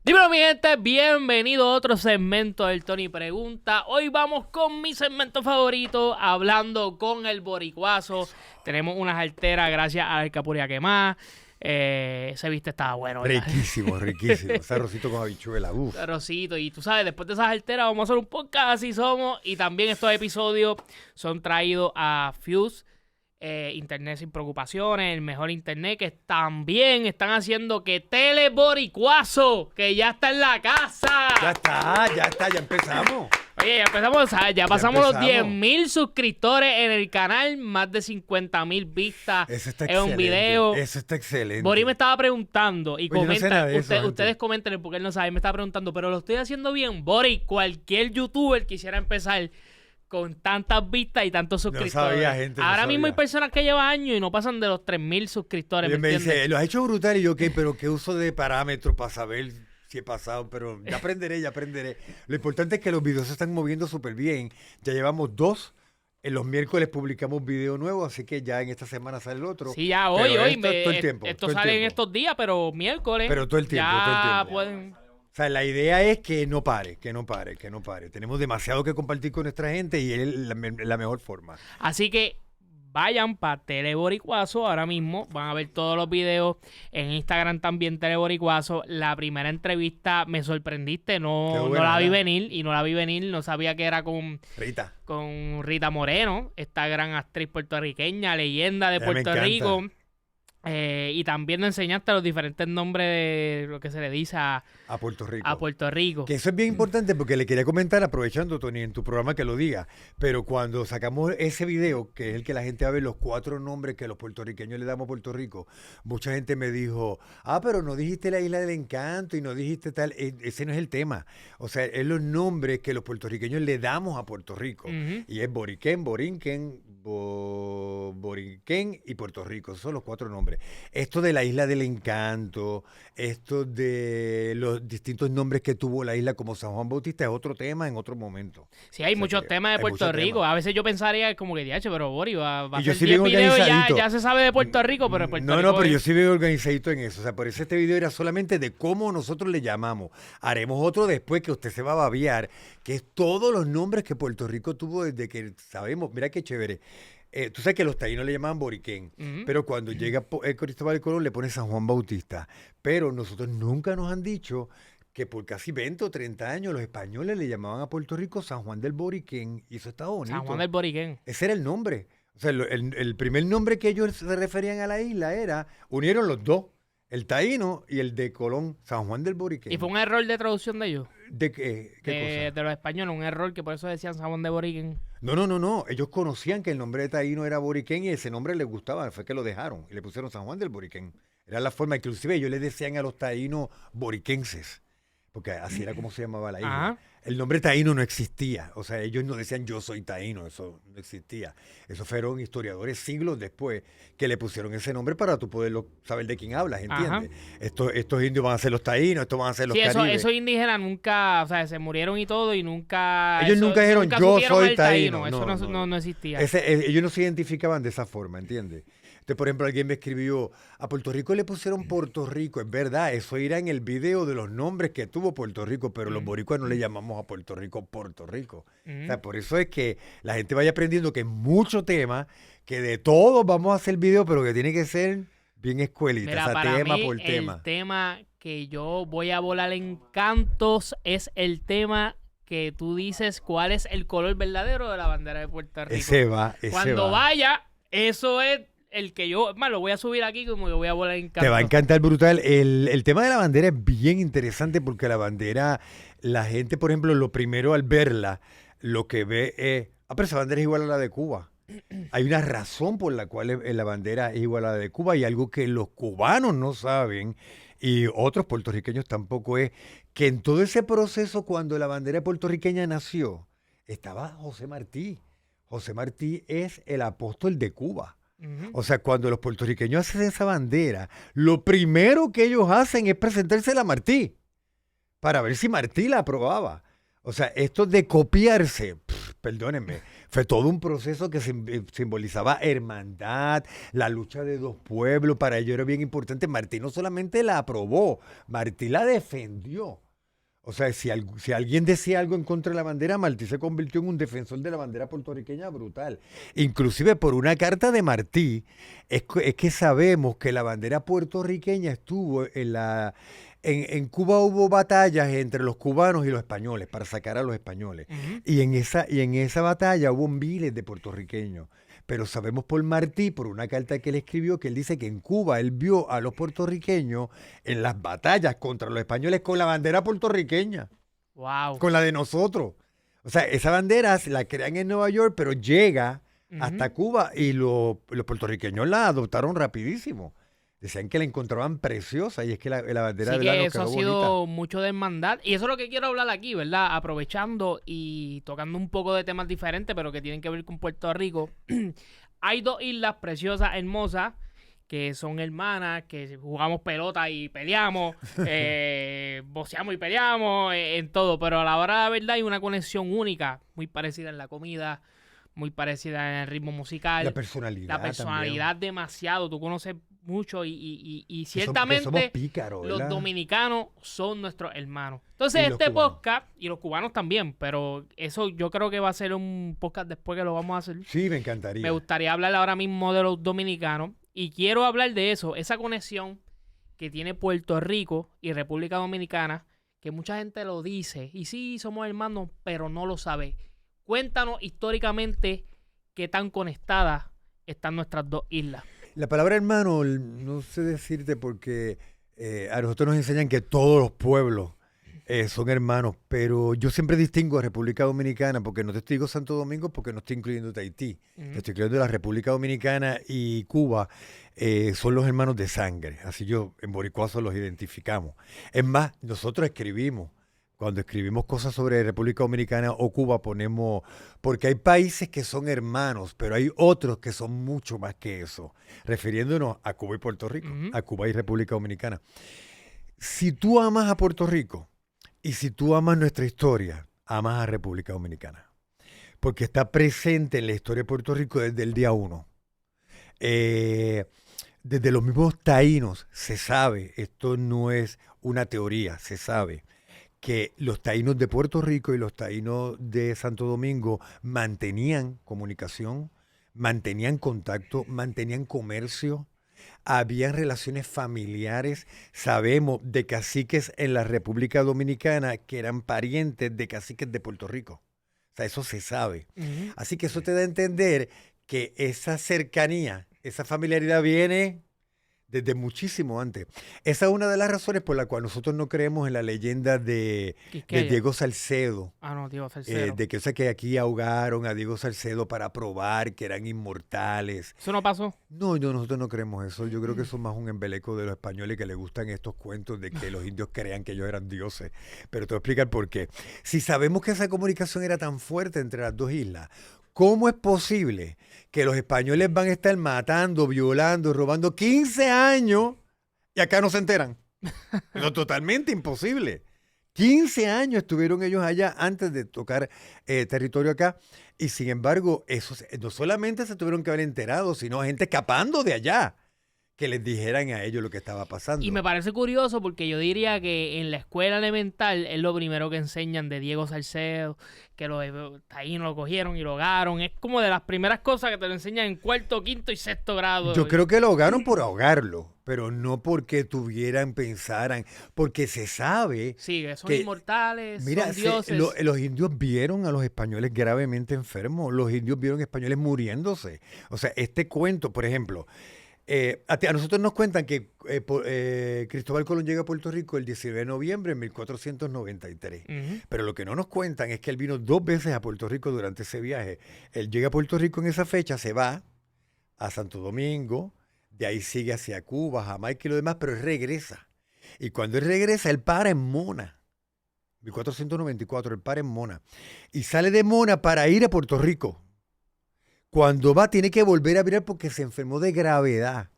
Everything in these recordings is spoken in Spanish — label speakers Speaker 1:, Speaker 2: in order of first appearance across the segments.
Speaker 1: Dímelo, mi gente, bienvenido a otro segmento del Tony Pregunta. Hoy vamos con mi segmento favorito, hablando con el boricuazo. Tenemos unas alteras gracias al Capuria Quemá. Ese viste estaba bueno, ¿verdad?
Speaker 2: Riquísimo, riquísimo. Ese arrocito con habichuela, uff.
Speaker 1: Arrocito, y tú sabes, después de esas alteras vamos a hacer un podcast, así somos. Y también estos episodios son traídos a Fuse. Internet sin preocupaciones, el mejor internet, que también están haciendo que Teleboricuazo, que ya está en la casa.
Speaker 2: Ya empezamos.
Speaker 1: Oye, ya empezamos, ya pasamos los 10,000 suscriptores en el canal, más de 50,000 vistas
Speaker 2: Eso está
Speaker 1: en un
Speaker 2: excelente.
Speaker 1: video.
Speaker 2: Eso está excelente.
Speaker 1: Bori me estaba preguntando, y
Speaker 2: Oye, yo no sé nada de eso,
Speaker 1: ustedes comenten porque él no sabe, me estaba preguntando, pero lo estoy haciendo bien. Bori, cualquier youtuber quisiera empezar con tantas vistas y tantos suscriptores.
Speaker 2: No sabía, gente.
Speaker 1: Ahora
Speaker 2: no
Speaker 1: mismo hay
Speaker 2: sabía.
Speaker 1: personas que llevan años y no pasan de los 3,000 suscriptores.
Speaker 2: Y
Speaker 1: ¿Me
Speaker 2: me
Speaker 1: entiendes?
Speaker 2: dice, lo has hecho brutal. Y yo, ¿qué? Pero ¿qué uso de parámetros para saber si he pasado? Pero ya aprenderé. Lo importante es que los videos se están moviendo súper bien. Ya llevamos 2. En los miércoles publicamos video nuevo, así que ya en esta semana sale el otro.
Speaker 1: Sí, ya
Speaker 2: Pero
Speaker 1: hoy,
Speaker 2: todo el tiempo.
Speaker 1: esto
Speaker 2: todo el
Speaker 1: sale en
Speaker 2: tiempo.
Speaker 1: estos días, pero miércoles.
Speaker 2: Pero todo el tiempo,
Speaker 1: ya
Speaker 2: todo el tiempo.
Speaker 1: pueden.
Speaker 2: O sea, la idea es que no pare. Tenemos demasiado que compartir con nuestra gente y es la mejor forma.
Speaker 1: Así que vayan para Teleboricuazo ahora mismo. Van a ver todos los videos. En Instagram también Teleboricuazo. La primera entrevista me sorprendiste.
Speaker 2: Qué
Speaker 1: No
Speaker 2: buena,
Speaker 1: la vi
Speaker 2: ¿verdad?
Speaker 1: venir. No sabía que era con Rita Moreno, esta gran actriz puertorriqueña, leyenda de
Speaker 2: Ella me
Speaker 1: Puerto
Speaker 2: encanta.
Speaker 1: Rico. Y también nos enseñaste los diferentes nombres de lo que se le dice
Speaker 2: A Puerto Rico.
Speaker 1: a Puerto Rico.
Speaker 2: Que eso es bien importante porque le quería comentar, aprovechando, Tony, en tu programa que lo diga, pero cuando sacamos ese video, que es el que la gente va a ver los 4 nombres que los puertorriqueños le damos a Puerto Rico, mucha gente me dijo, pero no dijiste la Isla del Encanto y no dijiste tal, ese no es el tema. O sea, es los nombres que los puertorriqueños le damos a Puerto Rico.
Speaker 1: Ujú.
Speaker 2: Y es Boriquén, Borinquen, Boriquén y Puerto Rico. Esos son los 4 nombres. Esto de la Isla del Encanto, esto de los distintos nombres que tuvo la isla como San Juan Bautista es otro tema en otro momento.
Speaker 1: Sí, hay
Speaker 2: O sea
Speaker 1: muchos
Speaker 2: que
Speaker 1: temas de
Speaker 2: hay
Speaker 1: Puerto
Speaker 2: muchos
Speaker 1: Rico.
Speaker 2: temas.
Speaker 1: A veces yo pensaría como que, diache, pero Bori va a
Speaker 2: Y yo
Speaker 1: hacer
Speaker 2: sí
Speaker 1: 10
Speaker 2: bien
Speaker 1: videos y
Speaker 2: organizadito.
Speaker 1: ya se sabe de Puerto Rico, pero de Puerto Rico.
Speaker 2: No, pero yo sí veo organizadito en eso. O sea, por eso este video era solamente de cómo nosotros le llamamos. Haremos otro después que usted se va a babiar, que es todos los nombres que Puerto Rico tuvo desde que sabemos. Mira qué chévere. Tú sabes que los taínos le llamaban Boriquén,
Speaker 1: Ujú.
Speaker 2: pero cuando llega Cristóbal Colón le pone San Juan Bautista. Pero nosotros nunca nos han dicho que por casi 20 o 30 años los españoles le llamaban a Puerto Rico San Juan del Boriquén. Y eso estaba bonito.
Speaker 1: San Juan del Boriquén.
Speaker 2: Ese era el nombre. O sea, el primer nombre que ellos se referían a la isla era, unieron los dos, el taíno y el de Colón, San Juan del Boriquén.
Speaker 1: Y fue un error de traducción de ellos.
Speaker 2: ¿De qué cosa?
Speaker 1: De los españoles, un error que por eso decían San Juan de Boriquén.
Speaker 2: No. Ellos conocían que el nombre de taíno era Boriquén y ese nombre les gustaba. Fue que lo dejaron y le pusieron San Juan del Boriquén. Era la forma, inclusive ellos les decían a los taínos boriquenses, porque así era como se llamaba la isla.
Speaker 1: Ajá.
Speaker 2: El nombre taíno no existía. O sea, ellos no decían yo soy taíno, eso no existía. Eso fueron historiadores siglos después que le pusieron ese nombre para tú poderlo saber de quién hablas, ¿entiendes? Estos indios van a ser los taínos, estos van a ser los
Speaker 1: Sí,
Speaker 2: caribes.
Speaker 1: esos indígenas nunca, o sea, se murieron y todo y nunca...
Speaker 2: Ellos nunca dijeron, yo
Speaker 1: supieron
Speaker 2: soy
Speaker 1: el
Speaker 2: taíno.
Speaker 1: Eso
Speaker 2: No.
Speaker 1: no existía.
Speaker 2: Ellos no se identificaban de esa forma, ¿entiendes? Entonces, por ejemplo, alguien me escribió, a Puerto Rico le pusieron Puerto Rico. Es verdad, eso irá en el video de los nombres que tuvo Puerto Rico, pero los boricuas no le llamamos a Puerto Rico Puerto Rico. O sea, por eso es que la gente vaya aprendiendo que es mucho tema, que de todos vamos a hacer video, pero que tiene que ser bien escuelita,
Speaker 1: Mira,
Speaker 2: o sea,
Speaker 1: para
Speaker 2: tema
Speaker 1: mí,
Speaker 2: por tema.
Speaker 1: el tema que yo voy a volar en cantos es el tema que tú dices cuál es el color verdadero de la bandera de Puerto Rico.
Speaker 2: Ese va.
Speaker 1: Cuando vaya, eso es el que yo, más lo voy a subir aquí como que voy a volar en cantos.
Speaker 2: Te va a encantar brutal. El tema de la bandera es bien interesante porque la bandera, la gente, por ejemplo, lo primero al verla, lo que ve es, pero esa bandera es igual a la de Cuba. Hay una razón por la cual la bandera es igual a la de Cuba y algo que los cubanos no saben y otros puertorriqueños tampoco es que en todo ese proceso cuando la bandera puertorriqueña nació, estaba José Martí. José Martí es el apóstol de Cuba.
Speaker 1: Ujú.
Speaker 2: O sea, cuando los puertorriqueños hacen esa bandera, lo primero que ellos hacen es presentársela a Martí para ver si Martí la aprobaba. O sea, esto de copiarse, perdónenme, fue todo un proceso que simbolizaba hermandad, la lucha de dos pueblos. Para ello era bien importante. Martí no solamente la aprobó, Martí la defendió. O sea, si alguien decía algo en contra de la bandera, Martí se convirtió en un defensor de la bandera puertorriqueña brutal. Inclusive por una carta de Martí, es que sabemos que la bandera puertorriqueña estuvo en Cuba hubo batallas entre los cubanos y los españoles para sacar a los españoles.
Speaker 1: Ujú.
Speaker 2: Y en esa batalla hubo miles de puertorriqueños. Pero sabemos por Martí, por una carta que él escribió, que él dice que en Cuba él vio a los puertorriqueños en las batallas contra los españoles con la bandera puertorriqueña,
Speaker 1: Wow.
Speaker 2: con la de nosotros. O sea, esa bandera la crean en Nueva York, pero llega hasta Cuba y los puertorriqueños la adoptaron rapidísimo. Decían que la encontraban preciosa y es que la bandera
Speaker 1: Sí
Speaker 2: de la
Speaker 1: que
Speaker 2: nos
Speaker 1: eso ha
Speaker 2: quedó
Speaker 1: sido
Speaker 2: bonita.
Speaker 1: mucho de hermandad. Y eso es lo que quiero hablar aquí, ¿verdad? Aprovechando y tocando un poco de temas diferentes, pero que tienen que ver con Puerto Rico. Hay dos islas preciosas, hermosas, que son hermanas, que jugamos pelota y peleamos, boceamos y peleamos, en todo. Pero a la hora de la verdad hay una conexión única, muy parecida en la comida, muy parecida en el ritmo musical.
Speaker 2: La personalidad
Speaker 1: La personalidad
Speaker 2: también.
Speaker 1: demasiado, tú conoces mucho y
Speaker 2: Que
Speaker 1: ciertamente
Speaker 2: somos pícaros,
Speaker 1: los
Speaker 2: ¿verdad?
Speaker 1: dominicanos son nuestros hermanos. Entonces
Speaker 2: Y los cubanos.
Speaker 1: podcast, y los cubanos también, pero eso yo creo que va a ser un podcast después que lo vamos a hacer.
Speaker 2: Sí, me encantaría.
Speaker 1: Me gustaría hablar ahora mismo de los dominicanos y quiero hablar de eso, esa conexión que tiene Puerto Rico y República Dominicana, que mucha gente lo dice, y sí, somos hermanos, pero no lo sabe. Cuéntanos históricamente qué tan conectadas están nuestras dos islas.
Speaker 2: La palabra hermano, no sé decirte porque a nosotros nos enseñan que todos los pueblos son hermanos, pero yo siempre distingo a República Dominicana, porque no te digo Santo Domingo, porque no estoy incluyendo Tahití.
Speaker 1: Ujú.
Speaker 2: Te estoy incluyendo la República Dominicana y Cuba, son los hermanos de sangre. Así yo en Boricuazo los identificamos. Es más, nosotros escribimos. Cuando escribimos cosas sobre República Dominicana o Cuba ponemos, porque hay países que son hermanos, pero hay otros que son mucho más que eso, refiriéndonos a Cuba y Puerto Rico,
Speaker 1: Ujú.
Speaker 2: a Cuba y República Dominicana. Si tú amas a Puerto Rico y si tú amas nuestra historia, amas a República Dominicana, porque está presente en la historia de Puerto Rico desde el día uno. Desde los mismos taínos se sabe, esto no es una teoría, se sabe que los taínos de Puerto Rico y los taínos de Santo Domingo mantenían comunicación, mantenían contacto, mantenían comercio, habían relaciones familiares. Sabemos de caciques en la República Dominicana que eran parientes de caciques de Puerto Rico. O sea, eso se sabe.
Speaker 1: Ujú.
Speaker 2: Así que eso te da a entender que esa cercanía, esa familiaridad viene desde muchísimo antes. Esa es una de las razones por la cual nosotros no creemos en la leyenda de
Speaker 1: Quisqueya.
Speaker 2: Diego Salcedo.
Speaker 1: Ah, no, Diego Salcedo.
Speaker 2: De que, o sea, que aquí ahogaron a Diego Salcedo para probar que eran inmortales.
Speaker 1: ¿Eso no pasó?
Speaker 2: No, nosotros no creemos eso. Yo creo que eso es más un embeleco de los españoles que les gustan estos cuentos de que los indios crean que ellos eran dioses. Pero te voy a explicar por qué. Si sabemos que esa comunicación era tan fuerte entre las dos islas, ¿cómo es posible que los españoles van a estar matando, violando, robando 15 años y acá no se enteran? Eso es totalmente imposible. 15 años estuvieron ellos allá antes de tocar territorio acá y sin embargo, no solamente se tuvieron que haber enterado, sino gente escapando de allá que les dijeran a ellos lo que estaba pasando.
Speaker 1: Y me parece curioso porque yo diría que en la escuela elemental es lo primero que enseñan de Diego Salcedo, que los taínos lo cogieron y lo ahogaron. Es como de las primeras cosas que te lo enseñan en cuarto, quinto y sexto grado.
Speaker 2: Yo creo que lo ahogaron por ahogarlo, pero no porque pensaran, porque se sabe.
Speaker 1: Sí, que son
Speaker 2: que,
Speaker 1: inmortales,
Speaker 2: Mira,
Speaker 1: son dioses.
Speaker 2: los indios vieron a los españoles gravemente enfermos, los indios vieron españoles muriéndose. O sea, este cuento, por ejemplo, a nosotros nos cuentan que Cristóbal Colón llega a Puerto Rico el 19 de noviembre de 1493.
Speaker 1: Ujú.
Speaker 2: Pero lo que no nos cuentan es que él vino 2 veces a Puerto Rico durante ese viaje. Él llega a Puerto Rico en esa fecha, se va a Santo Domingo, de ahí sigue hacia Cuba, Jamaica y lo demás, pero él regresa. Y cuando él regresa, él para en Mona. 1494, él para en Mona. Y sale de Mona para ir a Puerto Rico. Cuando va, tiene que volver a virar porque se enfermó de gravedad.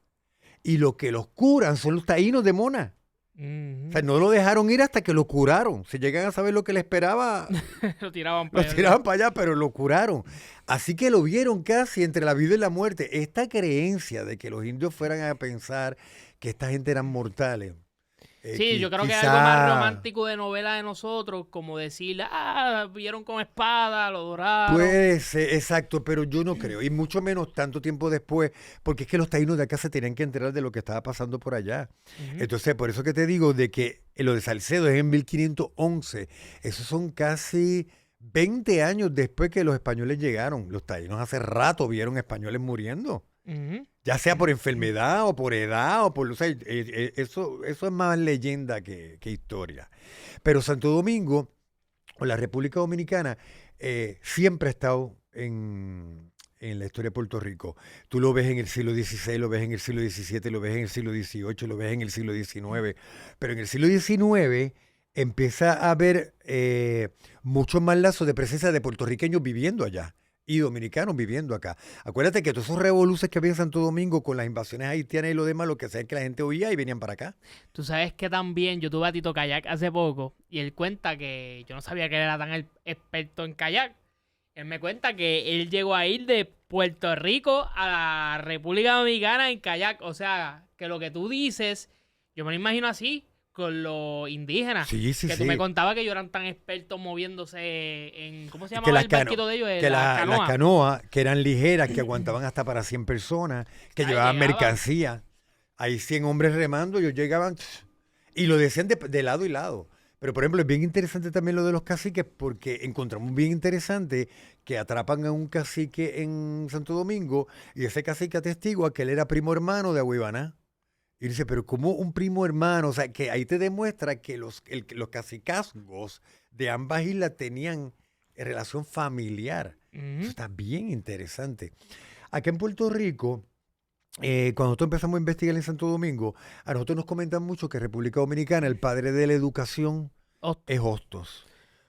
Speaker 2: Y lo que los curan son los taínos de Mona. O sea, no lo dejaron ir hasta que lo curaron. Si llegan a saber lo que le esperaba,
Speaker 1: Lo tiraban
Speaker 2: lo tiraban para allá, pero lo curaron. Así que lo vieron casi entre la vida y la muerte. Esta creencia de que los indios fueran a pensar que esta gente eran mortales.
Speaker 1: Sí, yo creo que es algo más romántico de novela de nosotros, como decirle, vieron con espada, lo doraron.
Speaker 2: Puede ser, exacto, pero yo no creo. Y mucho menos tanto tiempo después, porque es que los taínos de acá se tenían que enterar de lo que estaba pasando por allá. Entonces, por eso que te digo de que lo de Salcedo es en 1511. Esos son casi 20 años después que los españoles llegaron. Los taínos hace rato vieron españoles muriendo. Ya sea por enfermedad o por edad o por... O sea, eso es más leyenda que historia. Pero Santo Domingo o la República Dominicana siempre ha estado en la historia de Puerto Rico. Tú lo ves en el siglo XVI, lo ves en el siglo XVII, lo ves en el siglo XVIII, lo ves en el siglo XIX. Pero en el siglo XIX empieza a haber muchos más lazos de presencia de puertorriqueños viviendo allá y dominicanos viviendo acá. Acuérdate que todos esos revoluciones que había en Santo Domingo con las invasiones haitianas y lo demás, lo que hacía es que la gente huía y venían para acá.
Speaker 1: Tú sabes que también yo tuve a Tito Kayak hace poco y él cuenta que yo no sabía que él era tan experto en kayak. Él me cuenta que él llegó a ir de Puerto Rico a la República Dominicana en kayak. O sea, que lo que tú dices, yo me lo imagino así, con los indígenas.
Speaker 2: Sí, sí,
Speaker 1: que
Speaker 2: sí.
Speaker 1: tú me contabas que ellos eran tan expertos moviéndose en... ¿Cómo se
Speaker 2: Que
Speaker 1: llamaba
Speaker 2: las
Speaker 1: el barquito de ellos?
Speaker 2: que
Speaker 1: La
Speaker 2: las
Speaker 1: canoa.
Speaker 2: canoas, que eran ligeras, que aguantaban hasta para 100 personas, que llevaban mercancía. Hay 100 hombres remando, ellos llegaban y lo decían de lado y lado. Pero, por ejemplo, es bien interesante también lo de los caciques porque encontramos bien interesante que atrapan a un cacique en Santo Domingo y ese cacique atestigua que él era primo hermano de Agüibaná. Y dice, pero ¿cómo un primo hermano? O sea, que ahí te demuestra que los cacicazgos de ambas islas tenían relación familiar. Eso está bien interesante. Acá en Puerto Rico, cuando nosotros empezamos a investigar en Santo Domingo, a nosotros nos comentan mucho que República Dominicana, el padre de la educación es Hostos.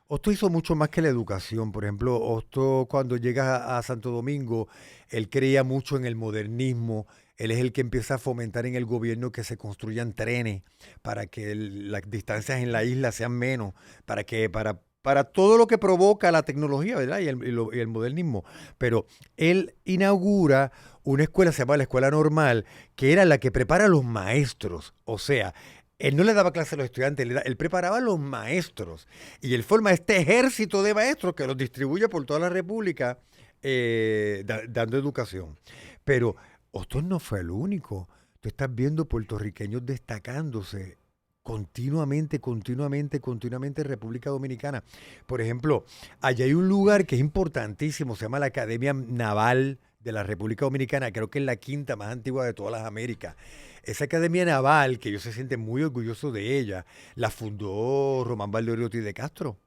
Speaker 2: Hostos hizo mucho más que la educación. Por ejemplo, Hostos cuando llega a Santo Domingo, él creía mucho en el modernismo. Él es el que empieza a fomentar en el gobierno que se construyan trenes para que las distancias en la isla sean menos, para todo lo que provoca la tecnología, ¿verdad? Y el modernismo. Pero él inaugura una escuela, se llama la Escuela Normal, que era la que prepara a los maestros. O sea, él no le daba clase a los estudiantes, él preparaba a los maestros. Y él forma este ejército de maestros que los distribuye por toda la República dando educación. Pero Hostos no fue el único. Tú estás viendo puertorriqueños destacándose continuamente en República Dominicana. Por ejemplo, allá hay un lugar que es importantísimo, se llama la Academia Naval de la República Dominicana, creo que es la quinta más antigua de todas las Américas. Esa Academia Naval, que ellos se sienten muy orgullosos de ella, la fundó Román Valdoriotti de Castro.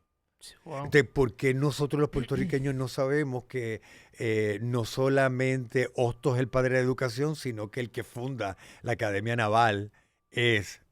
Speaker 2: Wow. Entonces, ¿por qué nosotros los puertorriqueños no sabemos que no solamente Hostos es el padre de la educación, sino que el que funda la Academia Naval es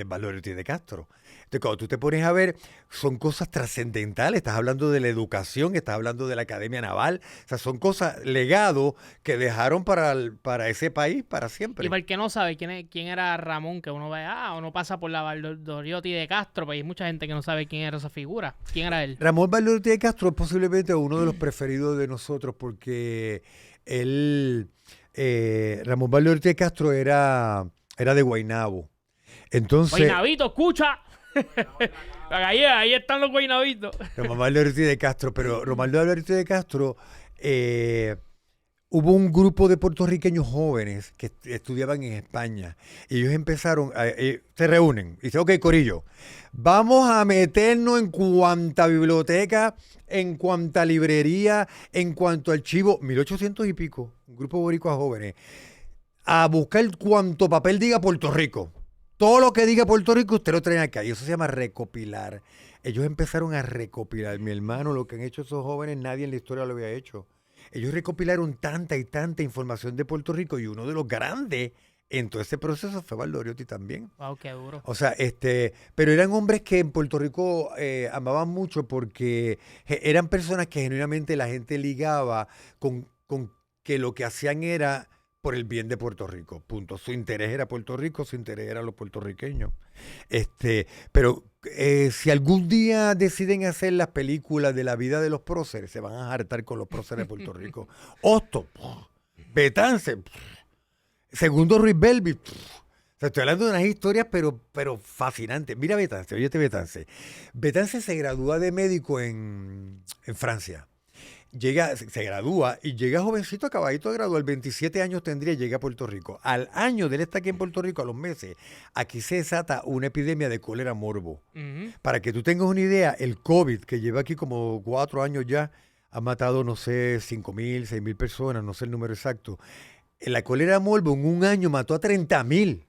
Speaker 2: Valdoriotti de Castro? Entonces, cuando tú te pones a ver, son cosas trascendentales. Estás hablando de la educación, estás hablando de la Academia Naval. O sea, son cosas, legados que dejaron para ese país para siempre.
Speaker 1: Y para el que no sabe quién era Ramón, que uno ve, uno pasa por la Valdoriotti de Castro, pues hay mucha gente que no sabe quién era esa figura. ¿Quién era él?
Speaker 2: Ramón Valdoriotti de Castro es posiblemente uno de los preferidos de nosotros porque él, Ramón Valdoriotti de Castro era de Guaynabo. Entonces,
Speaker 1: Guaynabito, escucha. Ahí están los guaynabitos.
Speaker 2: Román Valdoriotti de Castro, pero Román Valdoriotti de Castro, hubo un grupo de puertorriqueños jóvenes que estudiaban en España y ellos empezaron, se reúnen y dicen, ok, corillo, vamos a meternos en cuanta biblioteca, en cuanta librería, en cuanto archivo, 1800 y pico, un grupo de boricuas jóvenes, a buscar cuanto papel diga Puerto Rico. Todo lo que diga Puerto Rico, usted lo trae acá. Y eso se llama recopilar. Ellos empezaron a recopilar. Mi hermano, lo que han hecho esos jóvenes, nadie en la historia lo había hecho. Ellos recopilaron tanta y tanta información de Puerto Rico y uno de los grandes en todo ese proceso fue Valdoriotti también.
Speaker 1: Wow, qué duro.
Speaker 2: O sea, pero eran hombres que en Puerto Rico amaban mucho porque eran personas que genuinamente la gente ligaba con que lo que hacían era por el bien de Puerto Rico, punto. Su interés era Puerto Rico, su interés era los puertorriqueños. Pero si algún día deciden hacer las películas de la vida de los próceres, se van a hartar con los próceres de Puerto Rico. Hostos, Betance, segundo Ruiz Belvi. O sea, estoy hablando de unas historias, pero fascinantes. Mira Betance, óyete Betance. Betance se gradúa de médico en Francia. Se gradúa y llega jovencito, acabadito de graduar, 27 años tendría y llega a Puerto Rico. Al año de él estar aquí en Puerto Rico, a los meses, aquí se desata una epidemia de cólera morbo.
Speaker 1: Ujú.
Speaker 2: Para que tú tengas una idea, el COVID, que lleva aquí como 4 años ya, ha matado, no sé, 5,000, 6,000 personas, no sé el número exacto. La cólera morbo en un año mató a 30,000.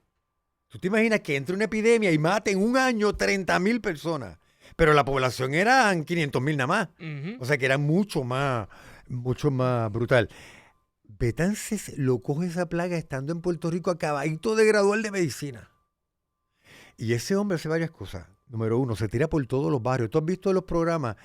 Speaker 2: ¿Tú te imaginas que entre una epidemia y mate en un año 30,000 personas? Pero la población eran 500,000 nada más.
Speaker 1: Ujú.
Speaker 2: O sea que era mucho más brutal. Betances lo coge esa plaga estando en Puerto Rico acabadito de graduar de medicina. Y ese hombre hace varias cosas. Número uno, se tira por todos los barrios. Tú has visto los programas,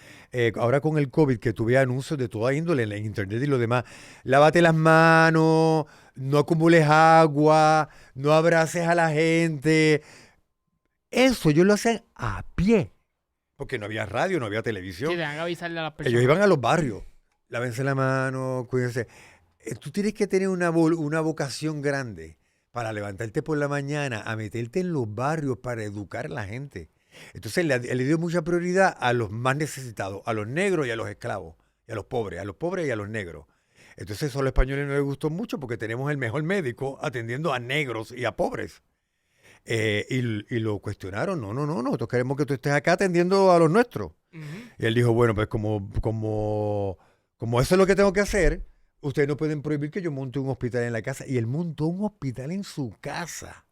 Speaker 2: ahora con el COVID, que tuve anuncios de toda índole en internet y lo demás. Lávate las manos, no acumules agua, no abraces a la gente. Eso ellos lo hacen a pie. Porque no había radio, no había televisión.
Speaker 1: Sí, tengan que avisarle a las personas.
Speaker 2: Ellos iban a los barrios. Lávense la mano, cuídense. Tú tienes que tener una vocación grande para levantarte por la mañana, a meterte en los barrios para educar a la gente. Entonces él le dio mucha prioridad a los más necesitados, a los negros y a los esclavos, y a los pobres y a los negros. Entonces eso a los españoles no les gustó mucho porque tenemos el mejor médico atendiendo a negros y a pobres. Y lo cuestionaron, no, nosotros queremos que tú estés acá atendiendo a los nuestros.
Speaker 1: Ujú.
Speaker 2: Y él dijo, bueno, pues como eso es lo que tengo que hacer, ustedes no pueden prohibir que yo monte un hospital en la casa. Y él montó un hospital en su casa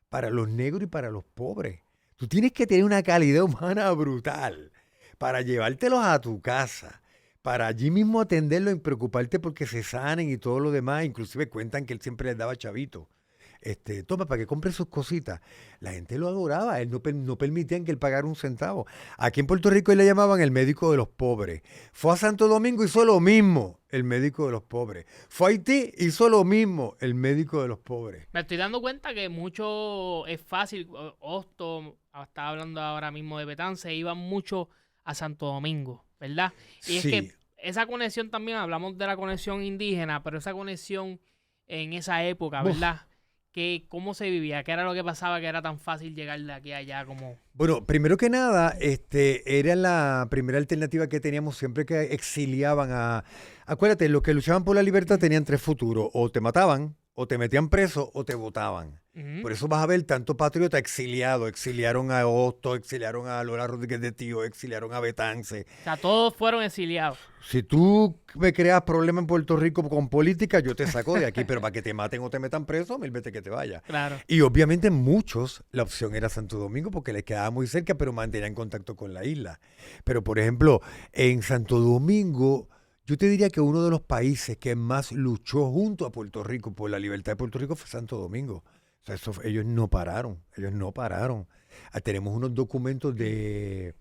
Speaker 2: para los negros y para los pobres. Tú tienes que tener una calidad humana brutal para llevártelos a tu casa, para allí mismo atenderlos y preocuparte porque se sanen y todo lo demás. Inclusive cuentan que él siempre les daba chavito. Toma, para que compre sus cositas. La gente lo adoraba, él no permitían que él pagara un centavo. Aquí en Puerto Rico él le llamaban el médico de los pobres. Fue a Santo Domingo, hizo lo mismo, el médico de los pobres. Fue a Haití, hizo lo mismo, el médico de los pobres.
Speaker 1: Me estoy dando cuenta que mucho es fácil. Hosto, estaba hablando ahora mismo de Betance, iban mucho a Santo Domingo, ¿verdad? Y
Speaker 2: Sí.
Speaker 1: es que esa conexión también, hablamos de la conexión indígena, pero esa conexión en esa época, ¿verdad? ¿Cómo se vivía? ¿Qué era lo que pasaba que era tan fácil llegar de aquí a allá como...?
Speaker 2: Bueno, primero que nada, era la primera alternativa que teníamos siempre que exiliaban a... Acuérdate, los que luchaban por la libertad tenían 3 futuros. O te mataban, o te metían preso, o te votaban.
Speaker 1: Ujú.
Speaker 2: Por eso vas a ver tanto patriota exiliado. Exiliaron a Hosto, exiliaron a Lola Rodríguez de Tío, exiliaron a Betance.
Speaker 1: O sea, todos fueron exiliados.
Speaker 2: Si tú me creas problemas en Puerto Rico con política, yo te saco de aquí, pero para que te maten o te metan preso, mil veces que te vaya.
Speaker 1: Claro.
Speaker 2: Y obviamente muchos, la opción era Santo Domingo porque les quedaba muy cerca, pero mantenían contacto con la isla. Pero, por ejemplo, en Santo Domingo, yo te diría que uno de los países que más luchó junto a Puerto Rico por la libertad de Puerto Rico fue Santo Domingo. O sea, ellos no pararon. Tenemos unos documentos de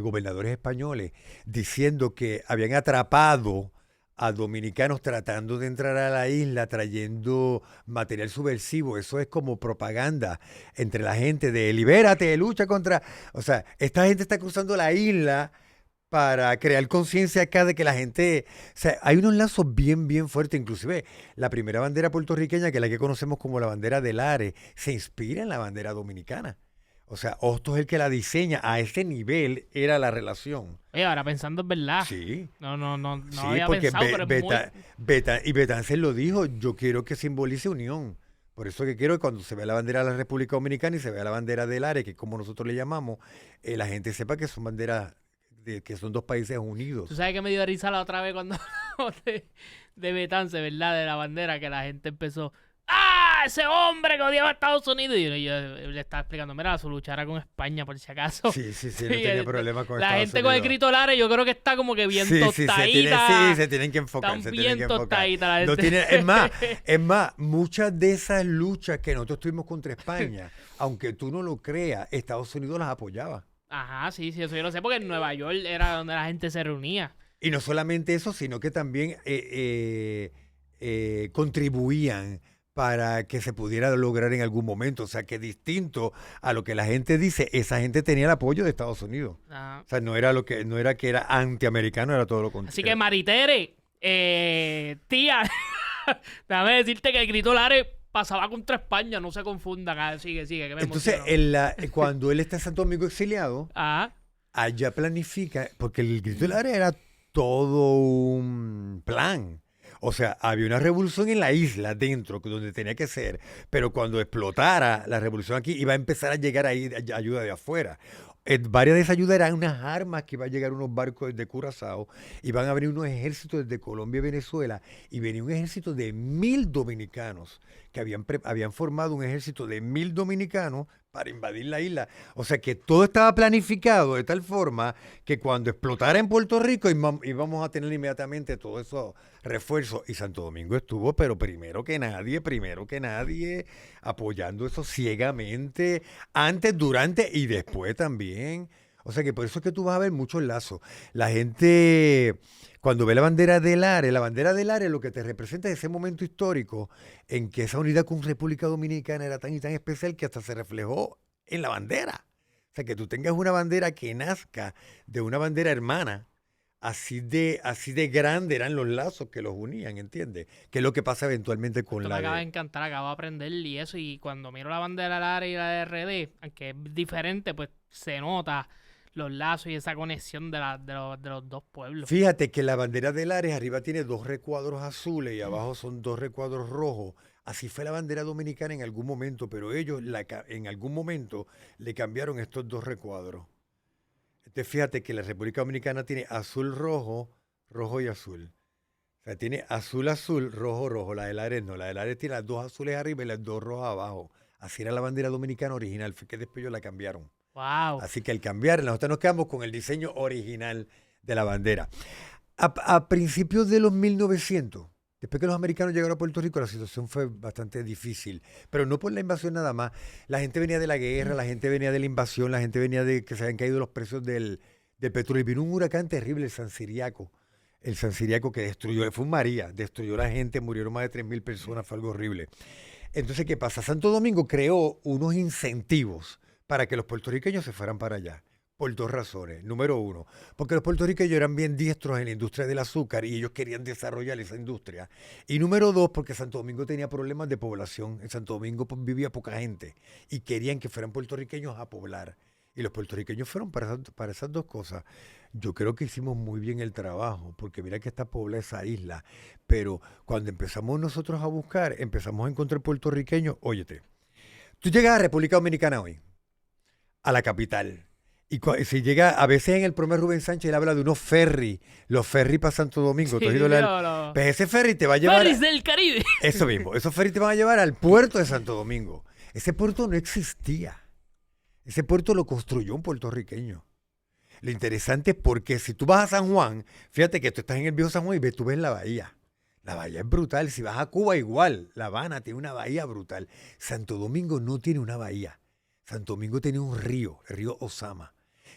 Speaker 2: gobernadores españoles diciendo que habían atrapado a dominicanos tratando de entrar a la isla trayendo material subversivo. Eso es como propaganda entre la gente de libérate, lucha contra... O sea, esta gente está cruzando la isla para crear conciencia acá de que la gente... O sea, hay unos lazos bien, bien fuertes. Inclusive, la primera bandera puertorriqueña, que es la que conocemos como la bandera del Are, se inspira en la bandera dominicana. O sea, Hostos es el que la diseña. A ese nivel era la relación.
Speaker 1: Oye, ahora pensando es verdad.
Speaker 2: Sí.
Speaker 1: No
Speaker 2: Sí,
Speaker 1: había
Speaker 2: porque
Speaker 1: pensado, pero es muy...
Speaker 2: y Betance lo dijo, yo quiero que simbolice unión. Por eso que quiero que cuando se vea la bandera de la República Dominicana y se vea la bandera del Are, que es como nosotros le llamamos, la gente sepa que son banderas, que son 2 países unidos.
Speaker 1: Tú sabes que me dio risa la otra vez cuando hablamos de Betance, ¿verdad? De la bandera, que la gente empezó... ¡Ah! Ese hombre que odiaba a Estados Unidos. Y yo le estaba explicando, mira, su lucha era con España, por si acaso.
Speaker 2: Sí, no tenía problema con
Speaker 1: la
Speaker 2: Estados
Speaker 1: gente con el
Speaker 2: Unidos.
Speaker 1: grito Lara, yo creo que está como que bien
Speaker 2: Sí,
Speaker 1: tostadita.
Speaker 2: se tienen que enfocar.
Speaker 1: Están bien tostadita la
Speaker 2: No
Speaker 1: gente.
Speaker 2: es más, muchas de esas luchas que nosotros tuvimos contra España, aunque tú no lo creas, Estados Unidos las apoyaba.
Speaker 1: Ajá, sí, eso yo lo sé, porque en Nueva York era donde la gente se reunía.
Speaker 2: Y no solamente eso, sino que también contribuían para que se pudiera lograr en algún momento. O sea, que distinto a lo que la gente dice, esa gente tenía el apoyo de Estados Unidos.
Speaker 1: Ajá.
Speaker 2: O sea, no era que era antiamericano, era todo lo contrario.
Speaker 1: Así que Maritere, tía, déjame decirte que el Grito Lares pasaba contra España, no se confundan. Sigue, que me
Speaker 2: Entonces,
Speaker 1: emociono.
Speaker 2: cuando él está en Santo Domingo exiliado,
Speaker 1: Ajá.
Speaker 2: allá planifica, porque el Grito de Lares era todo un plan. O sea, había una revolución en la isla, dentro, donde tenía que ser, pero cuando explotara la revolución aquí, iba a empezar a llegar ahí ayuda de afuera. Varias de esas ayudas eran unas armas que iban a llegar unos barcos desde Curazao, iban a venir unos ejércitos desde Colombia y Venezuela, y venía un ejército de 1.000 dominicanos, que habían formado un ejército de 1.000 dominicanos para invadir la isla. O sea que todo estaba planificado de tal forma que cuando explotara en Puerto Rico íbamos a tener inmediatamente todos esos refuerzos. Y Santo Domingo estuvo, pero primero que nadie, apoyando eso ciegamente, antes, durante y después también. O sea que por eso es que tú vas a ver muchos lazos. La gente, cuando ve la bandera del Ares lo que te representa es ese momento histórico en que esa unidad con República Dominicana era tan y tan especial que hasta se reflejó en la bandera. O sea, que tú tengas una bandera que nazca de una bandera hermana, así de grande eran los lazos que los unían, ¿entiendes? Que es lo que pasa eventualmente con
Speaker 1: Esto me
Speaker 2: la
Speaker 1: acaba de
Speaker 2: de...
Speaker 1: encantar, acabo de aprender y eso. Y cuando miro la bandera del área y la de RD, aunque es diferente, pues se nota los lazos y esa conexión de los dos pueblos.
Speaker 2: Fíjate que la bandera del Ares arriba tiene 2 recuadros azules y abajo son 2 recuadros rojos. Así fue la bandera dominicana en algún momento, pero ellos en algún momento le cambiaron estos 2 recuadros. Entonces fíjate que la República Dominicana tiene azul, rojo, rojo y azul. O sea, tiene azul, azul, rojo, rojo. La del Ares no. La del Ares tiene las 2 azules arriba y las 2 rojas abajo. Así era la bandera dominicana original. Fue que después ellos la cambiaron.
Speaker 1: Wow.
Speaker 2: Así que al cambiar, nosotros nos quedamos con el diseño original de la bandera. A principios de los 1900, después que los americanos llegaron a Puerto Rico, la situación fue bastante difícil. Pero no por la invasión nada más. La gente venía de la guerra, la gente venía de la invasión, la gente venía de que se habían caído los precios del petróleo. Y vino un huracán terrible, el San Siriaco. El San Siriaco que destruyó, fue un María, destruyó a la gente, murieron más de 3.000 personas, fue algo horrible. Entonces, ¿qué pasa? Santo Domingo creó unos incentivos para que los puertorriqueños se fueran para allá, por 2 razones. Número 1, porque los puertorriqueños eran bien diestros en la industria del azúcar y ellos querían desarrollar esa industria. Y número 2, porque Santo Domingo tenía problemas de población. En Santo Domingo vivía poca gente y querían que fueran puertorriqueños a poblar. Y los puertorriqueños fueron para esas 2 cosas. Yo creo que hicimos muy bien el trabajo, porque mira que está poblada esa isla. Pero cuando empezamos nosotros a buscar, empezamos a encontrar puertorriqueños. Óyete, tú llegas a República Dominicana hoy, a la capital. Y si llega, a veces en el programa de Rubén Sánchez él habla de unos ferries, los ferries para Santo Domingo.
Speaker 1: Sí,
Speaker 2: ¿Tú has ido a pues ese ferry te va a llevar...
Speaker 1: Ferries del Caribe.
Speaker 2: Eso mismo, esos ferries te van a llevar al puerto de Santo Domingo. Ese puerto no existía. Ese puerto lo construyó un puertorriqueño. Lo interesante es porque si tú vas a San Juan, fíjate que tú estás en el viejo San Juan y tú ves la bahía. La bahía es brutal. Si vas a Cuba igual, La Habana tiene una bahía brutal. Santo Domingo no tiene una bahía. Santo Domingo tenía un río, el río Osama.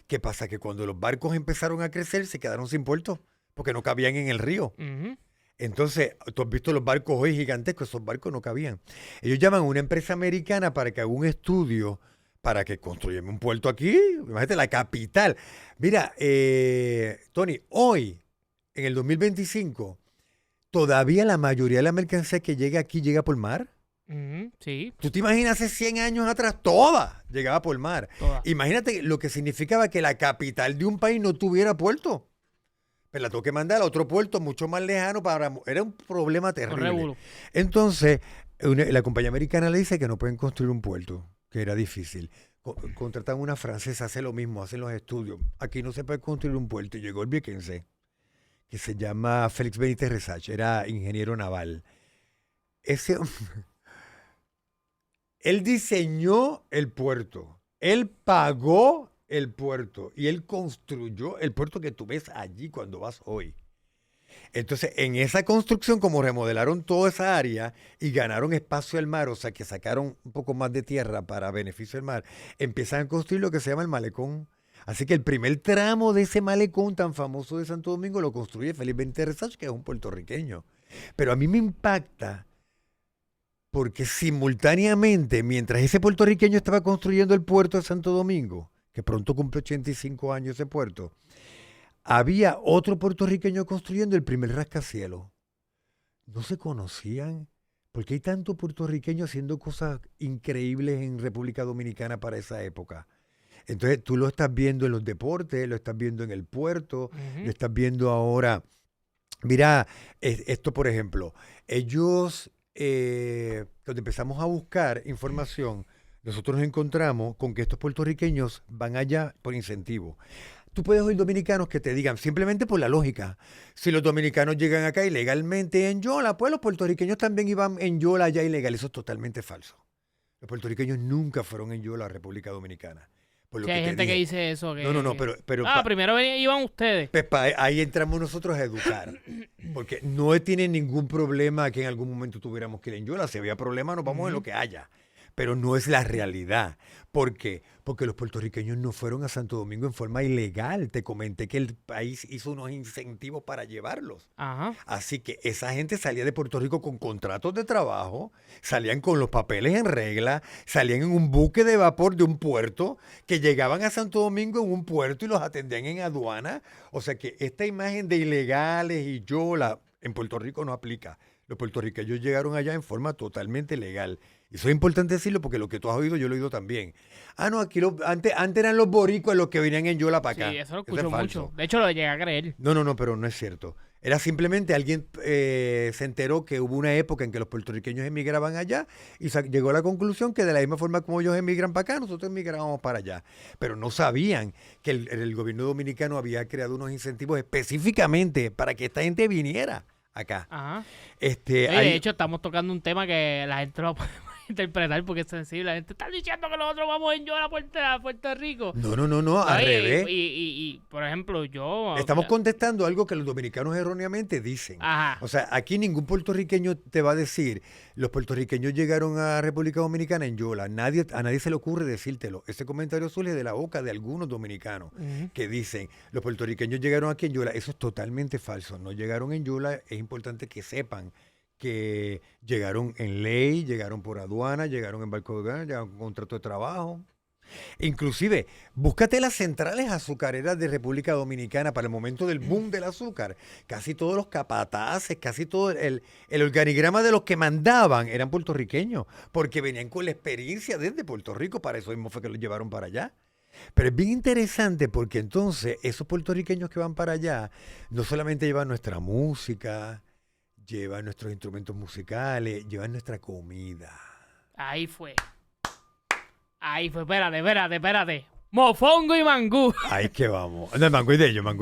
Speaker 2: ¿Qué pasa? Que cuando los barcos empezaron a crecer, se quedaron sin puerto, porque no cabían en el río.
Speaker 1: Ujú.
Speaker 2: Entonces, tú has visto los barcos hoy gigantescos, esos barcos no cabían. Ellos llaman a una empresa americana para que haga un estudio, para que construyan un puerto aquí, imagínate, la capital. Mira, Tony, hoy, en el 2025, todavía la mayoría de la mercancía que llega aquí llega por mar.
Speaker 1: Ujú, sí,
Speaker 2: ¿Tú te imaginas hace 100 años atrás? Toda llegaba por mar.
Speaker 1: toda.
Speaker 2: Imagínate lo que significaba que la capital de un país no tuviera puerto. Pero la tuvo que mandar a otro puerto mucho más lejano para... Era un problema
Speaker 1: Un
Speaker 2: terrible.
Speaker 1: revolú.
Speaker 2: Entonces, la compañía americana le dice que no pueden construir un puerto, que era difícil. Contratan a una francesa, hace lo mismo, hacen los estudios. Aquí no se puede construir un puerto. Y llegó el viequense, que se llama Félix Benítez Resach, era ingeniero naval. Ese él diseñó el puerto, él pagó el puerto y él construyó el puerto que tú ves allí cuando vas hoy. Entonces, en esa construcción, como remodelaron toda esa área y ganaron espacio al mar, o sea, que sacaron un poco más de tierra para beneficio del mar, empiezan a construir lo que se llama el malecón. Así que el primer tramo de ese malecón tan famoso de Santo Domingo lo construye Félix Benítez Resach, que es un puertorriqueño. Pero a mí me impacta porque simultáneamente, mientras ese puertorriqueño estaba construyendo el puerto de Santo Domingo, que pronto cumple 85 años ese puerto, había otro puertorriqueño construyendo el primer rascacielos. No se conocían, porque hay tantos puertorriqueños haciendo cosas increíbles en República Dominicana para esa época. Entonces tú lo estás viendo en los deportes, lo estás viendo en el puerto, lo estás viendo ahora. Mira, esto por ejemplo, ellos, cuando empezamos a buscar información, nosotros nos encontramos con que estos puertorriqueños van allá por incentivo. Tú puedes oír dominicanos que te digan, simplemente por la lógica, si los dominicanos llegan acá ilegalmente en Yola, pues los puertorriqueños también iban en Yola allá ilegal. Eso es totalmente falso. Los puertorriqueños nunca fueron en Yola a República Dominicana. Por lo
Speaker 1: Sí,
Speaker 2: que
Speaker 1: hay
Speaker 2: te
Speaker 1: gente que
Speaker 2: dije.
Speaker 1: dice eso. Que,
Speaker 2: No, pero
Speaker 1: primero iban ustedes.
Speaker 2: pues ahí entramos nosotros a educar. Porque no tiene ningún problema que en algún momento tuviéramos que ir en Yola. Si había problema, nos vamos en lo que haya. Pero no es la realidad. ¿Por qué? Porque los puertorriqueños no fueron a Santo Domingo en forma ilegal. Te comenté que el país hizo unos incentivos para llevarlos.
Speaker 1: Ajá.
Speaker 2: Así que esa gente salía de Puerto Rico con contratos de trabajo, salían con los papeles en regla, salían en un buque de vapor de un puerto, que llegaban a Santo Domingo en un puerto y los atendían en aduana. O sea que esta imagen de ilegales y Yola en Puerto Rico no aplica. Los puertorriqueños llegaron allá en forma totalmente legal. Y eso es importante decirlo porque lo que tú has oído, yo lo he oído también. Ah, no, aquí antes eran los boricuas los que venían en Yola para acá.
Speaker 1: Sí, eso lo
Speaker 2: es
Speaker 1: escucho
Speaker 2: falso.
Speaker 1: mucho. De hecho, lo llegué a creer.
Speaker 2: No, pero no es cierto. Era simplemente alguien se enteró que hubo una época en que los puertorriqueños emigraban allá y llegó a la conclusión que de la misma forma como ellos emigran para acá, nosotros emigrábamos para allá. Pero no sabían que el gobierno dominicano había creado unos incentivos específicamente para que esta gente viniera acá.
Speaker 1: Ajá.
Speaker 2: Sí,
Speaker 1: de hecho, estamos tocando un tema que la gente no puede interpretar porque es sensible. La gente está diciendo que nosotros vamos en Yola a Puerto Rico.
Speaker 2: No, al revés.
Speaker 1: Y, por ejemplo, yo...
Speaker 2: Estamos contestando algo que los dominicanos erróneamente dicen.
Speaker 1: Ajá.
Speaker 2: O sea, aquí ningún puertorriqueño te va a decir, los puertorriqueños llegaron a República Dominicana en Yola. A nadie se le ocurre decírtelo. Ese comentario surge de la boca de algunos dominicanos que dicen, los puertorriqueños llegaron aquí en Yola. Eso es totalmente falso. No llegaron en Yola. Es importante que sepan que llegaron en ley, llegaron por aduana, llegaron en barco de gas, llegaron con contrato de trabajo. Inclusive, búscate las centrales azucareras de República Dominicana para el momento del boom del azúcar. Casi todos los capataces, casi todo el organigrama de los que mandaban eran puertorriqueños, porque venían con la experiencia desde Puerto Rico, para eso mismo fue que los llevaron para allá. Pero es bien interesante porque entonces esos puertorriqueños que van para allá no solamente llevan nuestra música, llevan nuestros instrumentos musicales, llevan nuestra comida.
Speaker 1: Ahí fue. Espérate. Mofongo y mangú.
Speaker 2: Ahí es que vamos. No, el mangú es de ellos. A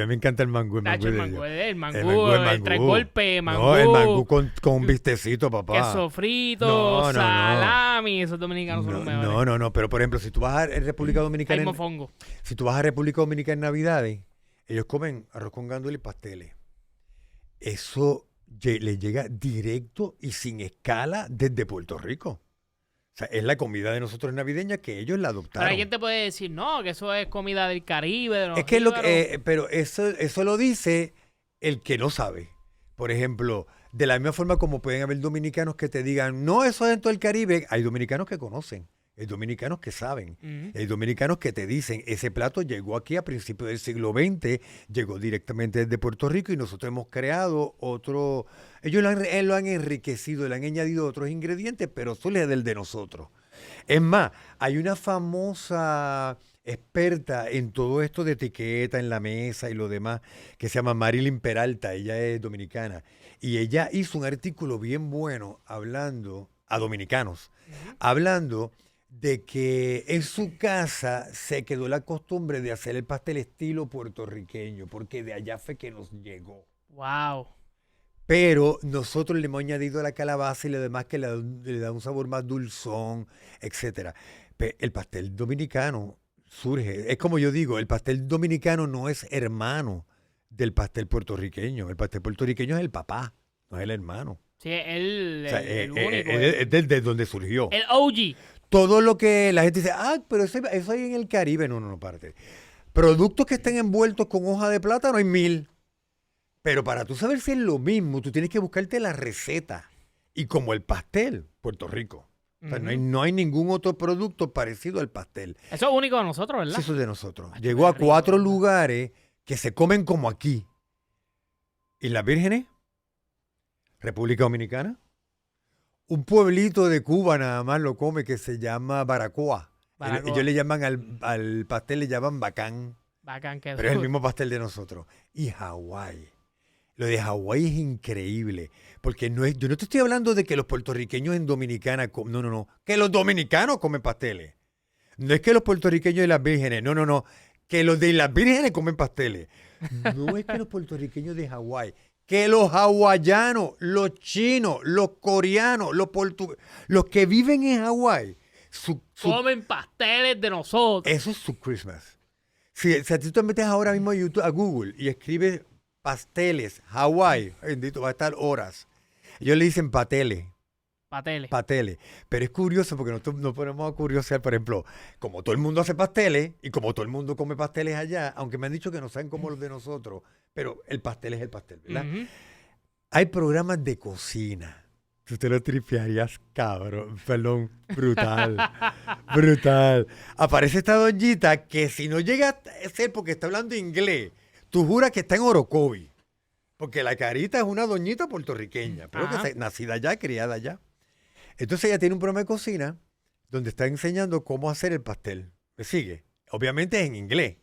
Speaker 2: mí me encanta el mangú.
Speaker 1: El mangú, el tres golpes, mangú.
Speaker 2: No, el mangú con un bistecito, papá.
Speaker 1: Queso frito, salami. Esos dominicanos son los mejores.
Speaker 2: No. Pero, por ejemplo, si tú vas a República Dominicana...
Speaker 1: Hay mofongo.
Speaker 2: Si tú vas a República Dominicana en Navidades, ellos comen arroz con gandules y pasteles. Eso les llega directo y sin escala desde Puerto Rico. O sea, es la comida de nosotros navideña que ellos la adoptaron.
Speaker 1: Pero hay quien te puede decir, no, que eso es comida del Caribe, de los
Speaker 2: es que pero eso lo dice el que no sabe. Por ejemplo, de la misma forma como pueden haber dominicanos que te digan, no, eso es en todo el Caribe, hay dominicanos que conocen. Hay dominicanos que saben, hay dominicanos que te dicen, ese plato llegó aquí a principios del siglo XX, llegó directamente desde Puerto Rico y nosotros hemos creado otro, ellos lo han enriquecido, le han añadido otros ingredientes, pero surge del de nosotros. Es más, hay una famosa experta en todo esto de etiqueta en la mesa y lo demás, que se llama Marilyn Peralta, ella es dominicana, y ella hizo un artículo bien bueno hablando a dominicanos, hablando de que en su casa se quedó la costumbre de hacer el pastel estilo puertorriqueño, porque de allá fue que nos llegó.
Speaker 1: Wow.
Speaker 2: Pero nosotros le hemos añadido la calabaza y lo demás que le da un sabor más dulzón, etcétera. El pastel dominicano surge, es como yo digo, el pastel dominicano no es hermano del pastel puertorriqueño. El pastel puertorriqueño es el papá, no es el hermano.
Speaker 1: Sí, el único.
Speaker 2: Es desde donde surgió.
Speaker 1: El OG.
Speaker 2: Todo lo que la gente dice, pero eso hay en el Caribe. No, párate. Productos que estén envueltos con hoja de plátano hay 1000. Pero para tú saber si es lo mismo, tú tienes que buscarte la receta. Y como el pastel, Puerto Rico. O sea, no hay ningún otro producto parecido al pastel.
Speaker 1: Eso es único de nosotros, ¿verdad?
Speaker 2: Sí, eso es de nosotros.
Speaker 1: Ay,
Speaker 2: Llegó a
Speaker 1: qué rico,
Speaker 2: 4
Speaker 1: ¿verdad?
Speaker 2: lugares que se comen como aquí. Islas Vírgenes, República Dominicana, un pueblito de Cuba nada más lo come que se llama Baracoa.
Speaker 1: Baracoa.
Speaker 2: Ellos le llaman al pastel, le llaman bacán,
Speaker 1: Bacán que
Speaker 2: pero es el mismo pastel de nosotros. Y Hawái. Lo de Hawái es increíble, porque yo no te estoy hablando de que los puertorriqueños en Dominicana, no, que los dominicanos comen pasteles. No es que los puertorriqueños de las vírgenes, no, que los de las vírgenes comen pasteles. No es que los puertorriqueños de Hawái, que los hawaianos, los chinos, los coreanos, los que viven en Hawái,
Speaker 1: comen pasteles de nosotros.
Speaker 2: eso es su Christmas. Si a ti te metes ahora mismo a YouTube, a Google y escribes pasteles, Hawái, bendito, va a estar horas. Ellos le dicen pateles.
Speaker 1: Pasteles.
Speaker 2: Pero es curioso porque nosotros nos ponemos a curiosear, por ejemplo, como todo el mundo hace pasteles y como todo el mundo come pasteles allá, aunque me han dicho que no saben como los de nosotros, pero el pastel es el pastel, ¿verdad?
Speaker 1: Ujú.
Speaker 2: Hay programas de cocina. Tú te lo tripearías, cabrón. Perdón, brutal. Brutal. Aparece esta doñita que si no llega a ser porque está hablando inglés, tú juras que está en Orocovi. Porque la carita es una doñita puertorriqueña, pero
Speaker 1: Ajá.
Speaker 2: nacida allá, criada allá. Entonces ella tiene un programa de cocina donde está enseñando cómo hacer el pastel. ¿Me sigue? Obviamente es en inglés.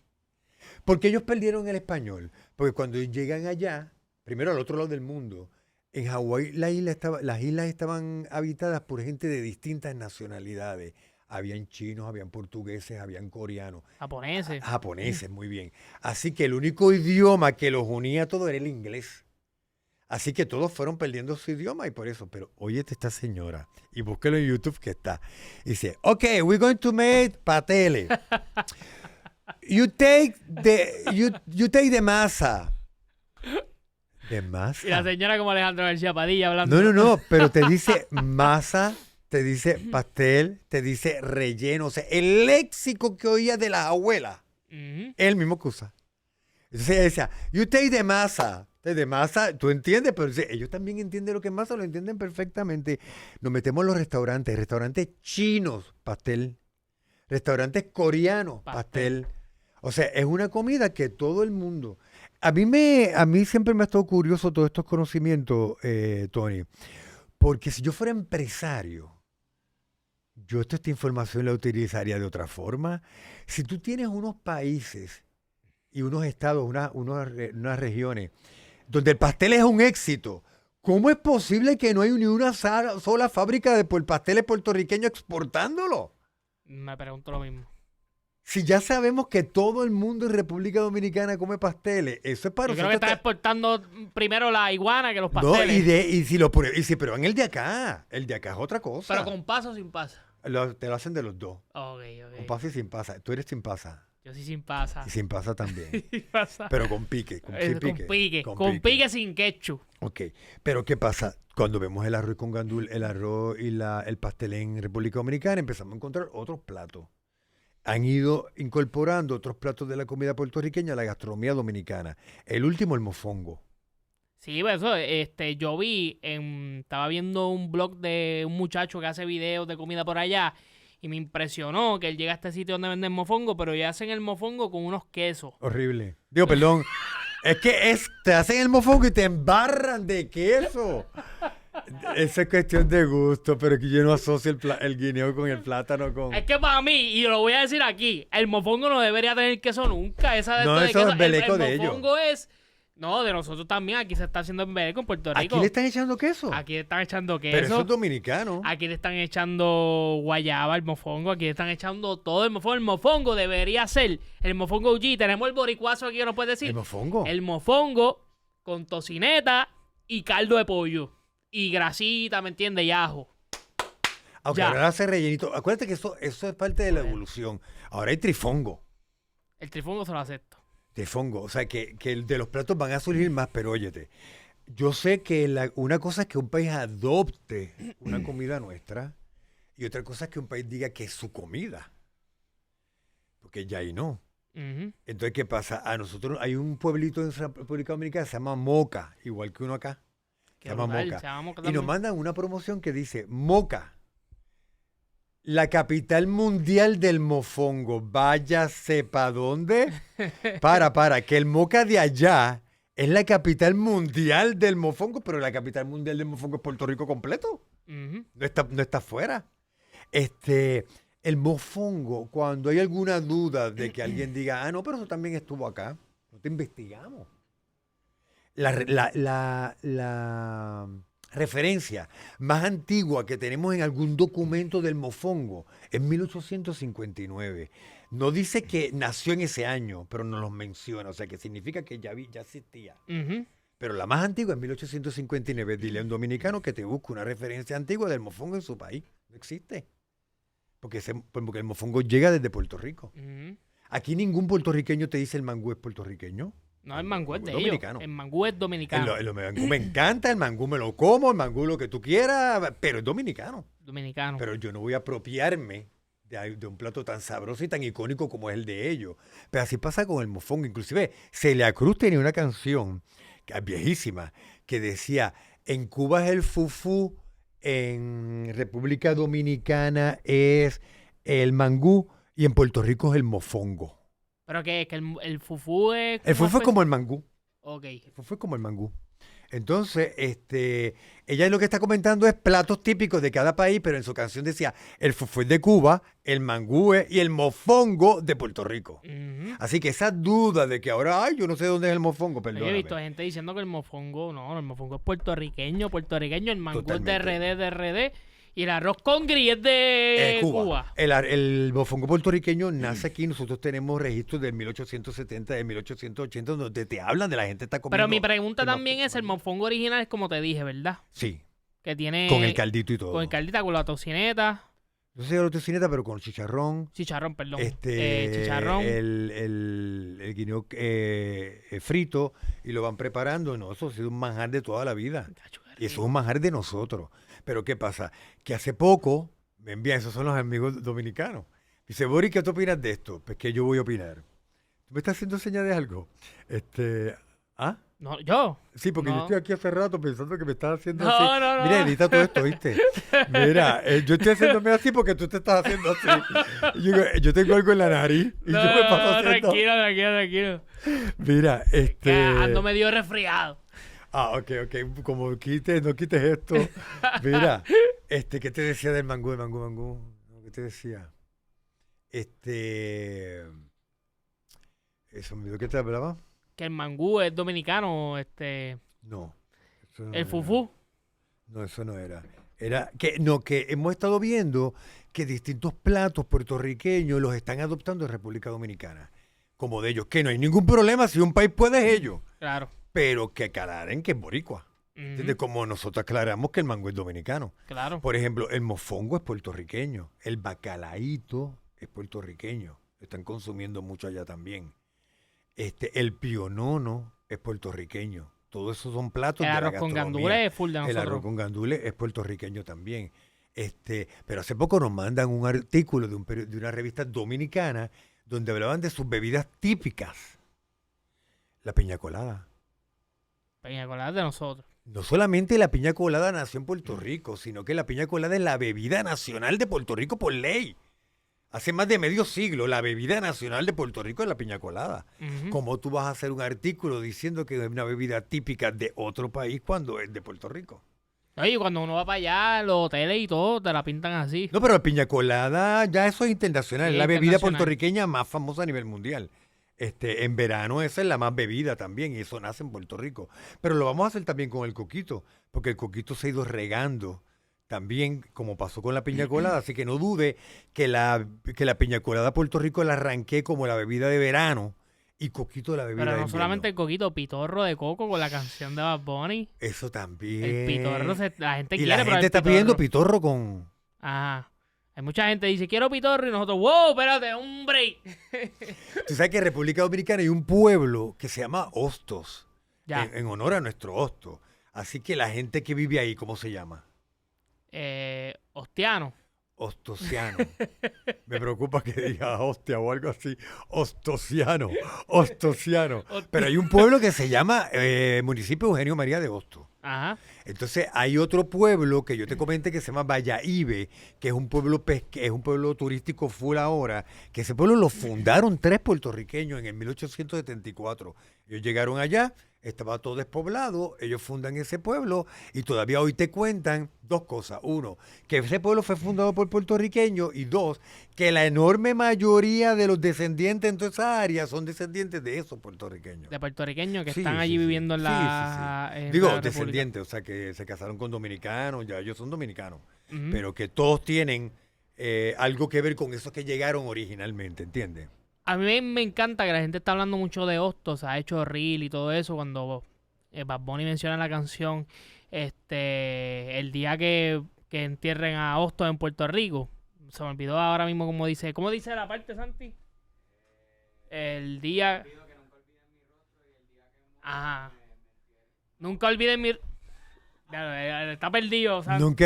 Speaker 2: Porque ellos perdieron el español. Porque cuando llegan allá, primero al otro lado del mundo, en Hawái las islas estaban habitadas por gente de distintas nacionalidades. Habían chinos, habían portugueses, habían coreanos,
Speaker 1: Japoneses.
Speaker 2: japoneses, muy bien. Así que el único idioma que los unía a todos era el inglés. Así que todos fueron perdiendo su idioma y por eso. Pero óyete esta señora y búsquelo en YouTube que está. Dice, ok, we're going to make patele. You take the masa. ¿De masa?
Speaker 1: Y la señora como Alejandro García Padilla hablando.
Speaker 2: No, pero te dice masa, te dice pastel, te dice relleno. O sea, el léxico que oía de las abuelas
Speaker 1: Ujú.
Speaker 2: es el mismo que usa. Entonces ella decía, you take the masa. De masa, tú entiendes, pero ellos también entienden lo que es masa, lo entienden perfectamente. Nos metemos en los restaurantes chinos, pastel. Restaurantes coreanos, pastel. O sea, es una comida que todo el mundo... A mí siempre me ha estado curioso todos estos conocimientos, Tony, porque si yo fuera empresario, yo esta información la utilizaría de otra forma. Si tú tienes unos países y unos estados, unas regiones, donde el pastel es un éxito, ¿cómo es posible que no hay ni una sola fábrica de pasteles puertorriqueños exportándolo?
Speaker 1: Me pregunto lo mismo.
Speaker 2: Si ya sabemos que todo el mundo en República Dominicana come pasteles, eso es para
Speaker 1: Yo creo que están exportando primero la iguana que los
Speaker 2: No,
Speaker 1: pasteles.
Speaker 2: y si prueban el de acá es otra cosa.
Speaker 1: Pero con paso o sin pasa.
Speaker 2: Te lo hacen de los dos,
Speaker 1: Ok.
Speaker 2: con pasa y sin pasa. Tú eres sin pasa
Speaker 1: Yo sí sin pasa.
Speaker 2: y sin pasa también,
Speaker 1: Sin pasa.
Speaker 2: pero con pique, sin pique.
Speaker 1: Con pique sin ketchup.
Speaker 2: Ok, pero ¿qué pasa? Cuando vemos el arroz con gandul, el arroz y el pastel en República Dominicana, empezamos a encontrar otros platos. Han ido incorporando otros platos de la comida puertorriqueña a la gastronomía dominicana. El último, el mofongo.
Speaker 1: Sí, pues eso, yo estaba viendo un blog de un muchacho que hace videos de comida por allá y me impresionó que él llega a este sitio donde venden mofongo, pero ya hacen el mofongo con unos quesos.
Speaker 2: Horrible. Digo, perdón. Es que te hacen el mofongo y te embarran de queso. Esa es cuestión de gusto, pero que yo no asocio el guineo con el plátano con...
Speaker 1: Es que para mí, y lo voy a decir aquí, el mofongo no debería tener queso nunca.
Speaker 2: No, eso es embeleco de ellos.
Speaker 1: El mofongo es... No, de nosotros también. Aquí se está haciendo embeleco en Puerto Rico.
Speaker 2: ¿Aquí le están echando queso?
Speaker 1: Aquí le están echando queso.
Speaker 2: Pero eso es dominicano.
Speaker 1: Aquí le están echando guayaba al mofongo. Aquí le están echando todo el mofongo. El mofongo debería ser el mofongo OG. Tenemos el boricuazo aquí que nos puede decir.
Speaker 2: ¿El mofongo?
Speaker 1: El mofongo con tocineta y caldo de pollo. Y grasita, ¿me entiendes? Y ajo.
Speaker 2: Aunque
Speaker 1: Ya.
Speaker 2: ahora hace rellenito. Acuérdate que eso es parte de la evolución. Ahora hay trifongo.
Speaker 1: El trifongo se lo acepto.
Speaker 2: Trifongo. O sea, que de los platos van a surgir más, pero óyete. Yo sé que una cosa es que un país adopte una comida nuestra y otra cosa es que un país diga que es su comida. Porque ya ahí no.
Speaker 1: Ujú.
Speaker 2: Entonces, ¿qué pasa? A nosotros hay un pueblito en República Dominicana que se llama Moca, igual que uno acá.
Speaker 1: Qué
Speaker 2: Se llama
Speaker 1: brutal,
Speaker 2: Moca.
Speaker 1: se llama Moca
Speaker 2: Y nos
Speaker 1: también.
Speaker 2: mandan una promoción que dice Moca, la capital mundial del mofongo. Vaya sepa dónde. Que el Moca de allá es la capital mundial del mofongo, pero la capital mundial del mofongo es Puerto Rico completo.
Speaker 1: Ujú.
Speaker 2: No está afuera. El mofongo, cuando hay alguna duda de que alguien diga, no, pero eso también estuvo acá, no te investigamos. La referencia más antigua que tenemos en algún documento del mofongo es 1859. No dice que nació en ese año, pero nos lo menciona, o sea que significa que ya existía.
Speaker 1: Ujú.
Speaker 2: Pero la más antigua es 1859. Dile a un dominicano que te busque una referencia antigua del mofongo en su país. No existe. Porque el mofongo llega desde Puerto Rico.
Speaker 1: Ujú.
Speaker 2: Aquí ningún puertorriqueño te dice el mangú es puertorriqueño.
Speaker 1: No, el mangú es de ellos.
Speaker 2: Dominicano.
Speaker 1: El mangú es dominicano.
Speaker 2: El mangú me encanta, el mangú me lo como, el mangú lo que tú quieras, pero es dominicano.
Speaker 1: Dominicano.
Speaker 2: Pero yo no voy a apropiarme de un plato tan sabroso y tan icónico como es el de ellos. Pero así pasa con el mofongo. Inclusive, Celia Cruz tenía una canción que es viejísima que decía, en Cuba es el fufú, en República Dominicana es el mangú y en Puerto Rico es el mofongo.
Speaker 1: ¿Pero qué? ¿Que el fufú es
Speaker 2: El fufú es como el mangú.
Speaker 1: Ok.
Speaker 2: El fufú es como el mangú. Entonces, ella lo que está comentando es platos típicos de cada país, pero en su canción decía el fufú es de Cuba, el mangú y el mofongo de Puerto Rico.
Speaker 1: Ujú.
Speaker 2: Así que esa duda de que ahora, yo no sé dónde es el mofongo,
Speaker 1: Yo
Speaker 2: perdóname.
Speaker 1: he visto gente diciendo que el mofongo es puertorriqueño, el mangú
Speaker 2: Totalmente.
Speaker 1: es de RD, y el arroz con gris es de Cuba.
Speaker 2: El mofongo puertorriqueño nace aquí. Nosotros tenemos registros del 1870, de 1880, donde te hablan de la gente está comiendo.
Speaker 1: Pero mi pregunta
Speaker 2: el
Speaker 1: también es, el mofongo original es como te dije, ¿verdad?
Speaker 2: Sí,
Speaker 1: Que tiene...
Speaker 2: con el caldito y todo.
Speaker 1: Con el caldita, con la tocineta.
Speaker 2: No sé la tocineta, pero con chicharrón.
Speaker 1: Chicharrón, perdón.
Speaker 2: Chicharrón.
Speaker 1: Chicharrón.
Speaker 2: El guineo frito y lo van preparando. No, eso ha sido un manjar de toda la vida.
Speaker 1: Cacho, qué
Speaker 2: Y eso es
Speaker 1: rico.
Speaker 2: un manjar de nosotros. Pero ¿qué pasa? Que hace poco me envían, esos son los amigos dominicanos. Dice, Boris, ¿qué tú opinas de esto? Pues que yo voy a opinar. ¿Tú me estás haciendo señal de algo? ¿Ah?
Speaker 1: No, ¿yo?
Speaker 2: Sí, porque yo
Speaker 1: No.
Speaker 2: estoy aquí hace rato pensando que me estás haciendo
Speaker 1: No,
Speaker 2: así.
Speaker 1: no.
Speaker 2: Mira, edita todo esto, ¿viste? Mira, yo estoy haciéndome así porque tú te estás haciendo así. Y yo tengo algo en la nariz y yo me paso haciendo...
Speaker 1: Tranquilo.
Speaker 2: Mira,
Speaker 1: Que ando medio resfriado.
Speaker 2: ok. Como no quites esto. Mira, ¿qué te decía del mangú? ¿Qué te decía? Eso me olvidó que te hablaba.
Speaker 1: Que el mangú es dominicano,
Speaker 2: No. Eso no
Speaker 1: el
Speaker 2: era.
Speaker 1: fufú.
Speaker 2: No, eso no era. Era que hemos estado viendo que distintos platos puertorriqueños los están adoptando en República Dominicana. Como de ellos, que no hay ningún problema si un país puede es ellos,
Speaker 1: Claro.
Speaker 2: pero que aclaren que es boricua.
Speaker 1: Ujú.
Speaker 2: ¿Entiendes? Como nosotros aclaramos que el mango es dominicano.
Speaker 1: Claro.
Speaker 2: Por ejemplo, el mofongo es puertorriqueño, el bacalaíto es puertorriqueño, lo están consumiendo mucho allá también. El pionono es puertorriqueño. Todos esos son platos
Speaker 1: El
Speaker 2: de la
Speaker 1: arroz con
Speaker 2: gastronomía.
Speaker 1: gandules es full de
Speaker 2: El arroz
Speaker 1: nosotros.
Speaker 2: con gandules es puertorriqueño también. Pero hace poco nos mandan un artículo de una revista dominicana donde hablaban de sus bebidas típicas. La piña colada.
Speaker 1: Peña colada de nosotros.
Speaker 2: No solamente la piña colada nació en Puerto Rico, sino que la piña colada es la bebida nacional de Puerto Rico por ley. Hace más de medio siglo, la bebida nacional de Puerto Rico es la piña colada.
Speaker 1: Ujú.
Speaker 2: ¿Cómo tú vas a hacer un artículo diciendo que es una bebida típica de otro país cuando es de Puerto Rico?
Speaker 1: Oye, cuando uno va para allá, los hoteles y todo, te la pintan así.
Speaker 2: No, pero la piña colada ya eso es internacional,
Speaker 1: Sí,
Speaker 2: es la bebida
Speaker 1: internacional.
Speaker 2: puertorriqueña más famosa a nivel mundial. En verano esa es la más bebida también y eso nace en Puerto Rico. Pero lo vamos a hacer también con el coquito, porque el coquito se ha ido regando también, como pasó con la piña colada, así que no dude que la piña colada Puerto Rico la arranqué como la bebida de verano y coquito la bebida
Speaker 1: Pero
Speaker 2: de
Speaker 1: no
Speaker 2: invierno.
Speaker 1: solamente el coquito, pitorro de coco con la canción de Bad Bunny.
Speaker 2: Eso también.
Speaker 1: El pitorro, la gente
Speaker 2: y
Speaker 1: quiere,
Speaker 2: la
Speaker 1: pero
Speaker 2: gente
Speaker 1: el
Speaker 2: está pidiendo pitorro con...
Speaker 1: Ajá. Hay mucha gente que dice, quiero pitorro, y nosotros, wow, espérate, un break.
Speaker 2: Tú sabes que en República Dominicana hay un pueblo que se llama Hostos,
Speaker 1: Ya.
Speaker 2: en honor a nuestro Hosto. Así que la gente que vive ahí, ¿cómo se llama?
Speaker 1: Hostiano.
Speaker 2: Ostosiano. Me preocupa que diga hostia o algo así. Ostosiano. Ostosiano. Pero hay un pueblo que se llama Municipio Eugenio María de Hostos.
Speaker 1: Ajá.
Speaker 2: Entonces hay otro pueblo que yo te comenté que se llama Valladolid, que es un pueblo es un pueblo turístico full ahora, que ese pueblo lo fundaron 3 puertorriqueños en el 1874. Ellos llegaron allá, estaba todo despoblado, ellos fundan ese pueblo y todavía hoy te cuentan 2 cosas. 1, que ese pueblo fue fundado por puertorriqueños y 2, que la enorme mayoría de los descendientes en toda esa área son descendientes de esos puertorriqueños.
Speaker 1: De puertorriqueños que
Speaker 2: Sí,
Speaker 1: están allí
Speaker 2: sí, sí.
Speaker 1: viviendo en
Speaker 2: Sí,
Speaker 1: la...
Speaker 2: sí, sí.
Speaker 1: en
Speaker 2: Digo,
Speaker 1: la República.
Speaker 2: descendientes, o sea, que se casaron con dominicanos, ya ellos son dominicanos,
Speaker 1: Ujú.
Speaker 2: pero que todos tienen algo que ver con esos que llegaron originalmente, ¿entiendes?
Speaker 1: A mí me encanta que la gente está hablando mucho de Hostos, ha hecho reel y todo eso cuando Bad Bunny menciona en la canción el día que entierren a Hostos en Puerto Rico. Se me olvidó ahora mismo cómo dice la parte, Santi. El día... Ajá. Nunca olviden mi... Ya, está perdido, o sea,
Speaker 2: Nunca.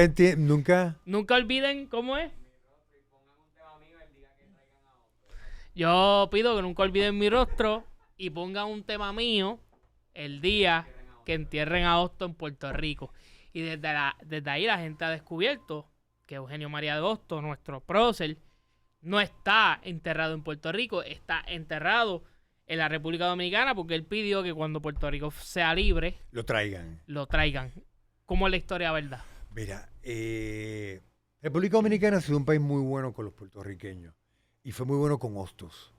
Speaker 1: nunca olviden, ¿cómo es? Yo pido que nunca olviden mi rostro y pongan un tema mío el día que entierren a Hostos en Puerto Rico. Y desde ahí la gente ha descubierto que Eugenio María de Hostos, nuestro prócer, no está enterrado en Puerto Rico, está enterrado en la República Dominicana porque él pidió que cuando Puerto Rico sea libre,
Speaker 2: Lo traigan.
Speaker 1: lo traigan. ¿Cómo es la historia, verdad?
Speaker 2: Mira, República Dominicana ha sido un país muy bueno con los puertorriqueños y fue muy bueno con Hostos.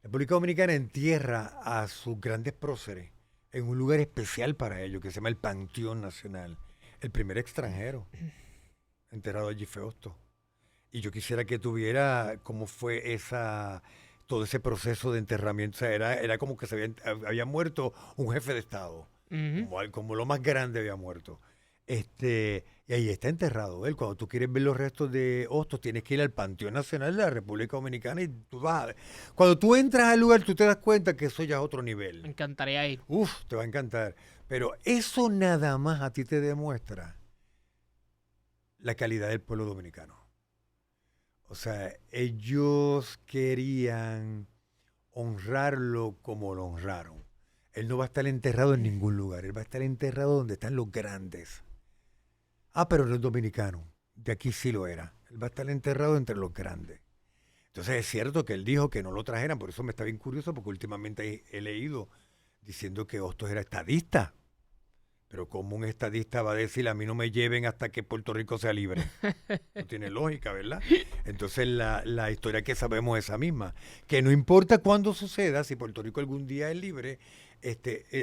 Speaker 2: República Dominicana entierra a sus grandes próceres en un lugar especial para ellos que se llama el Panteón Nacional. El primer extranjero enterrado allí fue Hostos. Y yo quisiera que tuviera cómo fue todo ese proceso de enterramiento. O sea, era como que había muerto un jefe de Estado.
Speaker 1: Ujú.
Speaker 2: Como lo más grande había muerto. Y ahí está enterrado él. Cuando tú quieres ver los restos de Hostos, tienes que ir al Panteón Nacional de la República Dominicana y tú cuando tú entras al lugar, tú te das cuenta que eso ya es otro
Speaker 1: Me
Speaker 2: nivel.
Speaker 1: encantaría ir.
Speaker 2: Uf, te va a encantar. Pero eso nada más a ti te demuestra la calidad del pueblo dominicano. O sea, ellos querían honrarlo como lo honraron. Él no va a estar enterrado en ningún lugar. Él va a estar enterrado donde están los grandes. Ah, pero no es dominicano. De aquí sí lo era. Él va a estar enterrado entre los grandes. Entonces es cierto que él dijo que no lo trajeran. Por eso me está bien curioso, porque últimamente he leído diciendo que Hostos era estadista. Pero como un estadista va a decir, a mí no me lleven hasta que Puerto Rico sea libre. No tiene lógica, ¿verdad? Entonces la historia que sabemos es esa misma. Que no importa cuándo suceda, si Puerto Rico algún día es libre,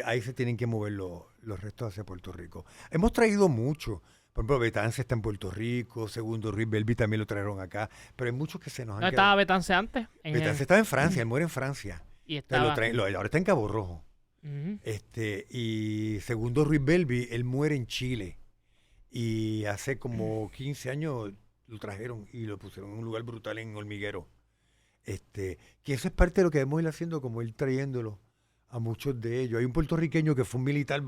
Speaker 2: ahí se tienen que mover los restos hacia Puerto Rico. Hemos traído mucho. Por ejemplo, Betance está en Puerto Rico, segundo Ruiz Belvi también lo trajeron acá. Pero hay muchos que se nos han
Speaker 1: ¿No estaba Betance antes?
Speaker 2: Betance estaba en Francia, él muere en Francia.
Speaker 1: Y
Speaker 2: Entonces
Speaker 1: estaba...
Speaker 2: ahora está en Cabo Rojo.
Speaker 1: Ujú.
Speaker 2: Y segundo Ruiz Belvi, él muere en Chile. Y hace como 15 años lo trajeron y lo pusieron en un lugar brutal en Hormiguero. Que eso es parte de lo que debemos ir haciendo, como ir trayéndolo a muchos de ellos. Hay un puertorriqueño que fue un militar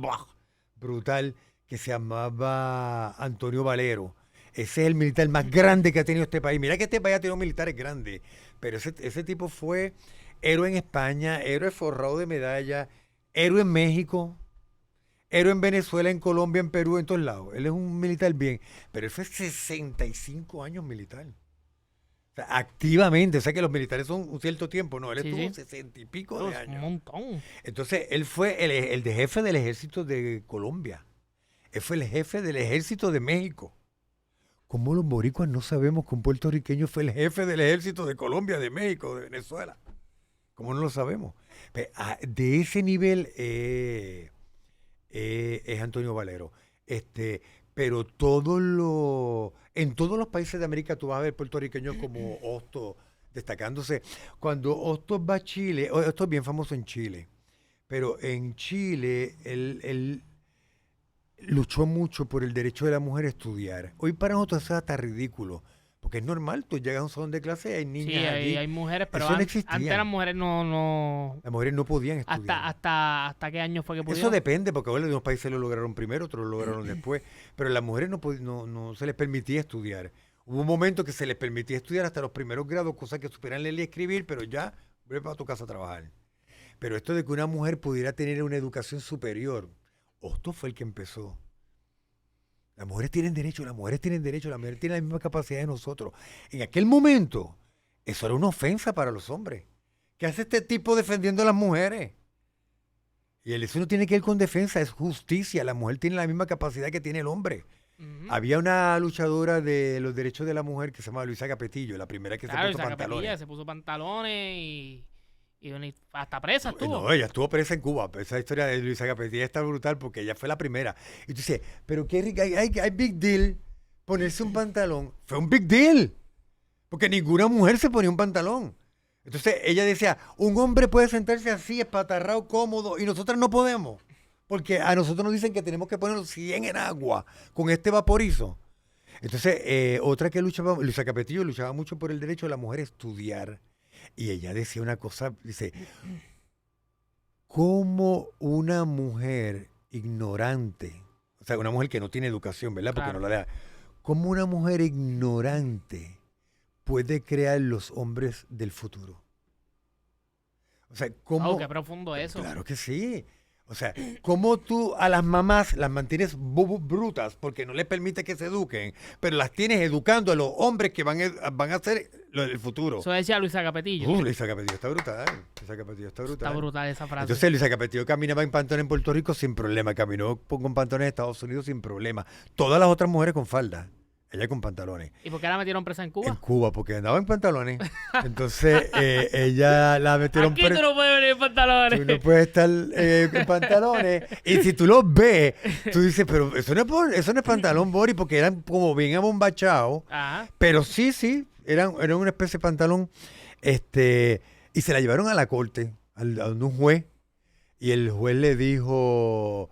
Speaker 2: brutal que se llamaba Antonio Valero. Ese es el militar más grande que ha tenido este país. Mira que este país ha tenido militares grandes, pero ese tipo fue héroe en España, héroe forrado de medalla, héroe en México, héroe en Venezuela, en Colombia, en Perú, en todos lados. Él es un militar bien, pero él fue 65 años militar. O sea, activamente. O sea que los militares son un cierto tiempo, ¿no? Él
Speaker 1: Sí,
Speaker 2: estuvo
Speaker 1: sí.
Speaker 2: 60 y pico de
Speaker 1: Un
Speaker 2: años.
Speaker 1: montón.
Speaker 2: Entonces, él fue el de jefe del ejército de Colombia. Él fue el jefe del ejército de México. ¿Cómo los boricuas no sabemos que un puertorriqueño fue el jefe del ejército de Colombia, de México, de Venezuela? ¿Cómo no lo sabemos? De ese nivel es Antonio Valero. Pero en todos los países de América tú vas a ver puertorriqueños como Hostos destacándose. Cuando Hostos va a Chile, Hostos es bien famoso en Chile, pero en Chile él luchó mucho por el derecho de la mujer a estudiar. Hoy para nosotros eso es hasta ridículo, porque es normal, tú llegas a un salón de clase y hay niñas
Speaker 1: Sí,
Speaker 2: allí.
Speaker 1: hay mujeres, pero
Speaker 2: Eso no existía.
Speaker 1: antes las mujeres no...
Speaker 2: Las mujeres no podían estudiar.
Speaker 1: ¿Hasta qué año fue que
Speaker 2: Eso
Speaker 1: pudieron?
Speaker 2: depende, porque ahora unos países lo lograron primero, otros lo lograron después, pero las mujeres no se les permitía estudiar. Hubo un momento que se les permitía estudiar hasta los primeros grados, cosas que supieran leer y escribir, pero ya, ve para tu casa a trabajar. Pero esto de que una mujer pudiera tener una educación superior, esto fue el que empezó. Las mujeres tienen derecho, las mujeres tienen derecho, las mujeres tienen la misma capacidad de nosotros. En aquel momento, eso era una ofensa para los hombres. ¿Qué hace este tipo defendiendo a las mujeres? Y eso no tiene que ver con defensa, es justicia. La mujer tiene la misma capacidad que tiene el hombre. Había una luchadora de los derechos de la mujer que se llama Luisa Capetillo, la primera que se puso pantalones.
Speaker 1: Se puso pantalones y hasta presa estuvo.
Speaker 2: No, ella estuvo presa en Cuba. Esa historia de Luisa Capetillo está brutal porque ella fue la primera. Y tú dices, pero qué rica, hay big deal ponerse un pantalón. Fue un big deal. Porque ninguna mujer se ponía un pantalón. Entonces ella decía, un hombre puede sentarse así, espatarrado, cómodo, y nosotras no podemos. Porque a nosotros nos dicen que tenemos que ponernos 100 en agua con este vaporizo. Entonces, otra que luchaba, Luisa Capetillo luchaba mucho por el derecho de la mujer a estudiar. Y ella decía una cosa, dice, ¿cómo una mujer ignorante, o sea, una mujer que no tiene educación, ¿verdad? Porque no la da, ¿cómo una mujer ignorante puede crear los hombres del futuro? O sea, ¿cómo?
Speaker 1: Qué profundo eso.
Speaker 2: Claro que sí. O sea, ¿cómo tú a las mamás las mantienes brutas porque no les permite que se eduquen, pero las tienes educando a los hombres que van a ser el futuro?
Speaker 1: Eso decía Luisa Capetillo.
Speaker 2: Luisa Capetillo está brutal. Luisa Capetillo está brutal.
Speaker 1: Está brutal esa frase.
Speaker 2: Entonces Luisa Capetillo caminaba en pantalones en Puerto Rico sin problema, caminó con pantalones en Estados Unidos sin problema. Todas las otras mujeres con falda. Ella con pantalones.
Speaker 1: ¿Y por qué la metieron presa en Cuba?
Speaker 2: En Cuba, porque andaba en pantalones. Entonces, ella la metieron presa.
Speaker 1: Aquí tú no puedes venir en pantalones.
Speaker 2: Tú no puedes estar en pantalones. Y si tú los ves, tú dices, pero eso no es pantalón, Boris, porque eran como bien abombachados.
Speaker 1: Ajá.
Speaker 2: Pero sí, eran una especie de pantalón. Y se la llevaron a la corte, a un juez. Y el juez le dijo,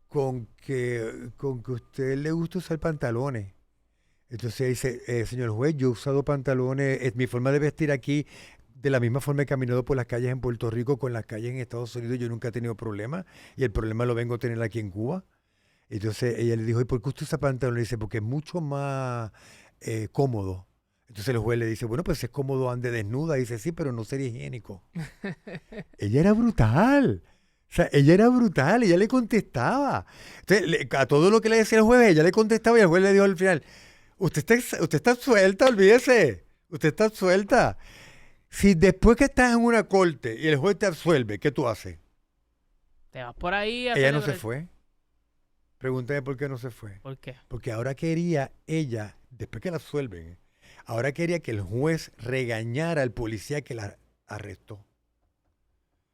Speaker 2: con que a usted le gusta usar pantalones. Entonces dice, señor juez, yo he usado pantalones, mi forma de vestir aquí, de la misma forma he caminado por las calles en Puerto Rico, con las calles en Estados Unidos, yo nunca he tenido problemas, y el problema lo vengo a tener aquí en Cuba. Entonces ella le dijo, ¿y por qué usted usa pantalones? Dice, porque es mucho más cómodo. Entonces el juez le dice, bueno, pues es cómodo, ande desnuda. Dice, sí, pero no sería higiénico. Ella era brutal. O sea, ella era brutal, ella le contestaba. Entonces, a todo lo que le decía el juez, ella le contestaba y el juez le dijo al final, Usted está suelta, olvídese. Usted está suelta. Si después que estás en una corte y el juez te absuelve, ¿qué tú haces?
Speaker 1: Te vas por ahí a
Speaker 2: Ella no se fue. Pregúntame por qué no se fue.
Speaker 1: ¿Por qué?
Speaker 2: Porque ahora quería ella, después que la absuelven, ahora quería que el juez regañara al policía que la arrestó.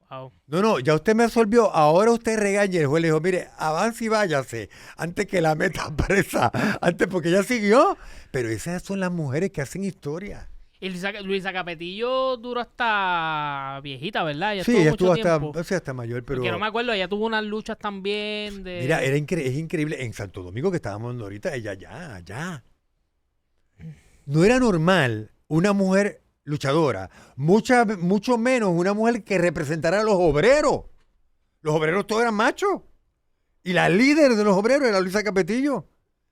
Speaker 1: Wow.
Speaker 2: No, ya usted me absolvió, ahora usted regaña. El juez le dijo, mire, avance y váyase, antes que la meta presa, porque ella siguió. Pero esas son las mujeres que hacen historia.
Speaker 1: Y Luisa Capetillo duró hasta viejita, ¿verdad?
Speaker 2: Ella estuvo hasta mayor, pero...
Speaker 1: Porque no me acuerdo, ella tuvo unas luchas también de...
Speaker 2: Mira, es increíble, en Santo Domingo que estábamos hablando ahorita, ella ya. No era normal una mujer luchadora, mucho menos una mujer que representara a los obreros. Los obreros todos eran machos. Y la líder de los obreros era Luisa Capetillo.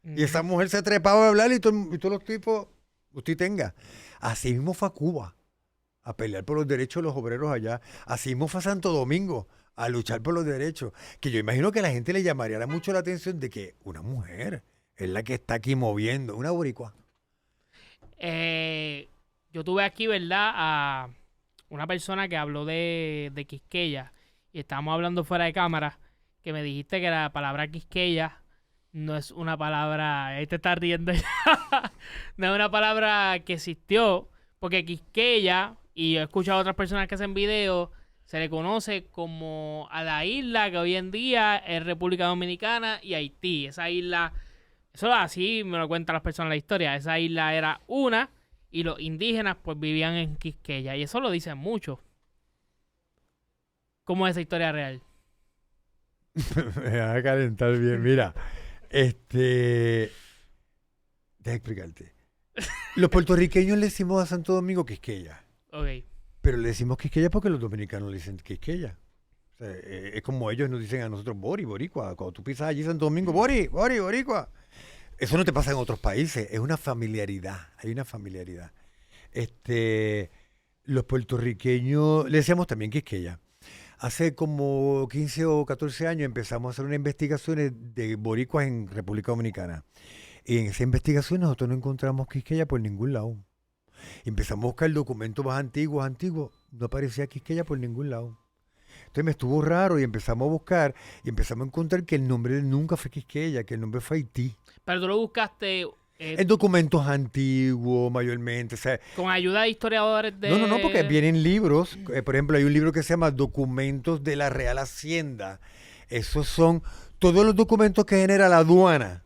Speaker 2: Y esa mujer se trepaba a hablar y todos los tipos, usted tenga. Así mismo fue a Cuba, a pelear por los derechos de los obreros allá. Así mismo fue a Santo Domingo, a luchar por los derechos. Que yo imagino que a la gente le llamaría mucho la atención de que una mujer es la que está aquí moviendo, una boricua.
Speaker 1: Yo tuve aquí, ¿verdad?, a una persona que habló de Quisqueya. Y estábamos hablando fuera de cámara, que me dijiste que la palabra Quisqueya no es una palabra... Ahí te estás riendo ya. No es una palabra que existió, porque Quisqueya, y yo he escuchado a otras personas que hacen videos, se le conoce como a la isla que hoy en día es República Dominicana y Haití. Esa isla, eso así me lo cuentan las personas en la historia, esa isla era una y los indígenas pues vivían en Quisqueya, y eso lo dicen mucho. ¿Cómo es esa historia real?
Speaker 2: Me va a calentar bien, mira. Déjame explicarte. Los puertorriqueños le decimos a Santo Domingo Quisqueya.
Speaker 1: Ok.
Speaker 2: Pero le decimos Quisqueya porque los dominicanos le dicen Quisqueya. O sea, es como ellos nos dicen a nosotros Bori, Boricua. Cuando tú pisas allí Santo Domingo, Bori, Boricua. Eso no te pasa en otros países, es una familiaridad, hay una familiaridad. Los puertorriqueños, le decíamos también Quisqueya. Hace como 15 o 14 años empezamos a hacer unas investigaciones de boricuas en República Dominicana. Y en esa investigación nosotros no encontramos Quisqueya por ningún lado. Y empezamos a buscar documentos más antiguos, no aparecía Quisqueya por ningún lado. Entonces me estuvo raro y empezamos a buscar y empezamos a encontrar que el nombre nunca fue Quisqueya, que el nombre fue Haití.
Speaker 1: Pero tú lo buscaste
Speaker 2: En documentos antiguos, mayormente. O sea,
Speaker 1: con ayuda de historiadores de...
Speaker 2: no, porque vienen libros. Por ejemplo, hay un libro que se llama Documentos de la Real Hacienda. Esos son todos los documentos que genera la aduana.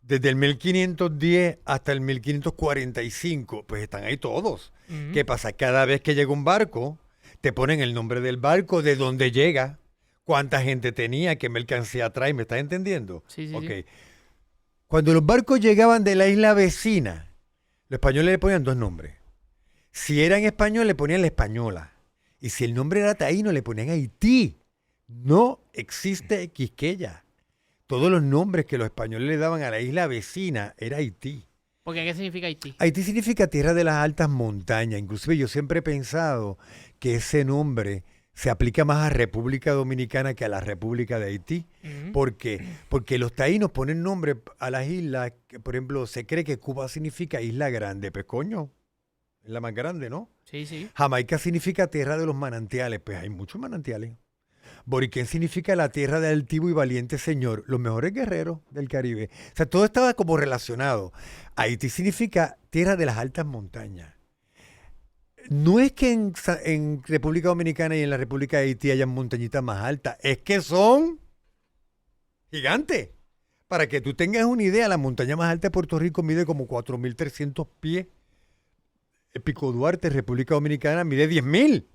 Speaker 2: Desde el 1510 hasta el 1545. Pues están ahí todos.
Speaker 1: Ujú.
Speaker 2: ¿Qué pasa? Cada vez que llega un barco, te ponen el nombre del barco, de dónde llega, cuánta gente tenía, qué mercancía trae. ¿Me estás entendiendo?
Speaker 1: Sí, sí,
Speaker 2: Ok.
Speaker 1: sí.
Speaker 2: Cuando los barcos llegaban de la isla vecina, los españoles le ponían dos nombres. Si era en español, le ponían la española. Y si el nombre era taíno, le ponían Haití. No existe Quisqueya. Todos los nombres que los españoles le daban a la isla vecina era Haití.
Speaker 1: Porque ¿qué significa Haití?
Speaker 2: Haití significa tierra de las altas montañas. Inclusive yo siempre he pensado que ese nombre se aplica más a República Dominicana que a la República de Haití.
Speaker 1: Ujú.
Speaker 2: ¿Por qué? Porque los taínos ponen nombre a las islas, que, por ejemplo, se cree que Cuba significa isla grande. Pues coño, es la más grande, ¿no?
Speaker 1: Sí, sí.
Speaker 2: Jamaica significa tierra de los manantiales. Pues hay muchos manantiales. Boriquén significa la tierra del altivo y valiente señor, los mejores guerreros del Caribe. O sea, todo estaba como relacionado. Haití significa tierra de las altas montañas. No es que en República Dominicana y en la República de Haití hayan montañitas más altas, es que son gigantes. Para que tú tengas una idea, la montaña más alta de Puerto Rico mide como 4.300 pies. El Pico Duarte, República Dominicana, mide 10.000.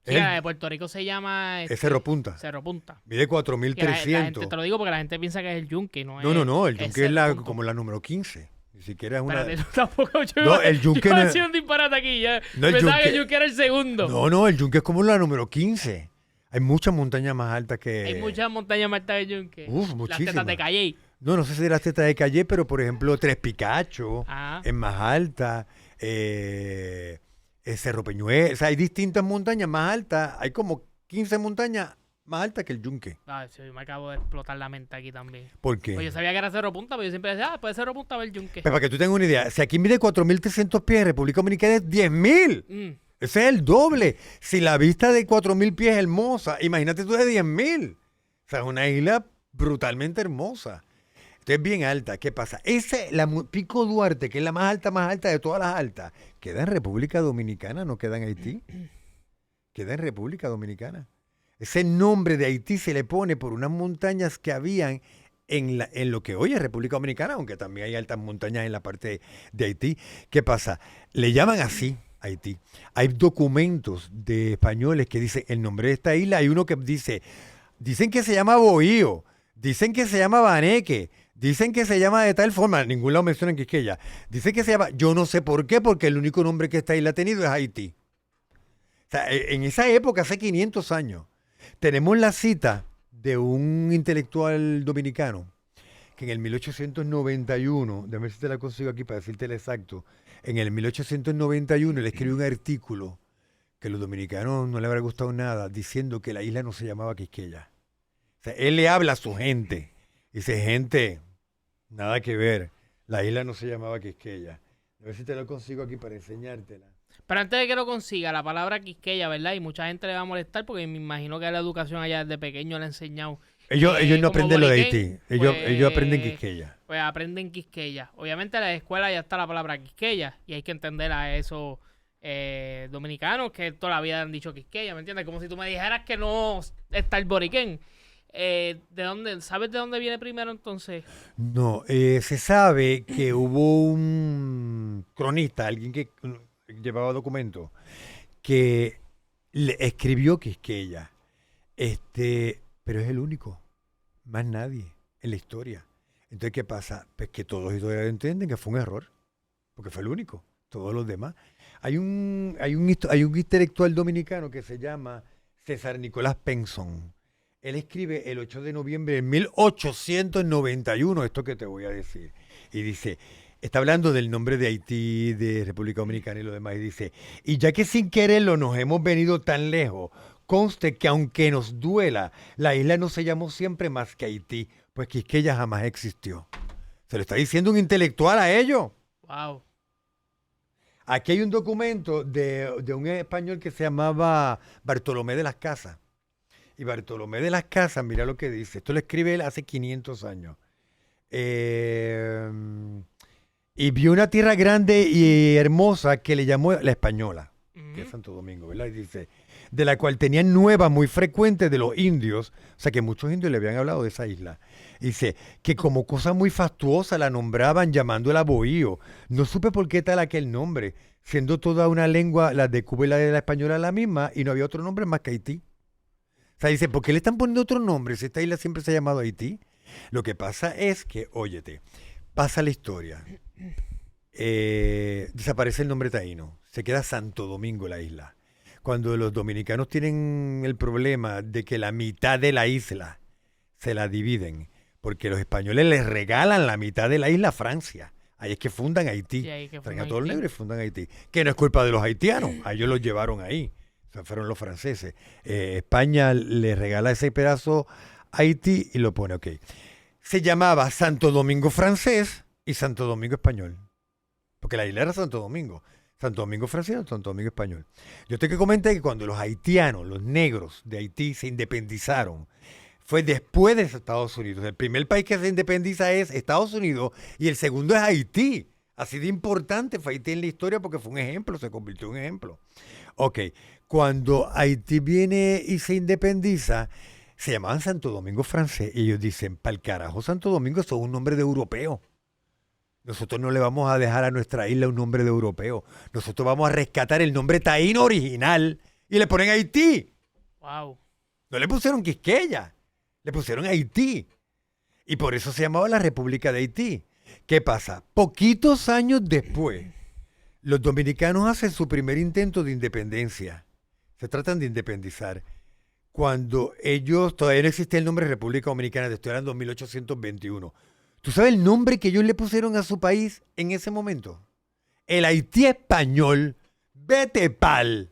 Speaker 1: Sí, la de Puerto Rico se llama...
Speaker 2: Es Cerro Punta.
Speaker 1: Cerro Punta.
Speaker 2: Mide
Speaker 1: Que la
Speaker 2: 4.300.
Speaker 1: gente, te lo digo porque la gente piensa que es el Yunque, no es...
Speaker 2: No, el Yunque es
Speaker 1: Cerro Punta.
Speaker 2: como la número 15. Ni siquiera es una...
Speaker 1: Espérate, tú tampoco...
Speaker 2: No, el Yunque
Speaker 1: yo
Speaker 2: no
Speaker 1: iba a
Speaker 2: es-
Speaker 1: decir un disparate aquí, ya.
Speaker 2: No, el
Speaker 1: Pensaba que el
Speaker 2: Yunque-
Speaker 1: Yunque era el segundo.
Speaker 2: No, el Yunque es como la número 15. Hay muchas montañas más altas que...
Speaker 1: Hay muchas montañas más altas del Yunque.
Speaker 2: Uf,
Speaker 1: Las
Speaker 2: muchísimas.
Speaker 1: tetas de Calley.
Speaker 2: No sé si de las tetas de Calle, pero por ejemplo, Tres Picachos
Speaker 1: Ajá.
Speaker 2: es más alta. Cerro Peñuel. O sea, hay distintas montañas más altas. Hay como 15 montañas más altas que el Yunque.
Speaker 1: Ay, sí, me acabo de explotar la mente aquí también.
Speaker 2: ¿Por qué?
Speaker 1: Pues yo sabía que era Cerro Punta, pero yo siempre decía, pues Cerro Punta va el Yunque.
Speaker 2: Pues para que tú tengas una idea, si aquí mide 4.300 pies, República Dominicana es 10.000.
Speaker 1: Mm.
Speaker 2: Ese es el doble. Si la vista de 4.000 pies es hermosa, imagínate tú de 10.000. O sea, es una isla brutalmente hermosa. Entonces es bien alta. ¿Qué pasa? Pico Duarte, que es la más alta de todas las altas, queda en República Dominicana, no queda en Haití. Queda en República Dominicana. Ese nombre de Haití se le pone por unas montañas que habían en lo que hoy es República Dominicana, aunque también hay altas montañas en la parte de Haití. ¿Qué pasa? Le llaman así Haití. Hay documentos de españoles que dicen el nombre de esta isla. Hay uno que dicen que se llama Bohío, dicen que se llama Baneque, dicen que se llama de tal forma, ningún lado mencionan Quisqueya. Dicen que se llama, yo no sé por qué, porque el único nombre que esta isla ha tenido es Haití. O sea, en esa época, hace 500 años, tenemos la cita de un intelectual dominicano que en el 1891, déjame ver si te la consigo aquí para decirte el exacto, en el 1891 él escribió un artículo que a los dominicanos no le habrá gustado nada, diciendo que la isla no se llamaba Quisqueya. O sea, él le habla a su gente, dice, gente, nada que ver, la isla no se llamaba Quisqueya. A ver si te la consigo aquí para enseñártela.
Speaker 1: Pero antes de que lo consiga, la palabra Quisqueya, ¿verdad? Y mucha gente le va a molestar porque me imagino que la educación allá desde pequeño le ha enseñado.
Speaker 2: Ellos no
Speaker 1: como
Speaker 2: aprenden lo de
Speaker 1: Boriquén,
Speaker 2: Haití, ellos
Speaker 1: pues,
Speaker 2: aprenden Quisqueya.
Speaker 1: Pues aprenden Quisqueya. Obviamente en la escuela ya está la palabra Quisqueya y hay que entender a esos dominicanos que toda la vida han dicho Quisqueya, ¿me entiendes? Como si tú me dijeras que no está el Boriquén. ¿Sabes de dónde viene primero entonces?
Speaker 2: No, se sabe que hubo un cronista, alguien que llevaba documentos, que le escribió Quisqueya, pero es el único, más nadie en la historia. Entonces, ¿qué pasa? Pues que todos entienden que fue un error, porque fue el único, todos los demás. Hay un intelectual dominicano que se llama César Nicolás Penson. Él escribe el 8 de noviembre de 1891, esto que te voy a decir. Y dice, está hablando del nombre de Haití, de República Dominicana y lo demás. Y dice, y ya que sin quererlo nos hemos venido tan lejos, conste que aunque nos duela, la isla no se llamó siempre más que Haití, pues Quisqueya jamás existió. Se lo está diciendo un intelectual a ellos.
Speaker 1: Wow.
Speaker 2: Aquí hay un documento de un español que se llamaba Bartolomé de las Casas. Y Bartolomé de las Casas, mira lo que dice. Esto lo escribe él hace 500 años. Y vio una tierra grande y hermosa que le llamó la Española, que es Santo Domingo, ¿verdad? Y dice, de la cual tenían nuevas muy frecuentes de los indios, o sea que muchos indios le habían hablado de esa isla. Dice, que como cosa muy fastuosa la nombraban llamándola Bohío. No supe por qué tal aquel nombre, siendo toda una lengua, la de Cuba y la de la Española la misma, y no había otro nombre más que Haití. O sea, dice, ¿por qué le están poniendo otro nombre si esta isla siempre se ha llamado Haití? Lo que pasa es que, óyete, pasa la historia. Desaparece el nombre taíno. Se queda Santo Domingo la isla. Cuando los dominicanos tienen el problema de que la mitad de la isla se la dividen, porque los españoles les regalan la mitad de la isla a Francia. Ahí es que fundan Haití. Traen a todos los negros y fundan Haití. Que no es culpa de los haitianos. A ellos los llevaron ahí. O sea, fueron los franceses. España le regala ese pedazo a Haití y lo pone, ok. Se llamaba Santo Domingo francés y Santo Domingo español. Porque la isla era Santo Domingo. Santo Domingo francés y Santo Domingo español. Yo te que comenté que cuando los haitianos, los negros de Haití se independizaron, fue después de Estados Unidos. El primer país que se independiza es Estados Unidos y el segundo es Haití. Así de importante fue Haití en la historia porque fue un ejemplo, se convirtió en un ejemplo. Ok, cuando Haití viene y se independiza, se llamaban Santo Domingo francés y ellos dicen, pa'l carajo, Santo Domingo es un nombre de europeo. Nosotros no le vamos a dejar a nuestra isla un nombre de europeo. Nosotros vamos a rescatar el nombre taíno original y le ponen Haití.
Speaker 1: Wow.
Speaker 2: No le pusieron Quisqueya, le pusieron Haití. Y por eso se llamaba la República de Haití. ¿Qué pasa? Poquitos años después, los dominicanos hacen su primer intento de independencia. Se tratan de independizar. Cuando ellos, todavía no existía el nombre República Dominicana, te estoy hablando de 1821. ¿Tú sabes el nombre que ellos le pusieron a su país en ese momento? El Haití español. Vete pal.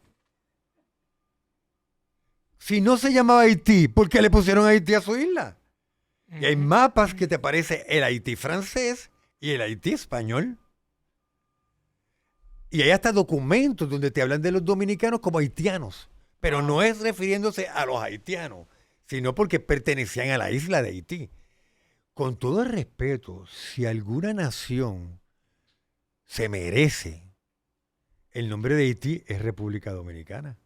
Speaker 2: Si no se llamaba Haití, ¿por qué le pusieron Haití a su isla? Y hay mapas que te aparece el Haití francés y el Haití español. Y hay hasta documentos donde te hablan de los dominicanos como haitianos. Pero no es refiriéndose a los haitianos, sino porque pertenecían a la isla de Haití. Con todo el respeto, si alguna nación se merece el nombre de Haití, es República Dominicana.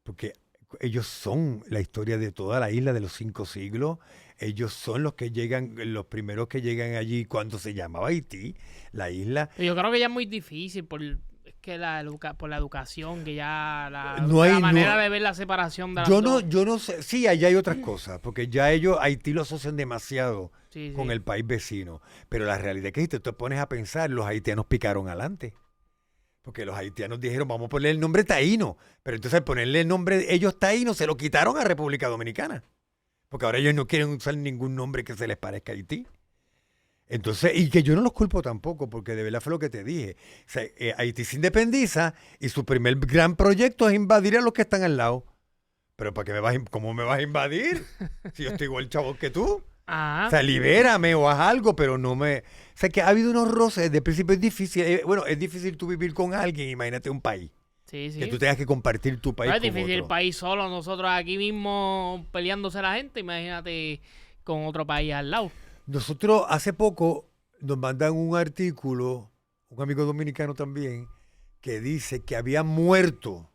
Speaker 2: Porque ellos son la historia de toda la isla de los 5 siglos. Ellos son los que llegan, los primeros que llegan allí cuando se llamaba Haití, la isla.
Speaker 1: Yo creo que ya es muy difícil por la educación, que ya la
Speaker 2: No
Speaker 1: manera de ver la separación de las dos.
Speaker 2: Yo no sé, sí, allá hay otras cosas, porque ya ellos, Haití lo asocian demasiado con el país vecino. Pero la realidad es que si te pones a pensar, los haitianos picaron adelante. Porque los haitianos dijeron, vamos a ponerle el nombre taíno. Pero entonces al ponerle el nombre ellos taíno, se lo quitaron a República Dominicana. Porque ahora ellos no quieren usar ningún nombre que se les parezca a Haití. Entonces, y que yo no los culpo tampoco, porque de verdad fue lo que te dije. O sea, Haití se independiza y su primer gran proyecto es invadir a los que están al lado. Pero ¿para qué cómo me vas a invadir? Si yo estoy igual chavo que tú.
Speaker 1: Ajá.
Speaker 2: O sea, libérame o haz algo, pero no me... O sea, que ha habido unos roces. De principio es difícil. Bueno, es difícil tú vivir con alguien. Imagínate un país.
Speaker 1: Sí.
Speaker 2: Que tú tengas que compartir tu país
Speaker 1: No,
Speaker 2: con
Speaker 1: es difícil
Speaker 2: otro.
Speaker 1: el país solo. Nosotros aquí mismo peleándose la gente. Imagínate con otro país al lado.
Speaker 2: Nosotros hace poco nos mandan un artículo, un amigo dominicano también, que dice que había muerto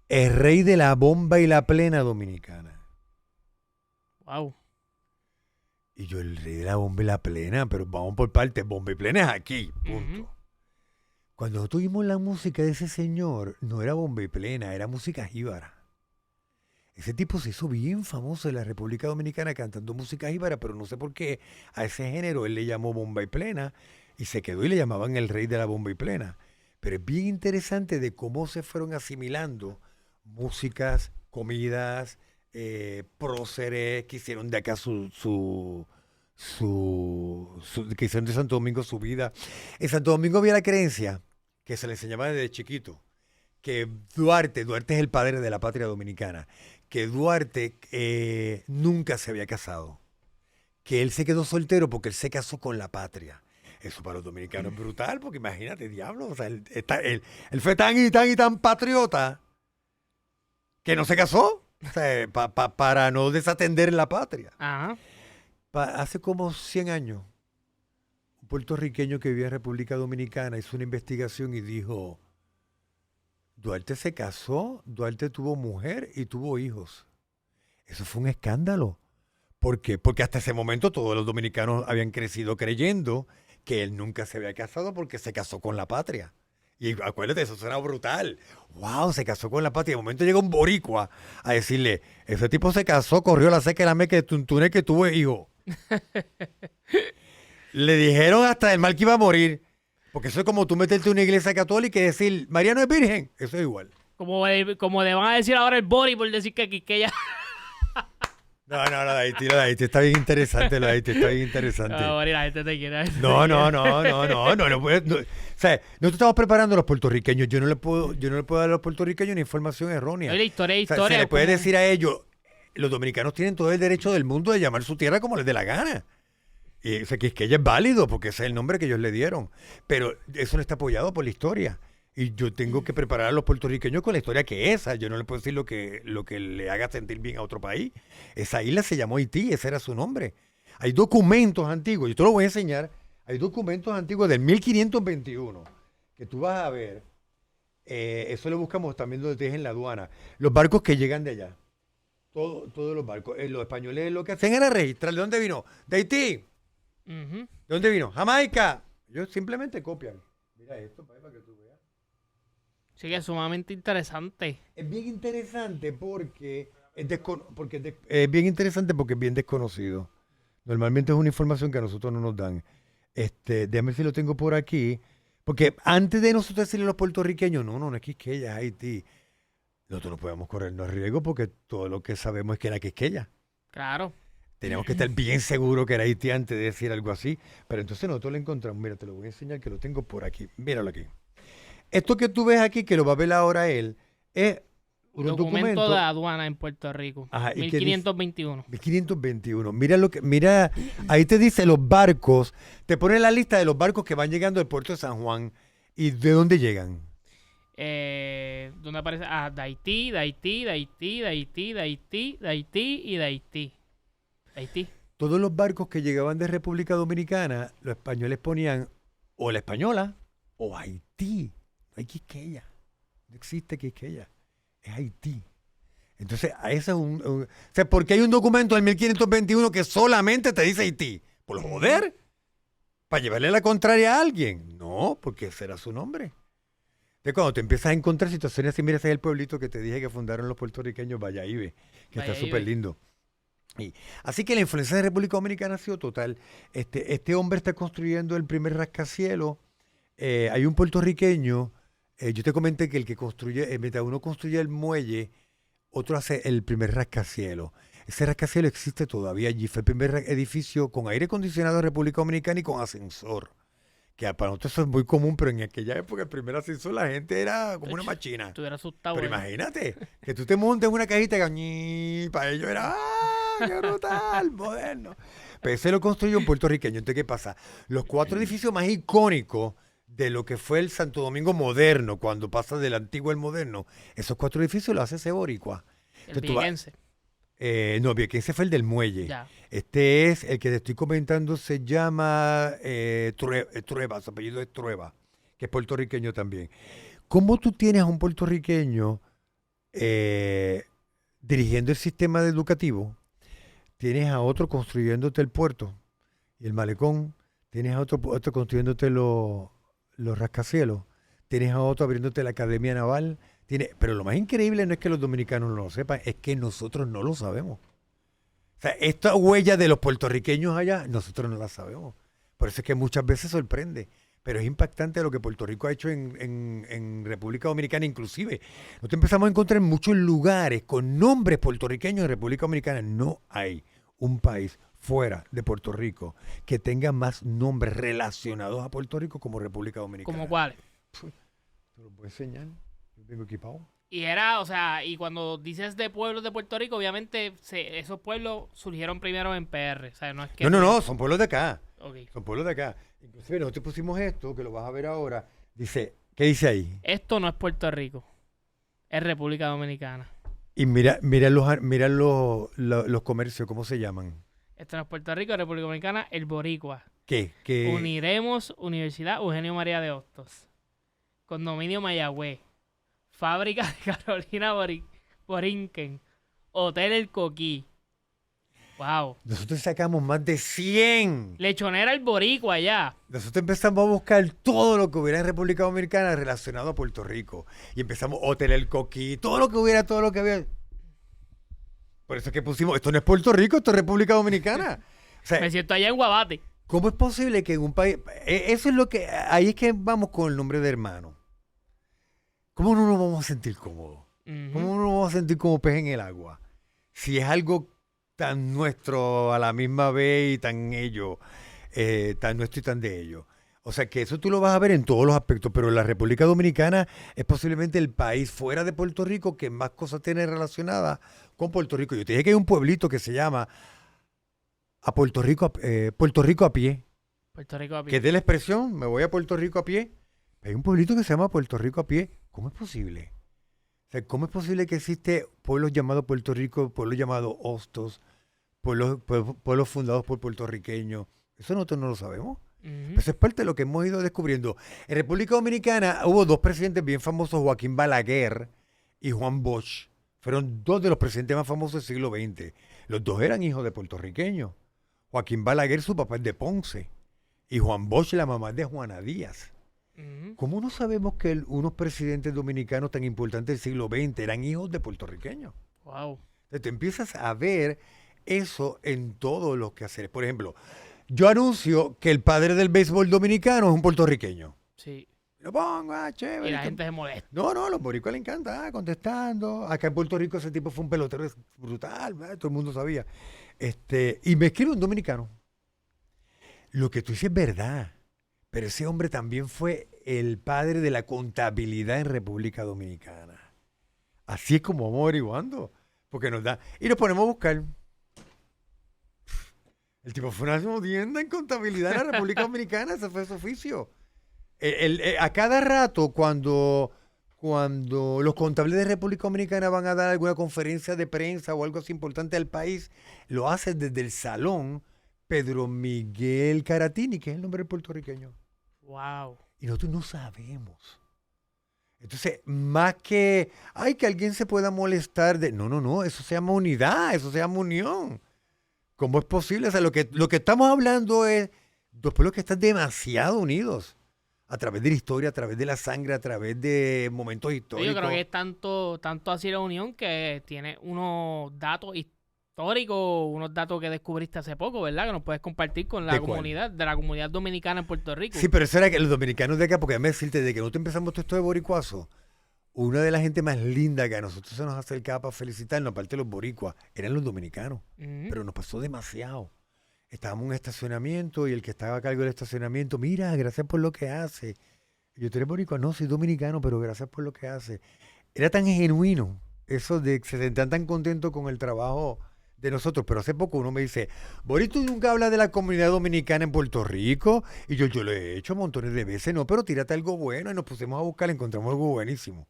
Speaker 2: el rey de la bomba y la plena dominicana.
Speaker 1: Wow.
Speaker 2: Y yo, el rey de la bomba y la plena, pero vamos por partes, bomba y plena es aquí, punto. Cuando nosotros oímos la música de ese señor, no era bomba y plena, era música jíbara. Ese tipo se hizo bien famoso en la República Dominicana cantando música jíbara, pero no sé por qué a ese género él le llamó bomba y plena y se quedó y le llamaban el rey de la bomba y plena. Pero es bien interesante de cómo se fueron asimilando músicas, comidas, próceres que hicieron de acá que hicieron de Santo Domingo su vida. En Santo Domingo había la creencia que se le enseñaba desde chiquito, que Duarte es el padre de la patria dominicana, que Duarte nunca se había casado, que él se quedó soltero porque él se casó con la patria. Eso para los dominicanos es brutal, porque imagínate, diablo, o sea, él fue tan y tan patriota que no se casó, o sea, para no desatender la patria.
Speaker 1: Ajá.
Speaker 2: Hace como 100 años, un puertorriqueño que vivía en República Dominicana hizo una investigación y dijo, Duarte se casó, Duarte tuvo mujer y tuvo hijos. Eso fue un escándalo. ¿Por qué? Porque hasta ese momento todos los dominicanos habían crecido creyendo que él nunca se había casado porque se casó con la patria. Y acuérdate, eso suena brutal. ¡Wow! Se casó con la patria. De momento llega un boricua a decirle, ese tipo se casó, corrió la seca y la meca de Tuntuné que tuvo hijo. Le dijeron hasta el mal que iba a morir. Porque eso es como tú meterte en una iglesia católica y decir, María no es virgen. Eso es igual.
Speaker 1: Como le van a decir ahora el Bori por decir que Quisqueya.
Speaker 2: No, lo de Haití está bien interesante, lo de Haití está bien interesante.
Speaker 1: No, Bori, la gente te quiere.
Speaker 2: No. O sea, nosotros estamos preparando a los puertorriqueños. Yo no le puedo dar a los puertorriqueños una información errónea.
Speaker 1: La historia es
Speaker 2: O sea,
Speaker 1: historia.
Speaker 2: se le puede decir a ellos, los dominicanos tienen todo el derecho del mundo de llamar su tierra como les dé la gana. Y, o sea, que ella es válido porque ese es el nombre que ellos le dieron. Pero eso no está apoyado por la historia. Y yo tengo que preparar a los puertorriqueños con la historia que es esa. Yo no le puedo decir lo que le haga sentir bien a otro país. Esa isla se llamó Haití, ese era su nombre. Hay documentos antiguos, yo te lo voy a enseñar. Hay documentos antiguos del 1521 que tú vas a ver. Eso lo buscamos también donde te dije en la aduana. Los barcos que llegan de allá. Todos los barcos. Los españoles lo que hacen era registrar. ¿De dónde vino? De Haití.
Speaker 1: Uh-huh.
Speaker 2: ¿De dónde vino? Jamaica. Ellos simplemente copian. Mira esto para que tú veas.
Speaker 1: Sí, que es sumamente interesante.
Speaker 2: Es bien interesante porque es bien interesante porque es bien desconocido. Normalmente es una información que a nosotros no nos dan. Déjame ver si lo tengo por aquí. Porque antes de nosotros decirle a los puertorriqueños, no es Quisqueya, es Haití. Nosotros no podemos corrernos riesgo porque todo lo que sabemos es que era Quisqueya.
Speaker 1: Claro.
Speaker 2: Teníamos que estar bien seguros que era Haití antes de decir algo así. Pero entonces nosotros lo encontramos. Mira, te lo voy a enseñar que lo tengo por aquí. Míralo aquí. Esto que tú ves aquí, que lo va a ver ahora él, es un documento
Speaker 1: de aduana en Puerto Rico.
Speaker 2: Ajá,
Speaker 1: 1521.
Speaker 2: 1521. Mira, ahí te dice los barcos, te pone la lista de los barcos que van llegando al puerto de San Juan y de dónde llegan.
Speaker 1: ¿Dónde aparece? De Haití y de Haití.
Speaker 2: Todos los barcos que llegaban de República Dominicana, los españoles ponían o la española o Haití. No hay Quisqueya. No existe Quisqueya. Es Haití. Entonces, a eso es o sea, ¿por qué hay un documento del 1521 que solamente te dice Haití? ¿Por joder? ¿Para llevarle la contraria a alguien? No, porque ese era su nombre. Entonces, cuando te empiezas a encontrar situaciones así, mira, ese es el pueblito que te dije que fundaron los puertorriqueños, Valladolid, que está súper lindo. Así que la influencia de la República Dominicana ha sido total. Este hombre está construyendo el primer rascacielos. Hay un puertorriqueño. Yo te comenté que el que construye, mientras uno construye el muelle, otro hace el primer rascacielos. Ese rascacielos existe todavía allí. Fue el primer edificio con aire acondicionado de República Dominicana y con ascensor. Que para nosotros eso es muy común, pero en aquella época el primer ascensor la gente era como una machina.
Speaker 1: Estuviera asustado.
Speaker 2: Pero imagínate, que tú te montes en una cajita y para ellos era qué brutal, moderno. Pero ese lo construyó un puertorriqueño. Entonces, ¿qué pasa? Los 4 edificios más icónicos de lo que fue el Santo Domingo moderno, cuando pasa del antiguo al moderno, esos 4 edificios los hace ese boricua.
Speaker 1: El viequense.
Speaker 2: No, Viequense fue el del muelle.
Speaker 1: Ya.
Speaker 2: Este es el que te estoy comentando, se llama Trueba, su apellido es Trueba, que es puertorriqueño también. ¿Cómo tú tienes a un puertorriqueño dirigiendo el sistema educativo? Tienes a otro construyéndote el puerto y el malecón, tienes a otro construyéndote los rascacielos, tienes a otro abriéndote la academia naval. Pero lo más increíble no es que los dominicanos no lo sepan, es que nosotros no lo sabemos. O sea, esta huella de los puertorriqueños allá, nosotros no la sabemos. Por eso es que muchas veces sorprende. pero es impactante lo que Puerto Rico ha hecho en República Dominicana. Inclusive, nosotros empezamos a encontrar en muchos lugares con nombres puertorriqueños en República Dominicana. No hay un país fuera de Puerto Rico que tenga más nombres relacionados a Puerto Rico como República Dominicana.
Speaker 1: ¿Como cuáles?
Speaker 2: Te lo puedo enseñar. Yo tengo equipado.
Speaker 1: Y era, o sea, y cuando dices de pueblos de Puerto Rico, obviamente esos pueblos surgieron primero en PR. O sea, no es que...
Speaker 2: No, son pueblos de acá.
Speaker 1: Okay.
Speaker 2: Son pueblos de acá. Inclusive nosotros pusimos esto, que lo vas a ver ahora. Dice, ¿qué dice ahí?
Speaker 1: Esto no es Puerto Rico, es República Dominicana.
Speaker 2: Y mira los comercios, ¿cómo se llaman?
Speaker 1: Esto no es Puerto Rico, es República Dominicana, el Boricua.
Speaker 2: ¿Qué?
Speaker 1: Uniremos Universidad Eugenio María de Hostos. Condominio Mayagüez. Fábrica de Carolina Borinquen. Hotel El Coquí. Wow.
Speaker 2: Nosotros sacamos más de 100.
Speaker 1: Lechonera El Boricua allá.
Speaker 2: Nosotros empezamos a buscar todo lo que hubiera en República Dominicana relacionado a Puerto Rico. Y empezamos Hotel El Coquí, todo lo que había. Por eso es que pusimos, esto no es Puerto Rico, esto es República Dominicana. O sea,
Speaker 1: Me siento allá en Guabate.
Speaker 2: ¿cómo es posible que en un país... Eso es lo que... Ahí es que vamos con el nombre de hermano. ¿Cómo no nos vamos a sentir cómodos? ¿Cómo no nos vamos a sentir como pez en el agua? Si es algo tan nuestro a la misma vez y tan ello, tan nuestro y tan de ellos. O sea que eso tú lo vas a ver en todos los aspectos, pero la República Dominicana es posiblemente el país fuera de Puerto Rico que más cosas tiene relacionadas con Puerto Rico. Yo te dije que hay un pueblito que se llama Puerto Rico a pie.
Speaker 1: Puerto Rico a pie.
Speaker 2: Que es de la expresión, me voy a Puerto Rico a pie. Hay un pueblito que se llama Puerto Rico a pie. ¿Cómo es posible? O sea, ¿cómo es posible que existe pueblos llamados Puerto Rico, pueblos llamados Hostos, pueblos fundados por puertorriqueños? Eso nosotros no lo sabemos. Eso es parte de lo que hemos ido descubriendo. En República Dominicana hubo dos presidentes bien famosos, Joaquín Balaguer y Juan Bosch. Fueron dos de los presidentes más famosos del siglo XX. Los dos eran hijos de puertorriqueños. Joaquín Balaguer, su papá es de Ponce. Y Juan Bosch, la mamá es de Juana Díaz. ¿Cómo no sabemos que unos presidentes dominicanos tan importantes del siglo XX eran hijos de puertorriqueños?
Speaker 1: Wow.
Speaker 2: Entonces, te empiezas a ver eso en todos los quehaceres. Por ejemplo, yo anuncio que el padre del béisbol dominicano es un puertorriqueño.
Speaker 1: Sí.
Speaker 2: Lo pongo, chévere.
Speaker 1: Y la gente se molesta.
Speaker 2: No, los boricuas le encanta, contestando. Acá en Puerto Rico ese tipo fue un pelotero brutal, todo el mundo sabía. Y me escribe un dominicano. Lo que tú dices es verdad, pero ese hombre también fue el padre de la contabilidad en República Dominicana. Así es como vamos averiguando, porque nos da... Y nos ponemos a buscar. El tipo fue una tienda en contabilidad en la República Dominicana, ese fue su oficio. A cada rato, cuando los contables de República Dominicana van a dar alguna conferencia de prensa o algo así importante al país, lo hacen desde el salón Pedro Miguel Caratini, que es el nombre del puertorriqueño.
Speaker 1: Wow.
Speaker 2: Y nosotros no sabemos. Entonces, más que que alguien se pueda molestar de... No, eso se llama unidad, eso se llama unión. ¿Cómo es posible? O sea, lo que estamos hablando es dos pueblos que están demasiado unidos. A través de la historia, a través de la sangre, a través de momentos históricos.
Speaker 1: Yo creo que es tanto así la unión que tiene unos datos históricos, unos datos que descubriste hace poco, ¿verdad? Que nos puedes compartir con la comunidad, de la comunidad dominicana en Puerto Rico.
Speaker 2: Sí, pero eso era que los dominicanos de acá, porque déjame decirte, de que nosotros empezamos todo esto de boricuazo, una de las gente más lindas que a nosotros se nos acercaba para felicitarnos, aparte de los boricuas, eran los dominicanos. Pero nos pasó demasiado. Estábamos en un estacionamiento y el que estaba a cargo del estacionamiento, mira, gracias por lo que hace. Y yo, ¿tú eres boricua? No, soy dominicano, pero gracias por lo que hace. Era tan genuino eso de que se sentían tan contentos con el trabajo de nosotros. Pero hace poco uno me dice, Boris, ¿tú nunca hablas de la comunidad dominicana en Puerto Rico? Y yo lo he hecho montones de veces, no, pero tírate algo bueno. Y nos pusimos a buscar, encontramos algo buenísimo.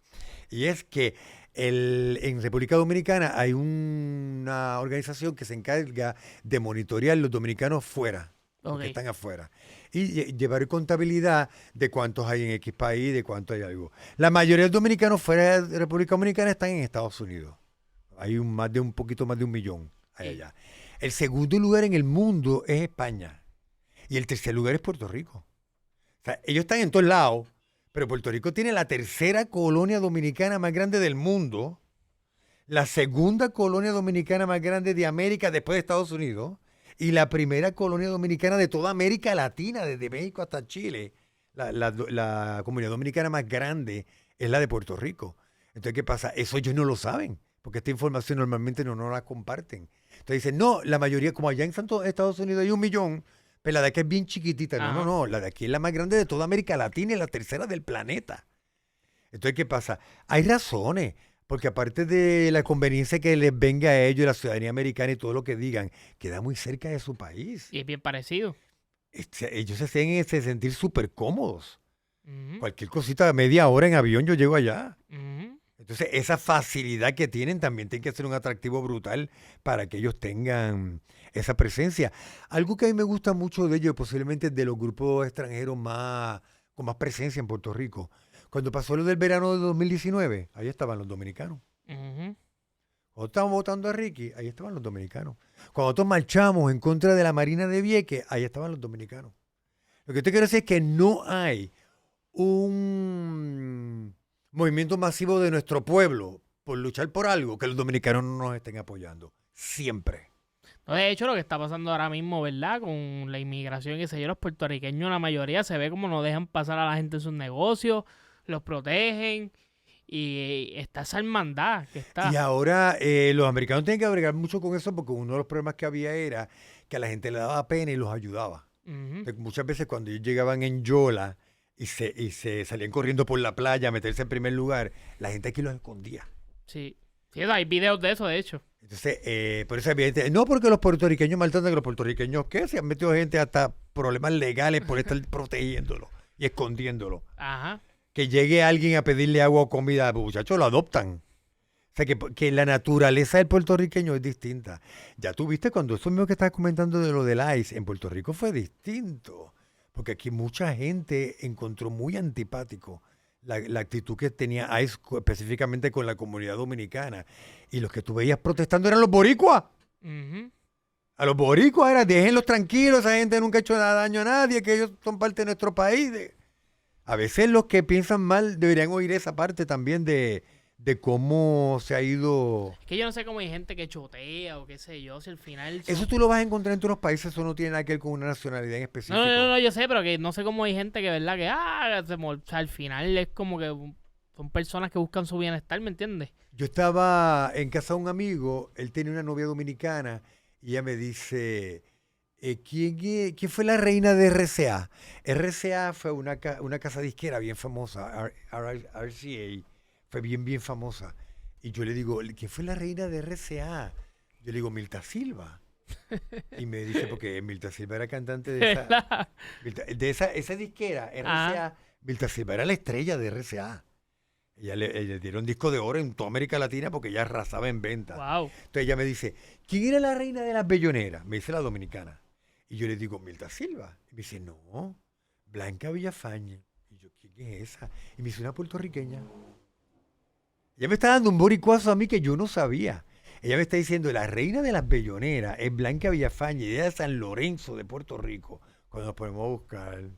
Speaker 2: Y es que en República Dominicana hay una organización que se encarga de monitorear los dominicanos fuera, los que están afuera, y llevar contabilidad de cuántos hay en X país, de cuántos hay algo. La mayoría de los dominicanos fuera de República Dominicana están en Estados Unidos. Hay un poquito más de 1 millón allá. El segundo lugar en el mundo es España. Y el tercer lugar es Puerto Rico. O sea, ellos están en todos lados. Pero Puerto Rico tiene la tercera colonia dominicana más grande del mundo, la segunda colonia dominicana más grande de América después de Estados Unidos y la primera colonia dominicana de toda América Latina, desde México hasta Chile, la comunidad dominicana más grande es la de Puerto Rico. Entonces, ¿qué pasa? Eso ellos no lo saben, porque esta información normalmente no la comparten. Entonces dicen, no, la mayoría, como allá en Estados Unidos hay 1 millón, pero la de aquí es bien chiquitita.
Speaker 1: Ajá.
Speaker 2: No, la de aquí es la más grande de toda América Latina y la tercera del planeta. Entonces, ¿qué pasa? Hay razones, porque aparte de la conveniencia que les venga a ellos, la ciudadanía americana y todo lo que digan, queda muy cerca de su país.
Speaker 1: Y es bien parecido.
Speaker 2: Ellos se hacen sentir súper cómodos.
Speaker 1: Ujú,
Speaker 2: Cualquier cosita, media hora en avión yo llego allá.
Speaker 1: ujú.
Speaker 2: Entonces, esa facilidad que tienen también tiene que ser un atractivo brutal para que ellos tengan esa presencia. Algo que a mí me gusta mucho de ellos, posiblemente de los grupos extranjeros con más presencia en Puerto Rico. Cuando pasó lo del verano de 2019, ahí estaban los dominicanos.
Speaker 1: Ujú.
Speaker 2: Cuando estábamos votando a Ricky, ahí estaban los dominicanos. Cuando nosotros marchamos en contra de la Marina de Vieques, ahí estaban los dominicanos. Lo que te quiero decir es que no hay un movimiento masivo de nuestro pueblo por luchar por algo que los dominicanos no nos estén apoyando. Siempre.
Speaker 1: No, de hecho, lo que está pasando ahora mismo, ¿verdad? Con la inmigración, qué sé yo, los puertorriqueños, la mayoría se ve como no dejan pasar a la gente en sus negocios, los protegen y está esa hermandad que está.
Speaker 2: Y ahora los americanos tienen que bregar mucho con eso porque uno de los problemas que había era que a la gente le daba pena y los ayudaba.
Speaker 1: Ujú.
Speaker 2: Entonces, muchas veces cuando ellos llegaban en Yola y se salían corriendo por la playa a meterse en primer lugar, la gente aquí los escondía.
Speaker 1: Sí. Sí, hay videos de eso, de hecho.
Speaker 2: Entonces, por eso había gente, no porque los puertorriqueños maltratan, que los puertorriqueños, ¿qué? Se han metido gente hasta problemas legales por estar protegiéndolo y escondiéndolo.
Speaker 1: Ajá.
Speaker 2: Que llegue alguien a pedirle agua o comida, muchachos, lo adoptan. O sea, que la naturaleza del puertorriqueño es distinta. Ya tú viste cuando eso mismo que estabas comentando de lo del ICE, en Puerto Rico fue distinto. Porque aquí mucha gente encontró muy antipático la actitud que tenía ICE específicamente con la comunidad dominicana. Y los que tú veías protestando eran los boricuas.
Speaker 1: Ujú.
Speaker 2: A los boricuas era, déjenlos tranquilos, esa gente nunca ha hecho nada daño a nadie, que ellos son parte de nuestro país. A veces los que piensan mal deberían oír esa parte también de cómo se ha ido.
Speaker 1: Es que yo no sé cómo hay gente que chotea o qué sé yo, si al final...
Speaker 2: Eso tú lo vas a encontrar en todos los países, eso no tiene nada que ver con una nacionalidad en específico.
Speaker 1: No, yo sé, pero que no sé cómo hay gente que, ¿verdad? Que, o sea, al final es como que son personas que buscan su bienestar, ¿me entiendes?
Speaker 2: Yo estaba en casa de un amigo, él tenía una novia dominicana y ella me dice, ¿quién fue la reina de RCA? RCA fue una casa disquera bien famosa, RCA, fue bien famosa. Y yo le digo, ¿quién fue la reina de RCA? Yo le digo, Milta Silva. Y me dice, porque Milta Silva era cantante de esa, esa disquera, RCA.
Speaker 1: Ajá.
Speaker 2: Milta Silva era la estrella de RCA. Ella le dieron disco de oro en toda América Latina porque ella arrasaba en venta.
Speaker 1: Wow.
Speaker 2: Entonces ella me dice, ¿quién era la reina de las belloneras? Me dice la dominicana. Y yo le digo, Milta Silva. Y me dice, no, Blanca Villafañe. Y yo, ¿quién es esa? Y me dice, una puertorriqueña. Ella me está dando un boricuazo a mí que yo no sabía. Ella me está diciendo, la reina de las belloneras es Blanca Villafañe, ella es de San Lorenzo, de Puerto Rico. Cuando nos ponemos a buscar,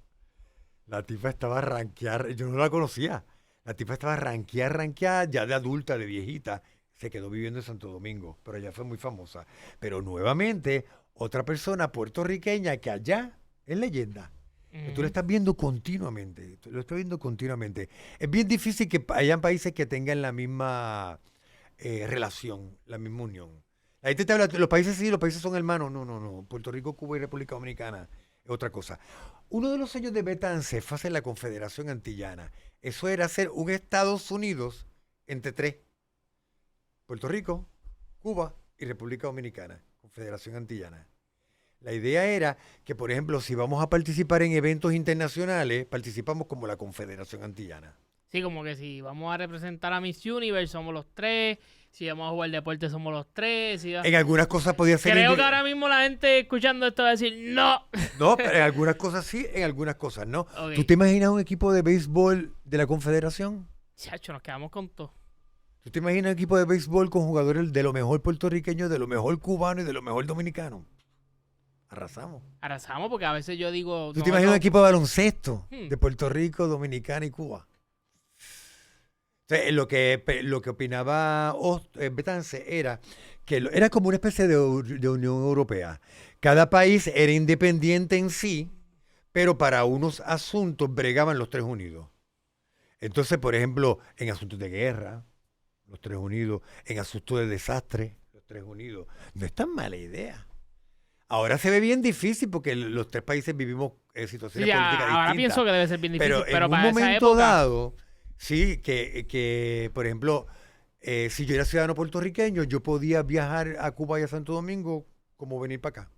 Speaker 2: la tipa estaba ranqueada, yo no la conocía. La tipa estaba ranqueada, ya de adulta, de viejita. Se quedó viviendo en Santo Domingo, pero ella fue muy famosa. Pero nuevamente, otra persona puertorriqueña que allá es leyenda. Tú lo estás viendo continuamente, Es bien difícil que hayan países que tengan la misma relación, la misma unión. La gente te habla, los países sí, los países son hermanos. No. Puerto Rico, Cuba y República Dominicana es otra cosa. Uno de los sellos de Betance fue hacer la Confederación Antillana. Eso era hacer un Estados Unidos entre tres. Puerto Rico, Cuba y República Dominicana. Confederación Antillana. La idea era que, por ejemplo, si vamos a participar en eventos internacionales, participamos como la Confederación Antillana.
Speaker 1: Sí, como que si vamos a representar a Miss Universe somos los tres, si vamos a jugar deporte somos los tres. Si
Speaker 2: En algunas cosas podía ser...
Speaker 1: Creo que ahora mismo la gente escuchando esto va a decir ¡no!
Speaker 2: No, pero en algunas cosas sí, en algunas cosas no.
Speaker 1: Ok.
Speaker 2: ¿Tú te imaginas un equipo de béisbol de la Confederación?
Speaker 1: Chacho, nos quedamos con todo.
Speaker 2: ¿Tú te imaginas un equipo de béisbol con jugadores de lo mejor puertorriqueño, de lo mejor cubano y de lo mejor dominicano? Arrasamos.
Speaker 1: Arrasamos porque a veces yo digo...
Speaker 2: ¿Tú te imaginas un equipo de baloncesto
Speaker 1: Hmm.
Speaker 2: de Puerto Rico, Dominicana y Cuba? Entonces, lo que opinaba Betance era que era como una especie de Unión Europea. Cada país era independiente en sí, pero para unos asuntos bregaban los tres unidos. Entonces, por ejemplo, en asuntos de guerra, los tres unidos, en asuntos de desastre, los tres unidos. No es tan mala idea. Ahora se ve bien difícil porque los tres países vivimos situaciones políticas distintas.
Speaker 1: Ahora pienso que debe ser bien difícil,
Speaker 2: pero en
Speaker 1: para
Speaker 2: un
Speaker 1: esa
Speaker 2: momento
Speaker 1: época,
Speaker 2: dado, sí, que por ejemplo, si yo era ciudadano puertorriqueño, yo podía viajar a Cuba y a Santo Domingo como venir para acá,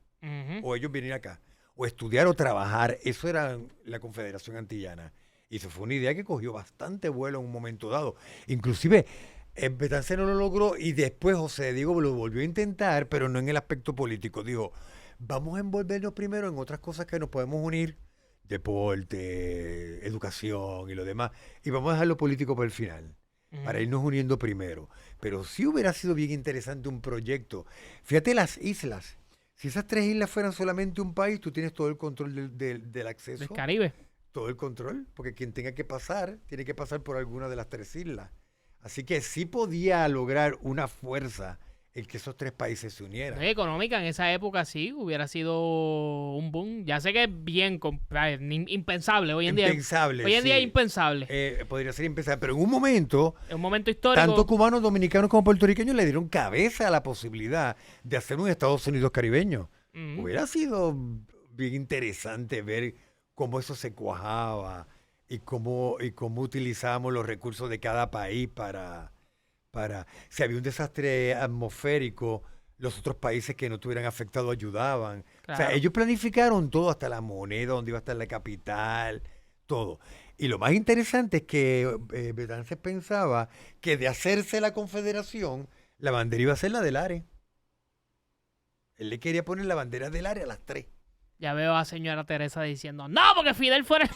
Speaker 2: o ellos venir acá, o estudiar o trabajar. Eso era la Confederación Antillana. Y eso fue una idea que cogió bastante vuelo en un momento dado. Inclusive, Betance no lo logró y después José Diego lo volvió a intentar, pero no en el aspecto político. Dijo, vamos a envolvernos primero en otras cosas que nos podemos unir, deporte, educación y lo demás, y vamos a dejar lo político para el final, para irnos uniendo primero. Pero sí hubiera sido bien interesante un proyecto. Fíjate las islas. Si esas tres islas fueran solamente un país, tú tienes todo el control del acceso.
Speaker 1: del Caribe.
Speaker 2: Todo el control, porque quien tenga que pasar, tiene que pasar por alguna de las tres islas. Así que sí podía lograr una fuerza el que esos tres países se unieran.
Speaker 1: Económica en esa época sí, hubiera sido un boom. Ya sé que es bien impensable hoy en día.
Speaker 2: Impensable.
Speaker 1: Hoy en día es
Speaker 2: sí.
Speaker 1: impensable.
Speaker 2: Podría ser impensable, pero en un momento,
Speaker 1: En un momento histórico.
Speaker 2: tanto cubanos, dominicanos como puertorriqueños le dieron cabeza a la posibilidad de hacer un Estados Unidos caribeño. Hubiera sido bien interesante ver cómo eso se cuajaba y cómo utilizábamos los recursos de cada país para si había un desastre atmosférico, los otros países que no estuvieran afectados ayudaban.
Speaker 1: Claro.
Speaker 2: O sea, ellos planificaron todo, hasta la moneda, donde iba a estar la capital, todo. Y lo más interesante es que Betances pensaba que de hacerse la confederación, la bandera iba a ser la del ARE. Él le quería poner la bandera del ARE a las tres.
Speaker 1: Ya veo a señora Teresa diciendo, no, porque Fidel fuera...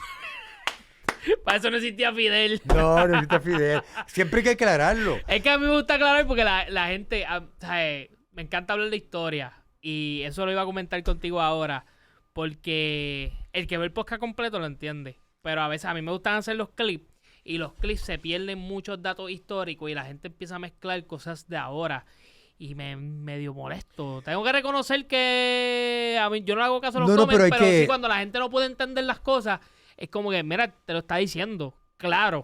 Speaker 1: Para eso no existía Fidel.
Speaker 2: No necesita Fidel. Siempre hay que aclararlo.
Speaker 1: Es que a mí me gusta aclarar porque la gente... me encanta hablar de historia. Y eso lo iba a comentar contigo ahora. Porque el que ve el podcast completo lo entiende. Pero a veces a mí me gustan hacer los clips. Y los clips se pierden muchos datos históricos. Y la gente empieza a mezclar cosas de ahora. Y me medio molesto. Tengo que reconocer que a mí, yo no hago caso a los comentarios, pero sí cuando la gente no puede entender las cosas, es como que, mira, te lo está diciendo. Claro.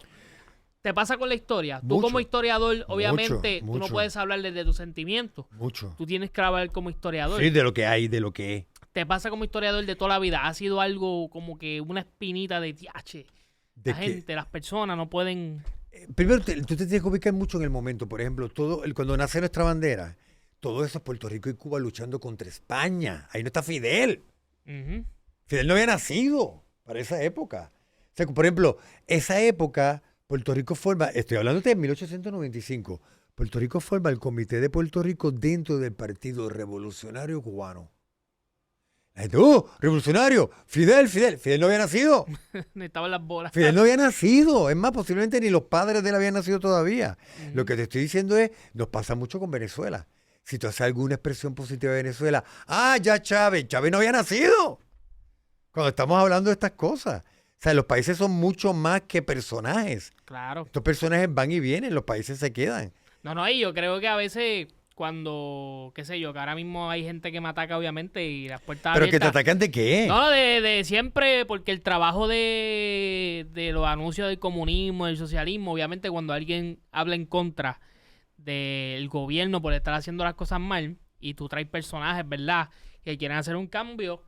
Speaker 1: Te pasa con la historia. Tú como historiador, obviamente, tú no puedes hablar desde tus sentimientos.
Speaker 2: Mucho.
Speaker 1: Tú tienes que hablar como historiador.
Speaker 2: Sí, de lo que hay, de lo que es.
Speaker 1: Te pasa como historiador de toda la vida. Ha sido algo como que una espinita de tiache. Las personas no pueden...
Speaker 2: Primero, tú te tienes que ubicar mucho en el momento. Por ejemplo, cuando nace nuestra bandera, todo eso es Puerto Rico y Cuba luchando contra España. Ahí no está Fidel. Fidel no había nacido para esa época. O sea, por ejemplo, esa época, Puerto Rico forma, estoy hablando de 1895, Puerto Rico forma el Comité de Puerto Rico dentro del Partido Revolucionario Cubano. La gente, revolucionario, Fidel no había nacido.
Speaker 1: Necesitaban las bolas.
Speaker 2: Fidel no había nacido. Es más, posiblemente ni los padres de él habían nacido todavía. Lo que te estoy diciendo es, nos pasa mucho con Venezuela. Si tú haces alguna expresión positiva de Venezuela, ya Chávez no había nacido. Cuando estamos hablando de estas cosas. O sea, los países son mucho más que personajes.
Speaker 1: Claro.
Speaker 2: Estos personajes van y vienen, los países se quedan.
Speaker 1: No, y yo creo que a veces... Cuando, qué sé yo, que ahora mismo hay gente que me ataca, obviamente, y las puertas
Speaker 2: ¿Pero
Speaker 1: abiertas.
Speaker 2: que te atacan de qué?
Speaker 1: No, de siempre, porque el trabajo de los anuncios del comunismo, del socialismo, obviamente cuando alguien habla en contra del gobierno por estar haciendo las cosas mal, y tú traes personajes, ¿verdad?, que quieren hacer un cambio,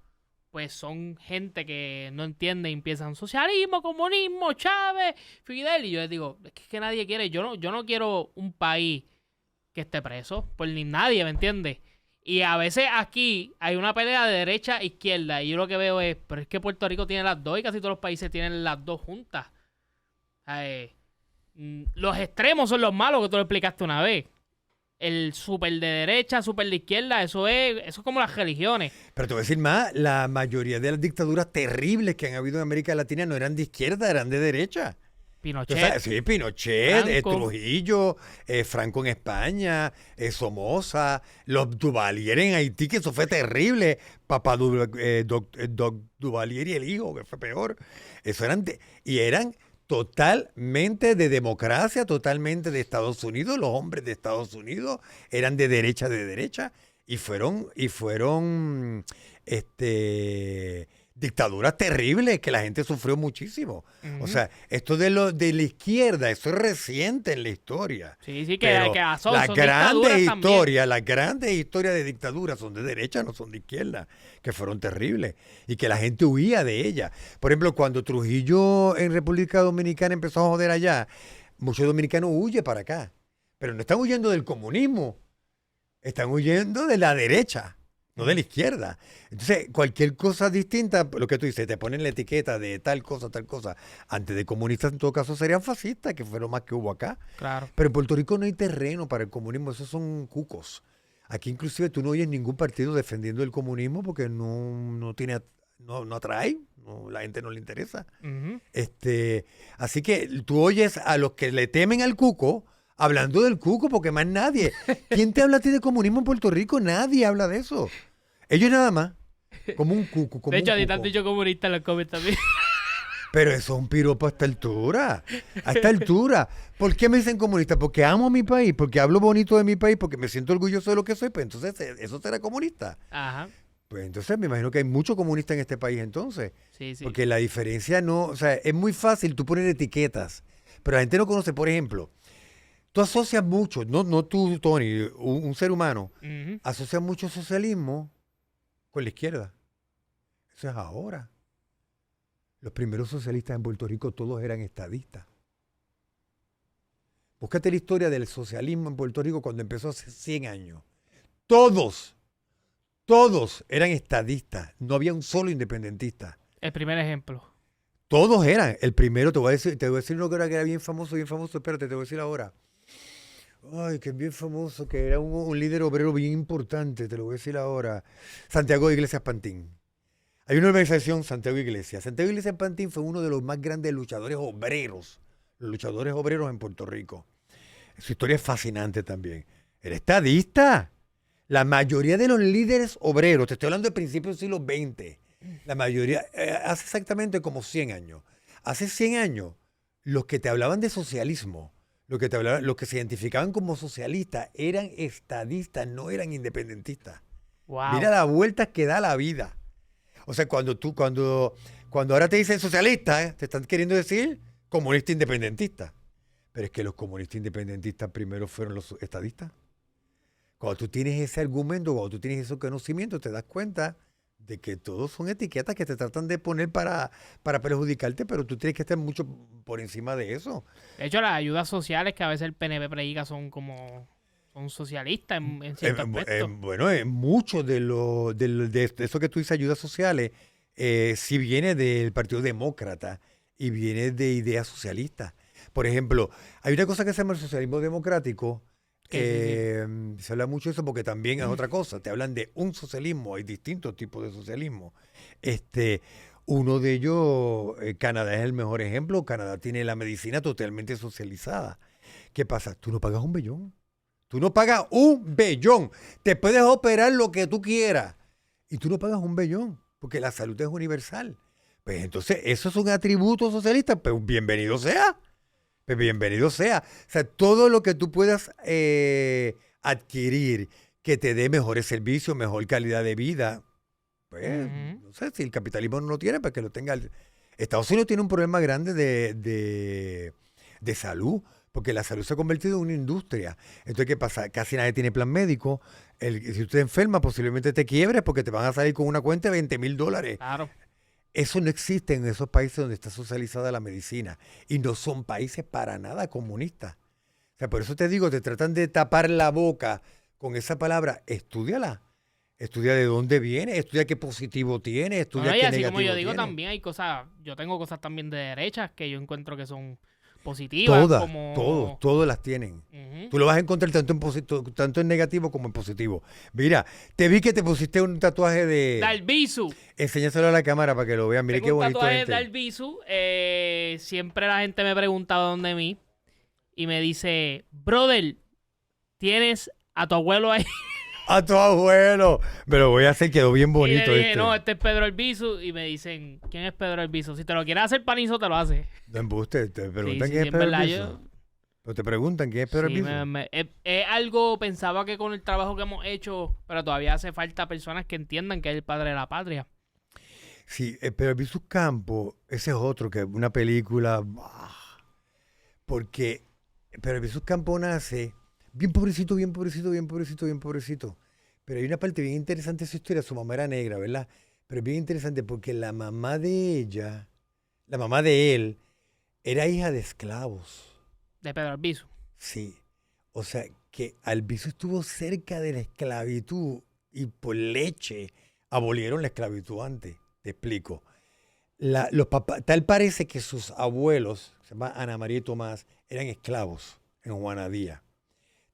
Speaker 1: pues son gente que no entiende y empiezan socialismo, comunismo, Chávez, Fidel, y yo les digo, es que nadie quiere, yo no quiero un país que esté preso, por ni nadie, ¿me entiendes? Y a veces aquí hay una pelea de derecha e izquierda, y yo lo que veo es, pero es que Puerto Rico tiene las dos y casi todos los países tienen las dos juntas. Los extremos son los malos, que tú lo explicaste una vez. El súper de derecha, súper de izquierda, eso es como las religiones.
Speaker 2: Pero te voy a decir más, la mayoría de las dictaduras terribles que han habido en América Latina no eran de izquierda, eran de derecha.
Speaker 1: Pinochet.
Speaker 2: Sí, Pinochet,
Speaker 1: Franco.
Speaker 2: Trujillo, Franco en España, Somoza, los Duvalier en Haití, que eso fue terrible. Papá Doc Duvalier y el hijo, que fue peor. Eso eran totalmente de democracia, totalmente de Estados Unidos. Los hombres de Estados Unidos eran de derecha, y fueron dictaduras terribles que la gente sufrió muchísimo. O sea, esto de la izquierda, eso es reciente en la historia.
Speaker 1: Sí, sí,
Speaker 2: Pero
Speaker 1: son
Speaker 2: las
Speaker 1: dictaduras
Speaker 2: grandes historias de dictaduras son de derecha, no son de izquierda, que fueron terribles y que la gente huía de ellas. Por ejemplo, cuando Trujillo en República Dominicana empezó a joder allá, muchos dominicanos huyen para acá. Pero no están huyendo del comunismo, están huyendo de la derecha, no de la izquierda. Entonces, cualquier cosa distinta, lo que tú dices, te ponen la etiqueta de tal cosa. Antes de comunistas, en todo caso, serían fascistas, que fue lo más que hubo acá.
Speaker 1: Claro.
Speaker 2: Pero en Puerto Rico no hay terreno para el comunismo, esos son cucos. Aquí inclusive tú no oyes ningún partido defendiendo el comunismo porque no atrae, la gente no le interesa.
Speaker 1: Uh-huh.
Speaker 2: Así que tú oyes a los que le temen al cuco hablando del cuco, porque más nadie. ¿Quién te habla a ti de comunismo en Puerto Rico? Nadie habla de eso. Ellos nada más, como un cuco. Como
Speaker 1: de hecho,
Speaker 2: un
Speaker 1: a ti
Speaker 2: cuco.
Speaker 1: te han dicho comunista en los comments también.
Speaker 2: Pero eso es un piropo a esta altura. A esta altura. ¿Por qué me dicen comunista? Porque amo mi país, porque hablo bonito de mi país, porque me siento orgulloso de lo que soy. Pues entonces, ¿eso será comunista?
Speaker 1: Ajá.
Speaker 2: Pues entonces me imagino que hay muchos comunistas en este país entonces.
Speaker 1: Sí, sí.
Speaker 2: Porque la diferencia no... O sea, es muy fácil tú poner etiquetas, pero la gente no conoce. Por ejemplo, tú asocias mucho, no tú, Tony, un ser humano,
Speaker 1: Uh-huh.
Speaker 2: asocia mucho socialismo con la izquierda. Eso es ahora. Los primeros socialistas en Puerto Rico todos eran estadistas. Búscate la historia del socialismo en Puerto Rico cuando empezó hace 100 años. Todos eran estadistas. No había un solo independentista.
Speaker 1: El primer ejemplo.
Speaker 2: Todos eran. El primero, te voy a decir uno que era bien famoso. Espérate, te voy a decir ahora. Ay, que es bien famoso, que era un líder obrero bien importante, te lo voy a decir ahora. Santiago Iglesias Pantín. Hay una organización, Santiago Iglesias. Santiago Iglesias Pantín fue uno de los más grandes luchadores obreros en Puerto Rico. Su historia es fascinante también. Era estadista. La mayoría de los líderes obreros, te estoy hablando de principios del siglo XX, la mayoría, hace exactamente como 100 años. Hace 100 años, los que te hablaban de socialismo, los que se identificaban como socialistas, eran estadistas, no eran independentistas.
Speaker 1: Wow.
Speaker 2: Mira las vueltas que da la vida. O sea, cuando ahora te dicen socialista, te están queriendo decir comunista independentista. Pero es que los comunistas independentistas primero fueron los estadistas. Cuando tú tienes ese argumento, cuando tú tienes esos conocimientos, te das cuenta de que todos son etiquetas que te tratan de poner para perjudicarte, pero tú tienes que estar mucho por encima de eso.
Speaker 1: De hecho, las ayudas sociales que a veces el PNP predica son socialistas en cierto aspecto.
Speaker 2: Bueno, mucho de eso que tú dices, ayudas sociales, sí viene del Partido Demócrata y viene de ideas socialistas. Por ejemplo, hay una cosa que se llama el socialismo democrático. Se habla mucho de eso porque también es otra cosa. Te hablan de un socialismo, hay distintos tipos de socialismo. Uno de ellos, Canadá es el mejor ejemplo. Canadá tiene la medicina totalmente socializada. ¿Qué pasa? Tú no pagas un bellón. Te puedes operar lo que tú quieras y tú no pagas un bellón porque la salud es universal. Pues entonces, eso es un atributo socialista. Pues bienvenido sea. O sea, todo lo que tú puedas adquirir que te dé mejores servicios, mejor calidad de vida. Pues, no sé, si el capitalismo no lo tiene, pues que lo tenga. Estados Unidos tiene un problema grande de salud, porque la salud se ha convertido en una industria. Entonces, ¿qué pasa? Casi nadie tiene plan médico. Si usted enferma, posiblemente te quiebres porque te van a salir con una cuenta de $20,000.
Speaker 1: Claro.
Speaker 2: Eso no existe en esos países donde está socializada la medicina. Y no son países para nada comunistas. O sea, por eso te digo, te tratan de tapar la boca con esa palabra. Estúdiala. Estudia de dónde viene, estudia qué positivo tiene, estudia qué negativo tiene.
Speaker 1: Y así como yo digo, también hay cosas, yo tengo cosas también de derechas que yo encuentro que son positivas.
Speaker 2: Todas las tienen. Uh-huh. Tú lo vas a encontrar tanto en negativo como en positivo. Mira, te vi que te pusiste un tatuaje de
Speaker 1: Dalbizu.
Speaker 2: Enséñaselo a la cámara para que lo vean. Mire qué bonito.
Speaker 1: Un tatuaje de Dalbizu. Siempre la gente me preguntaba dónde mí y me dice, brother, ¿tienes a tu abuelo ahí?
Speaker 2: A tu abuelo. Me lo voy a hacer, quedó bien bonito.
Speaker 1: Y le dije, no, este es Pedro Albizu. Y me dicen, ¿quién es Pedro Albizu? Si te lo quieres hacer panizo, te lo hace.
Speaker 2: No embuste, te preguntan quién es Pedro Albizu. Pero te preguntan quién es Pedro Albizu.
Speaker 1: Es algo, pensaba que con el trabajo que hemos hecho, pero todavía hace falta personas que entiendan que es el padre de la patria.
Speaker 2: Sí, pero Albizu Campo, ese es otro, que una película, porque, pero Albizu Campo nace bien pobrecito, bien pobrecito, bien pobrecito, bien pobrecito. Pero hay una parte bien interesante de su historia, su mamá era negra, ¿verdad? Pero es bien interesante porque la mamá de ella, la mamá de él, era hija de esclavos.
Speaker 1: De Pedro Albizu.
Speaker 2: Sí. O sea, que Albizu estuvo cerca de la esclavitud y por leche abolieron la esclavitud antes. Te explico. Los papás, tal parece que sus abuelos, se llama Ana María y Tomás, eran esclavos en Juana Díaz.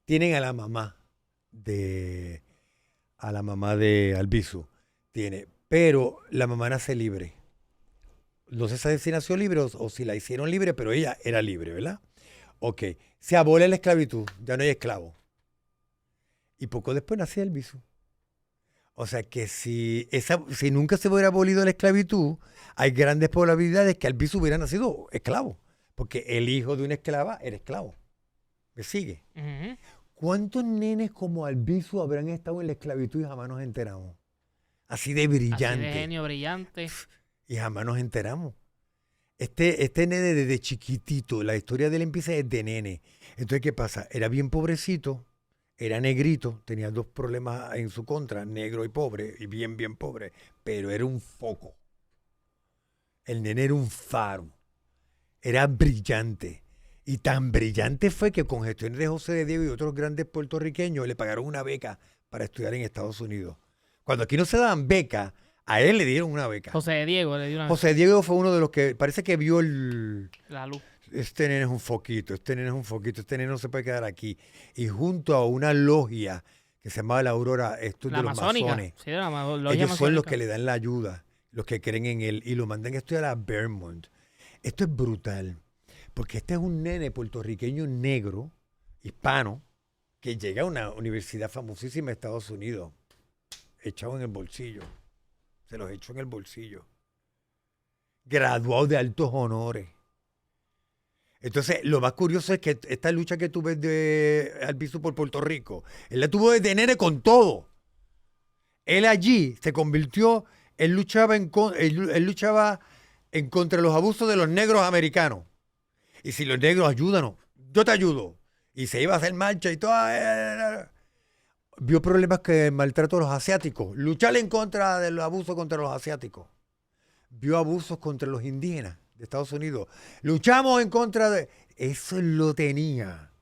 Speaker 2: Tienen a la mamá de Albizu, tiene, pero la mamá nace libre. No se sabe si nació libre o si la hicieron libre, pero ella era libre, ¿verdad? Ok, se abole la esclavitud, ya no hay esclavo. Y poco después nace Albizu. O sea que si nunca se hubiera abolido la esclavitud, hay grandes probabilidades que Albizu hubiera nacido esclavo. Porque el hijo de una esclava era esclavo. ¿Me sigue?
Speaker 1: Ujú.
Speaker 2: ¿Cuántos nenes como Albizu habrán estado en la esclavitud y jamás nos enteramos? Así de
Speaker 1: Así de
Speaker 2: brillante.
Speaker 1: genio brillante.
Speaker 2: Y jamás nos enteramos. Este nene desde chiquitito, la historia de él empieza desde nene. Entonces, ¿qué pasa? Era bien pobrecito, era negrito, tenía dos problemas en su contra, negro y pobre, y bien, bien pobre, pero era un foco. El nene era un faro, era brillante. Y tan brillante fue que con gestiones de José de Diego y otros grandes puertorriqueños le pagaron una beca para estudiar en Estados Unidos. Cuando aquí no se daban becas, a él le dieron una beca.
Speaker 1: José de Diego le dio una
Speaker 2: José Diego fue uno de los que parece que vio
Speaker 1: la luz.
Speaker 2: este nene es un foquito, este nene es un foquito, este nene no se puede quedar aquí. Y junto a una logia que se llamaba la Aurora, esto es
Speaker 1: La
Speaker 2: de los
Speaker 1: masónica.
Speaker 2: masones,
Speaker 1: Sí, la logia
Speaker 2: ellos son los
Speaker 1: masónica.
Speaker 2: que le dan la ayuda, los que creen en él, y lo mandan a estudiar a Vermont. Esto es brutal, porque este es un nene puertorriqueño negro, hispano, que llega a una universidad famosísima de Estados Unidos, echado en el bolsillo. Se los echó en el bolsillo. Graduado de altos honores. Entonces, lo más curioso es que esta lucha que tú ves de Albizu por Puerto Rico, él la tuvo desde nene con todo. Él allí se convirtió, él luchaba él luchaba en contra de los abusos de los negros americanos. Y si los negros ayúdanos, yo te ayudo. Y se iba a hacer marcha y todo. Vio problemas que el maltrato de los asiáticos, luchar en contra del abuso contra los asiáticos. Vio abusos contra los indígenas de Estados Unidos. Luchamos en contra de... Eso él lo tenía.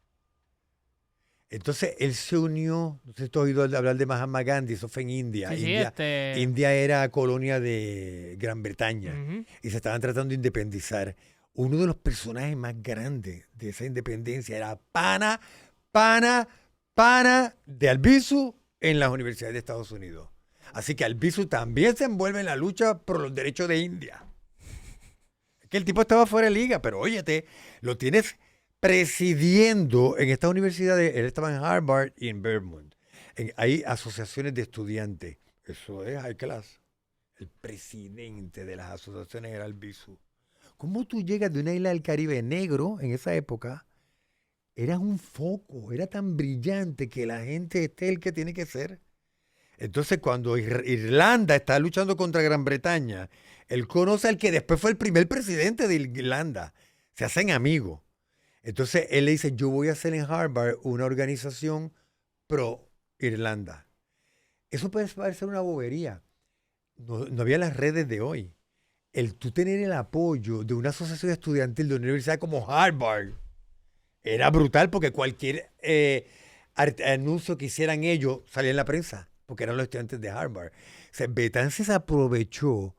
Speaker 2: Entonces él se unió, no sé si tú has oído hablar de Mahatma Gandhi, eso fue en India.
Speaker 1: Sí, sí,
Speaker 2: India era colonia de Gran Bretaña
Speaker 1: Ujú.
Speaker 2: y se estaban tratando de independizar. Uno de los personajes más grandes de esa independencia era pana de Albizu en las universidades de Estados Unidos. Así que Albizu también se envuelve en la lucha por los derechos de India. Es que el tipo estaba fuera de liga, pero óyete, lo tienes presidiendo en estas universidades. Él estaba en Harvard y en Vermont. Hay asociaciones de estudiantes. Eso es high class. El presidente de las asociaciones era Albizu. ¿Cómo tú llegas de una isla del Caribe negro en esa época? Eras un foco, era tan brillante que la gente esté el que tiene que ser. Entonces, cuando Irlanda está luchando contra Gran Bretaña, él conoce al que después fue el primer presidente de Irlanda. Se hacen amigos. Entonces, él le dice, yo voy a hacer en Harvard una organización pro Irlanda. Eso puede parecer una bobería. No había las redes de hoy. El tú tener el apoyo de una asociación estudiantil de una universidad como Harvard era brutal porque cualquier anuncio que hicieran ellos salía en la prensa, porque eran los estudiantes de Harvard. O sea, Betances aprovechó,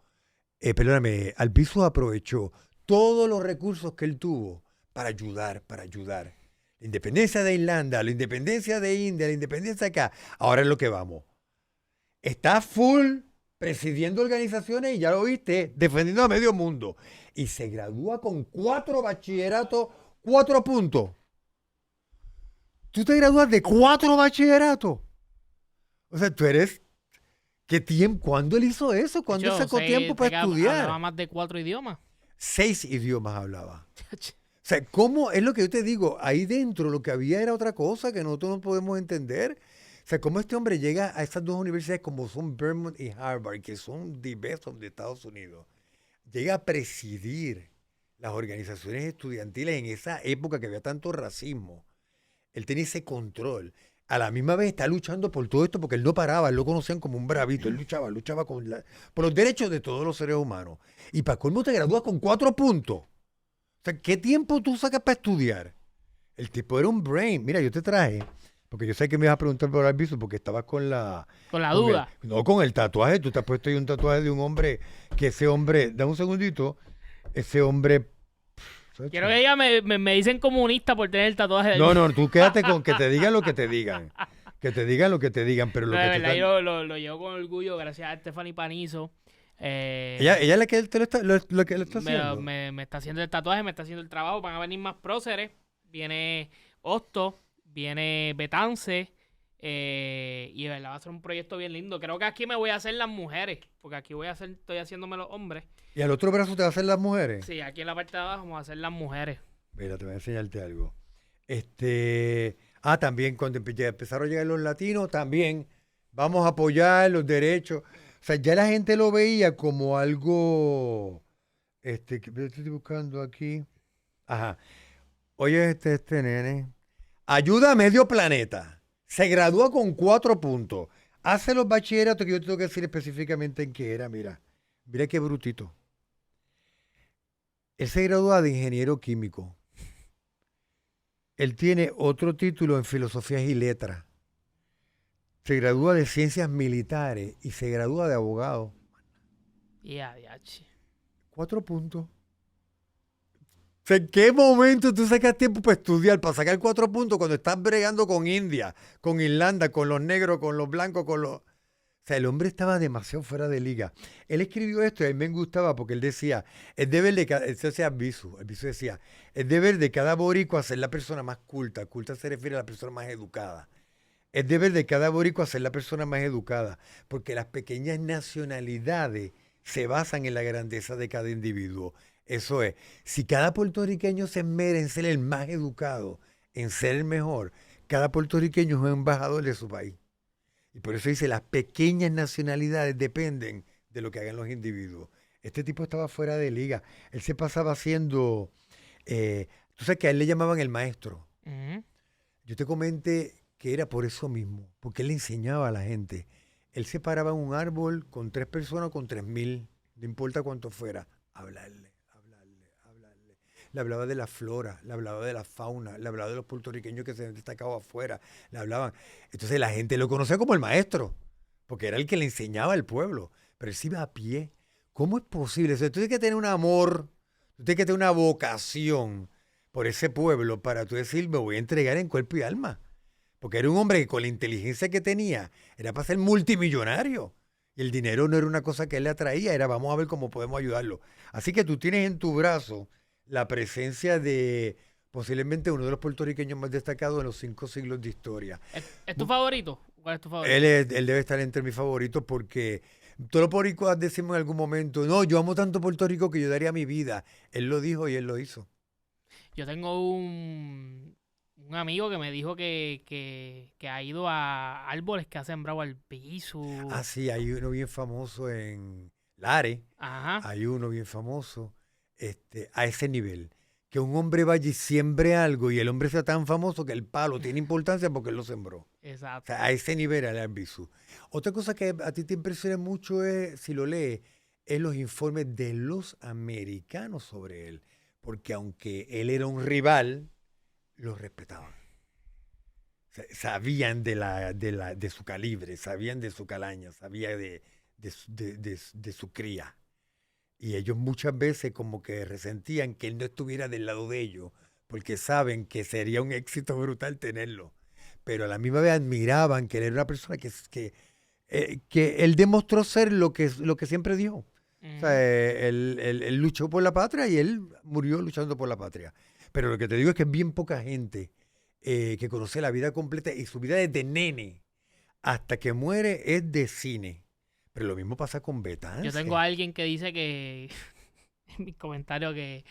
Speaker 2: Albizu aprovechó todos los recursos que él tuvo para ayudar. La independencia de Irlanda, la independencia de India, la independencia de acá. Ahora es lo que vamos. Está full presidiendo organizaciones y ya lo viste, defendiendo a medio mundo. Y se gradúa con 4 bachilleratos, 4 puntos. Tú te gradúas de 4 bachilleratos. O sea, tú eres... ¿Qué tiempo? ¿Cuándo él hizo eso? ¿Cuándo
Speaker 1: Yo
Speaker 2: sacó
Speaker 1: sé,
Speaker 2: tiempo para estudiar?
Speaker 1: Hablaba más de 4 idiomas.
Speaker 2: 6 idiomas hablaba. O sea, ¿cómo? Es lo que yo te digo. Ahí dentro lo que había era otra cosa que nosotros no podemos entender. sea, cómo este hombre llega a esas dos universidades como son Vermont y Harvard, que son the best of de Estados Unidos, llega a presidir las organizaciones estudiantiles en esa época que había tanto racismo. Él tenía ese control. A la misma vez está luchando por todo esto porque él no paraba, él lo conocían como un bravito, él luchaba por los derechos de todos los seres humanos. Y para colmo te gradúas con 4 puntos. O sea, ¿qué tiempo tú sacas para estudiar? El tipo era un brain. Mira, yo te traje, porque yo sé que me ibas a preguntar por Albizu, porque estabas con la...
Speaker 1: Con la duda.
Speaker 2: No, con el tatuaje. Tú te has puesto ahí un tatuaje de un hombre, que ese hombre, dame un segundito, ese hombre...
Speaker 1: Quiero que ella me dicen comunista por tener el tatuaje del...
Speaker 2: No, tú quédate con que te digan lo que te digan. Que te digan lo que te digan, pero lo
Speaker 1: No,
Speaker 2: que
Speaker 1: de
Speaker 2: te
Speaker 1: verdad,
Speaker 2: están...
Speaker 1: yo lo llevo con orgullo gracias a Stephanie Panizo.
Speaker 2: Ella es la que te lo que lo está haciendo.
Speaker 1: Me está haciendo el tatuaje, me está haciendo el trabajo. Van a venir más próceres. Viene Hosto, viene Betance. Y de verdad va a ser un proyecto bien lindo. Creo que aquí me voy a hacer las mujeres. Porque aquí estoy haciéndome los hombres.
Speaker 2: ¿Y al otro brazo te va a hacer las mujeres?
Speaker 1: Sí, aquí en la parte de abajo vamos a hacer las mujeres.
Speaker 2: Mira, te voy a enseñarte algo. También cuando empezaron a llegar los latinos, también vamos a apoyar los derechos. O sea, ya la gente lo veía como algo, que estoy buscando aquí. Ajá. Oye, este nene. Ayuda a medio planeta. Se gradúa con 4 puntos. Hace los bachilleratos que yo tengo que decir específicamente en qué era. Mira qué brutito. Él se gradúa de ingeniero químico. Él tiene otro título en filosofías y letras. Se gradúa de ciencias militares y se gradúa de abogado.
Speaker 1: Ya.
Speaker 2: 4 puntos. O sea, ¿en qué momento tú sacas tiempo para estudiar, para sacar 4 puntos cuando estás bregando con India, con Irlanda, con los negros, con los blancos, con los... O sea, el hombre estaba demasiado fuera de liga. Él escribió esto y a mí me gustaba porque él decía, es deber de cada... Eso decía Albizu decía, es deber de cada boricua ser la persona más culta. Culta se refiere a la persona más educada. Es deber de cada boricua ser la persona más educada, porque las pequeñas nacionalidades se basan en la grandeza de cada individuo. Eso es, si cada puertorriqueño se esmera en ser el más educado, en ser el mejor, cada puertorriqueño es un embajador de su país. Y por eso dice, las pequeñas nacionalidades dependen de lo que hagan los individuos. Este tipo estaba fuera de liga. Él se pasaba haciendo... tú sabes que a él le llamaban el maestro.
Speaker 1: Uh-huh.
Speaker 2: Yo te comenté que era por eso mismo, porque él le enseñaba a la gente. Él se paraba en un árbol con 3 personas o con 3,000, no importa cuánto fuera, hablarle. Le hablaba de la flora, le hablaba de la fauna, le hablaba de los puertorriqueños que se han destacado afuera, le hablaban. Entonces la gente lo conocía como el maestro, porque era el que le enseñaba al pueblo, pero él se iba a pie. ¿Cómo es posible? O sea, tú tienes que tener un amor, tú tienes que tener una vocación por ese pueblo para tú decir, me voy a entregar en cuerpo y alma. Porque era un hombre que con la inteligencia que tenía, era para ser multimillonario. Y el dinero no era una cosa que él le atraía, era vamos a ver cómo podemos ayudarlo. Así que tú tienes en tu brazo la presencia de posiblemente uno de los puertorriqueños más destacados en los 5 siglos de historia.
Speaker 1: ¿Es tu favorito? ¿Cuál es tu favorito?
Speaker 2: Él debe estar entre mis favoritos porque todos los boricuas decimos en algún momento, no, yo amo tanto Puerto Rico que yo daría mi vida. Él lo dijo y él lo hizo.
Speaker 1: Yo tengo un amigo que me dijo que ha ido a árboles que ha sembrado Albizu.
Speaker 2: Ah, sí, hay uno bien famoso en Lares.
Speaker 1: Ajá.
Speaker 2: Hay uno bien famoso a ese nivel. Que un hombre vaya y siembre algo y el hombre sea tan famoso que el palo tiene importancia porque él lo sembró.
Speaker 1: Exacto.
Speaker 2: O sea, a ese nivel el Albizu. Otra cosa que a ti te impresiona mucho es, si lo lees, es los informes de los americanos sobre él. Porque aunque él era un rival, lo respetaban. O sea, sabían de su calibre, sabían de su calaña, sabían de su cría. Y ellos muchas veces como que resentían que él no estuviera del lado de ellos, porque saben que sería un éxito brutal tenerlo. Pero a la misma vez admiraban que él era una persona que él demostró ser lo que siempre dio. O sea, él luchó por la patria y él murió luchando por la patria. Pero lo que te digo es que es bien poca gente que conoce la vida completa y su vida desde nene hasta que muere es de cine. Pero lo mismo pasa con Betance.
Speaker 1: Yo tengo a alguien que dice que, en mis comentarios, que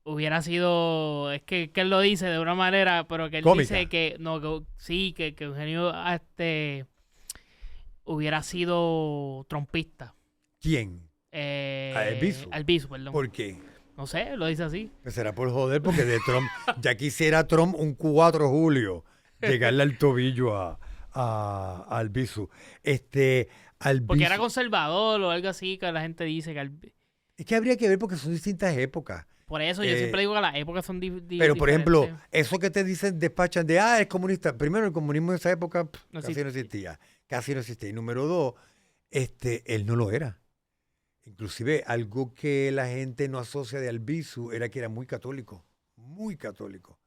Speaker 1: hubiera sido, es que él lo dice de una manera, pero que él
Speaker 2: Cómica.
Speaker 1: dice que, no, que Eugenio hubiera sido trompista.
Speaker 2: ¿Quién? Albizu.
Speaker 1: Albizu, perdón.
Speaker 2: ¿Por qué?
Speaker 1: No sé, lo dice así.
Speaker 2: Pues será por joder, porque de Trump, ya quisiera Trump un 4 de julio llegarle al tobillo a Albizu. Albizu.
Speaker 1: Porque era conservador o algo así, que la gente dice que
Speaker 2: Es que habría que ver porque son distintas épocas.
Speaker 1: por eso yo siempre digo que las épocas son
Speaker 2: Pero, por ejemplo,
Speaker 1: diferentes.
Speaker 2: eso que te dicen, despachan de, es comunista. Primero, el comunismo en esa época
Speaker 1: No
Speaker 2: casi no
Speaker 1: existía.
Speaker 2: existía. Casi no existía. Y número 2, él no lo era. Inclusive, algo que la gente no asocia de Albizu era que era muy católico. Muy católico.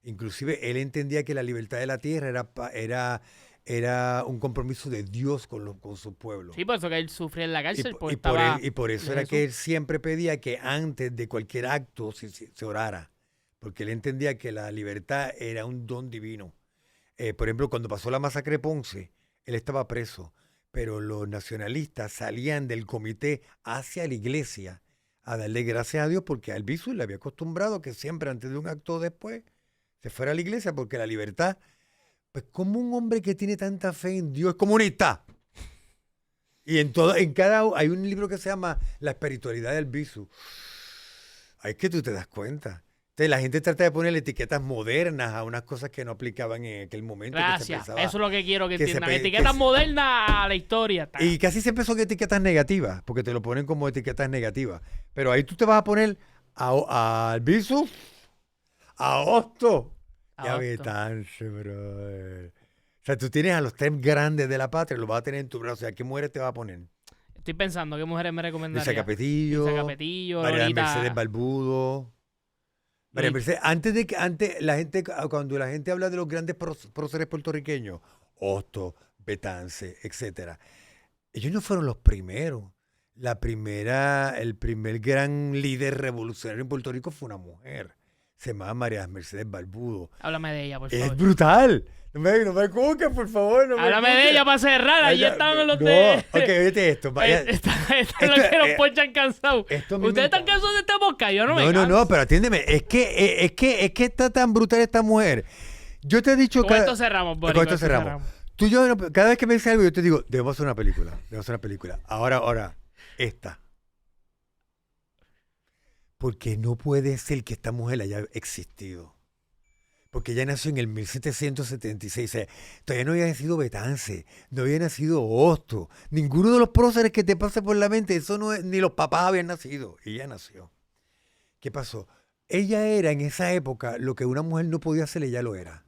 Speaker 2: Inclusive, él entendía que la libertad de la tierra era un compromiso de Dios con su pueblo.
Speaker 1: Sí, por eso que él sufría en la cárcel,
Speaker 2: Y
Speaker 1: porque
Speaker 2: por,
Speaker 1: estaba...
Speaker 2: y por eso
Speaker 1: de
Speaker 2: era
Speaker 1: Jesús.
Speaker 2: que él siempre pedía que antes de cualquier acto se orara, porque él entendía que la libertad era un don divino. Por ejemplo, cuando pasó la masacre de Ponce, él estaba preso, pero los nacionalistas salían del comité hacia la iglesia a darle gracias a Dios, porque a Albizu le había acostumbrado que siempre antes de un acto o después se fuera a la iglesia, porque la libertad, pues como un hombre que tiene tanta fe en Dios es comunista. Y hay un libro que se llama La espiritualidad del Albizu. Ahí es que tú te das cuenta. Entonces, la gente trata de ponerle etiquetas modernas a unas cosas que no aplicaban en aquel momento.
Speaker 1: Gracias, eso es lo que quiero que
Speaker 2: que se
Speaker 1: entiendan.
Speaker 2: pe-
Speaker 1: Etiquetas
Speaker 2: que se-
Speaker 1: modernas a la historia.
Speaker 2: Y casi siempre son etiquetas negativas, porque te lo ponen como etiquetas negativas. Pero ahí tú te vas a poner a Albizu, a Hosto y a
Speaker 1: Agosto.
Speaker 2: Betance, brother. O sea, tú tienes a los 3 grandes de la patria, los vas a tener en tu brazo. O sea, ¿qué mujeres te vas a poner?
Speaker 1: Estoy pensando, ¿qué mujeres me recomendaría?
Speaker 2: Luisa Capetillo,
Speaker 1: Luisa Capetillo,
Speaker 2: María
Speaker 1: Lolita.
Speaker 2: Mercedes Balbudo. María Mercedes, cuando la gente habla de los grandes próceres puertorriqueños, Hosto, Betance, etcétera, ellos no fueron los primeros. El primer gran líder revolucionario en Puerto Rico fue una mujer. Se llama María Mercedes Balbudo.
Speaker 1: Háblame de ella, por
Speaker 2: Es
Speaker 1: favor.
Speaker 2: brutal. No me cuques, por favor. No me
Speaker 1: Háblame de
Speaker 2: cuques.
Speaker 1: ella para cerrar. Ahí
Speaker 2: Vaya,
Speaker 1: estaban los
Speaker 2: no,
Speaker 1: de...
Speaker 2: ok, vete esto. Vaya.
Speaker 1: Esto es lo que nos ponchan cansados.
Speaker 2: Esto a mí me
Speaker 1: ¿Ustedes están
Speaker 2: encanta.
Speaker 1: cansados de esta boca? Yo no me
Speaker 2: No,
Speaker 1: canso.
Speaker 2: pero atiéndeme. Es que está tan brutal esta mujer. Yo te he dicho
Speaker 1: Con esto cerramos, Boris.
Speaker 2: Con esto cerramos. Tú y yo, cada vez que me dices algo, yo te digo, debemos hacer una película. Ahora, esta. Porque no puede ser que esta mujer haya existido. Porque ella nació en el 1776. O sea, todavía no había nacido Betance, no había nacido Hosto. Ninguno de los próceres que te pase por la mente, eso no es, ni los papás habían nacido. Ella nació. ¿Qué pasó? Ella era en esa época lo que una mujer no podía hacer, ella lo era.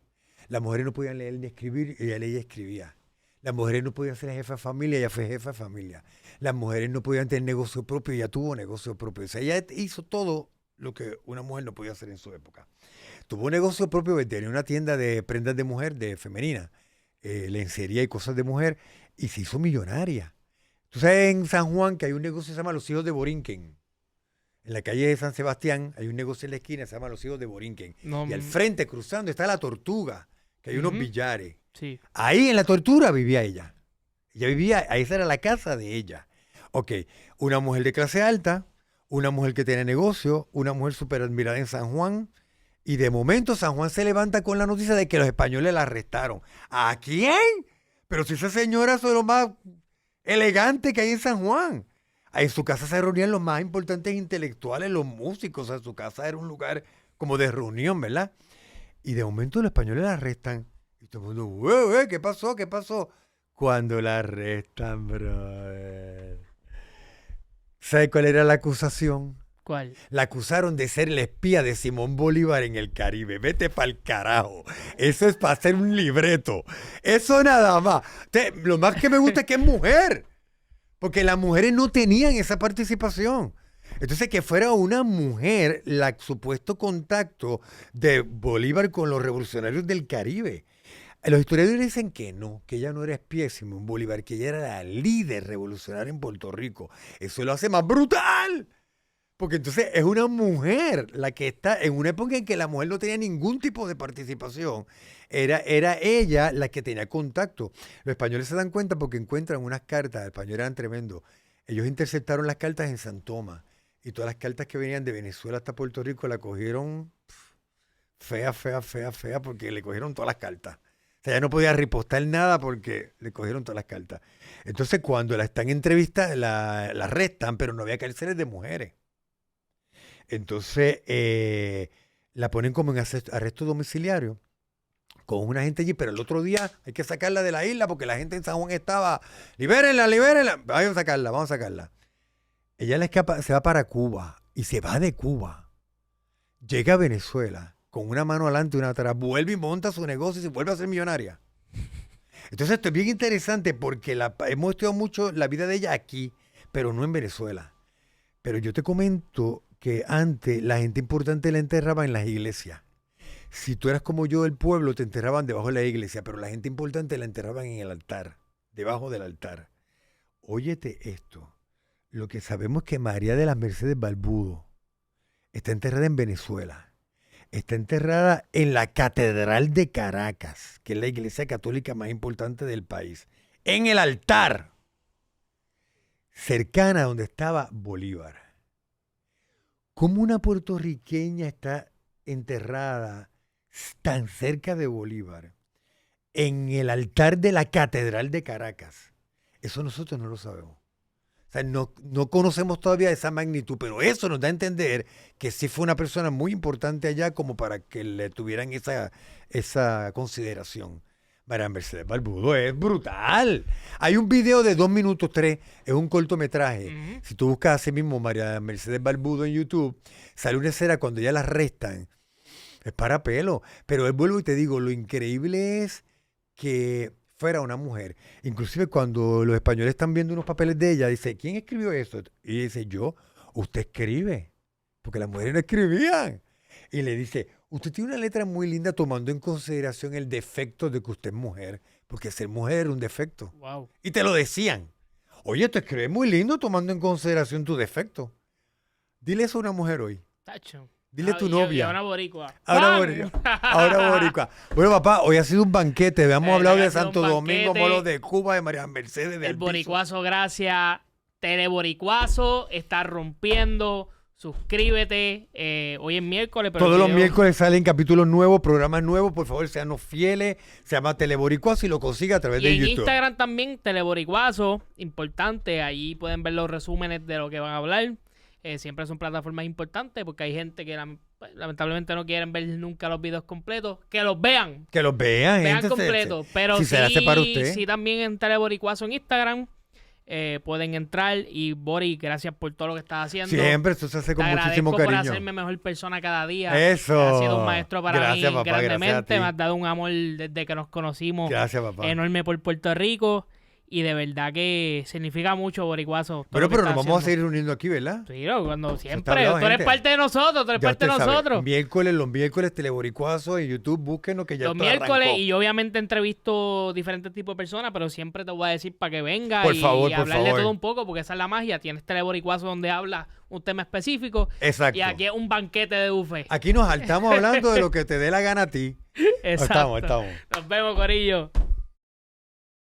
Speaker 2: Las mujeres no podían leer ni escribir, ella leía y escribía. Las mujeres no podían ser jefa de familia, ella fue jefa de familia. Las mujeres no podían tener negocio propio, ella tuvo negocio propio. O sea, ella hizo todo lo que una mujer no podía hacer en su época. Tuvo un negocio propio, tenía una tienda de prendas de mujer, de femenina, lencería y cosas de mujer, y se hizo millonaria. Tú sabes en San Juan que hay un negocio que se llama Los Hijos de Borinquen. En la calle de San Sebastián hay un negocio en la esquina que se llama Los Hijos de Borinquen.
Speaker 1: No,
Speaker 2: Y al frente, cruzando, está La Tortuga, que hay unos
Speaker 1: Ujú.
Speaker 2: billares.
Speaker 1: Sí.
Speaker 2: Ahí en La Tortuga vivía ella. Ella vivía, esa era la casa de ella. Ok, una mujer de clase alta, una mujer que tiene negocio, una mujer súper admirada en San Juan. Y de momento San Juan se levanta con la noticia de que los españoles la arrestaron. ¿A quién? Pero si esa señora es lo más elegante que hay en San Juan. En su casa se reunían los más importantes intelectuales, los músicos. O sea, su casa era un lugar como de reunión, ¿verdad? Y de momento los españoles la arrestan. Y todo el mundo, güey, ¿qué pasó? ¿Qué pasó? Cuando la arrestan, brother. ¿Sabe cuál era la acusación?
Speaker 1: ¿Cuál?
Speaker 2: La acusaron de ser la espía de Simón Bolívar en el Caribe. Vete pa'l carajo. Eso es para hacer un libreto. Eso nada más. Lo más que me gusta es que es mujer. Porque las mujeres no tenían esa participación. Entonces, que fuera una mujer el supuesto contacto de Bolívar con los revolucionarios del Caribe. Los historiadores dicen que no, que ella no era espía de Simón Bolívar, que ella era la líder revolucionaria en Puerto Rico. Eso lo hace más brutal. Porque entonces es una mujer la que está en una época en que la mujer no tenía ningún tipo de participación. Era ella la que tenía contacto. Los españoles se dan cuenta porque encuentran unas cartas, los españoles eran tremendos. Ellos interceptaron las cartas en San Tomás y todas las cartas que venían de Venezuela hasta Puerto Rico la cogieron fea, porque le cogieron todas las cartas. O sea, ya no podía ripostar nada porque le cogieron todas las cartas. Entonces, cuando la están entrevistando, la arrestan, pero no había cárceles de mujeres. Entonces, la ponen como en arresto domiciliario con una gente allí, pero el otro día hay que sacarla de la isla porque la gente en San Juan estaba, libérenla, vamos a sacarla. Ella le escapa, se va para Cuba y se va de Cuba. Llega a Venezuela con una mano adelante y una atrás, vuelve y monta su negocio y se vuelve a ser millonaria. Entonces esto es bien interesante porque hemos estudiado mucho la vida de ella aquí, pero no en Venezuela. Pero yo te comento que antes la gente importante la enterraba en las iglesias. Si tú eras como yo del pueblo, te enterraban debajo de la iglesia, pero la gente importante la enterraban en el altar, debajo del altar. Óyete esto. Lo que sabemos es que María de las Mercedes Balbudo está enterrada en Venezuela. Está enterrada en la Catedral de Caracas, que es la iglesia católica más importante del país. En el altar, cercana a donde estaba Bolívar. ¿Cómo una puertorriqueña está enterrada tan cerca de Bolívar en el altar de la Catedral de Caracas? Eso nosotros no lo sabemos. O sea, no conocemos todavía esa magnitud, pero eso nos da a entender que sí fue una persona muy importante allá como para que le tuvieran esa consideración. María Mercedes Balbudo es brutal. Hay un video de 2 minutos 3, es un cortometraje. Uh-huh. Si tú buscas así mismo María Mercedes Balbudo en YouTube, sale una escena cuando ya la arrestan. Es para pelo. Pero vuelvo y te digo, lo increíble es que fuera una mujer. Inclusive cuando los españoles están viendo unos papeles de ella, dice, ¿quién escribió eso? Y dice, yo, usted escribe. Porque las mujeres no escribían. Y le dice, usted tiene una letra muy linda tomando en consideración el defecto de que usted es mujer. Porque ser mujer era un defecto.
Speaker 1: Wow.
Speaker 2: Y te lo decían. Oye, te escribes muy lindo tomando en consideración tu defecto. Dile eso a una mujer hoy.
Speaker 1: Tacho.
Speaker 2: Dile a tu novia.
Speaker 1: Y a una boricua.
Speaker 2: Ahora boricua. Bueno, papá, hoy ha sido un banquete. Habíamos hablado de Santo Domingo, Molo de Cuba, de María Mercedes, del
Speaker 1: El boricuazo, gracias. Teleboricuazo está rompiendo. Suscríbete. Hoy es miércoles. Pero
Speaker 2: todos los miércoles salen capítulos nuevos, programas nuevos. Por favor, seanos fieles. Se llama Teleboricuazo y lo consigue a través de YouTube.
Speaker 1: Y en Instagram también, Teleboricuazo. Importante. Allí pueden ver los resúmenes de lo que van a hablar. Siempre son plataformas importantes porque hay gente que lamentablemente no quieren ver nunca los videos completos. Que los vean.
Speaker 2: Que los vean, gente.
Speaker 1: Completos. Pero
Speaker 2: si se hace para usted.
Speaker 1: Sí, también en Teleboricuazo en Instagram. Pueden entrar. Y Bori, gracias por todo lo que estás haciendo.
Speaker 2: Siempre, esto se hace con muchísimo cariño.
Speaker 1: Por hacerme mejor persona cada día.
Speaker 2: Eso.
Speaker 1: Has sido un maestro para mí,
Speaker 2: papá,
Speaker 1: grandemente. Me has dado un amor desde que nos conocimos.
Speaker 2: Gracias, papá.
Speaker 1: Enorme por Puerto Rico. Y de verdad que significa mucho, boricuazo.
Speaker 2: Pero nos vamos a seguir reuniendo aquí, ¿verdad?
Speaker 1: Sí, cuando siempre. Tú eres parte de nosotros, tú eres parte de nosotros.
Speaker 2: Los miércoles Teleboricuazo en YouTube, búsquenos que ya
Speaker 1: los miércoles arrancó. Y yo obviamente entrevisto diferentes tipos de personas, pero siempre te voy a decir para que venga y hablarle todo un poco, porque esa es la magia. Tienes Teleboricuazo donde habla un tema específico.
Speaker 2: Exacto.
Speaker 1: Y aquí es un banquete de buffet.
Speaker 2: Aquí nos saltamos hablando de lo que te dé la gana a ti.
Speaker 1: Exacto.
Speaker 2: Estamos.
Speaker 1: Nos vemos, corillo.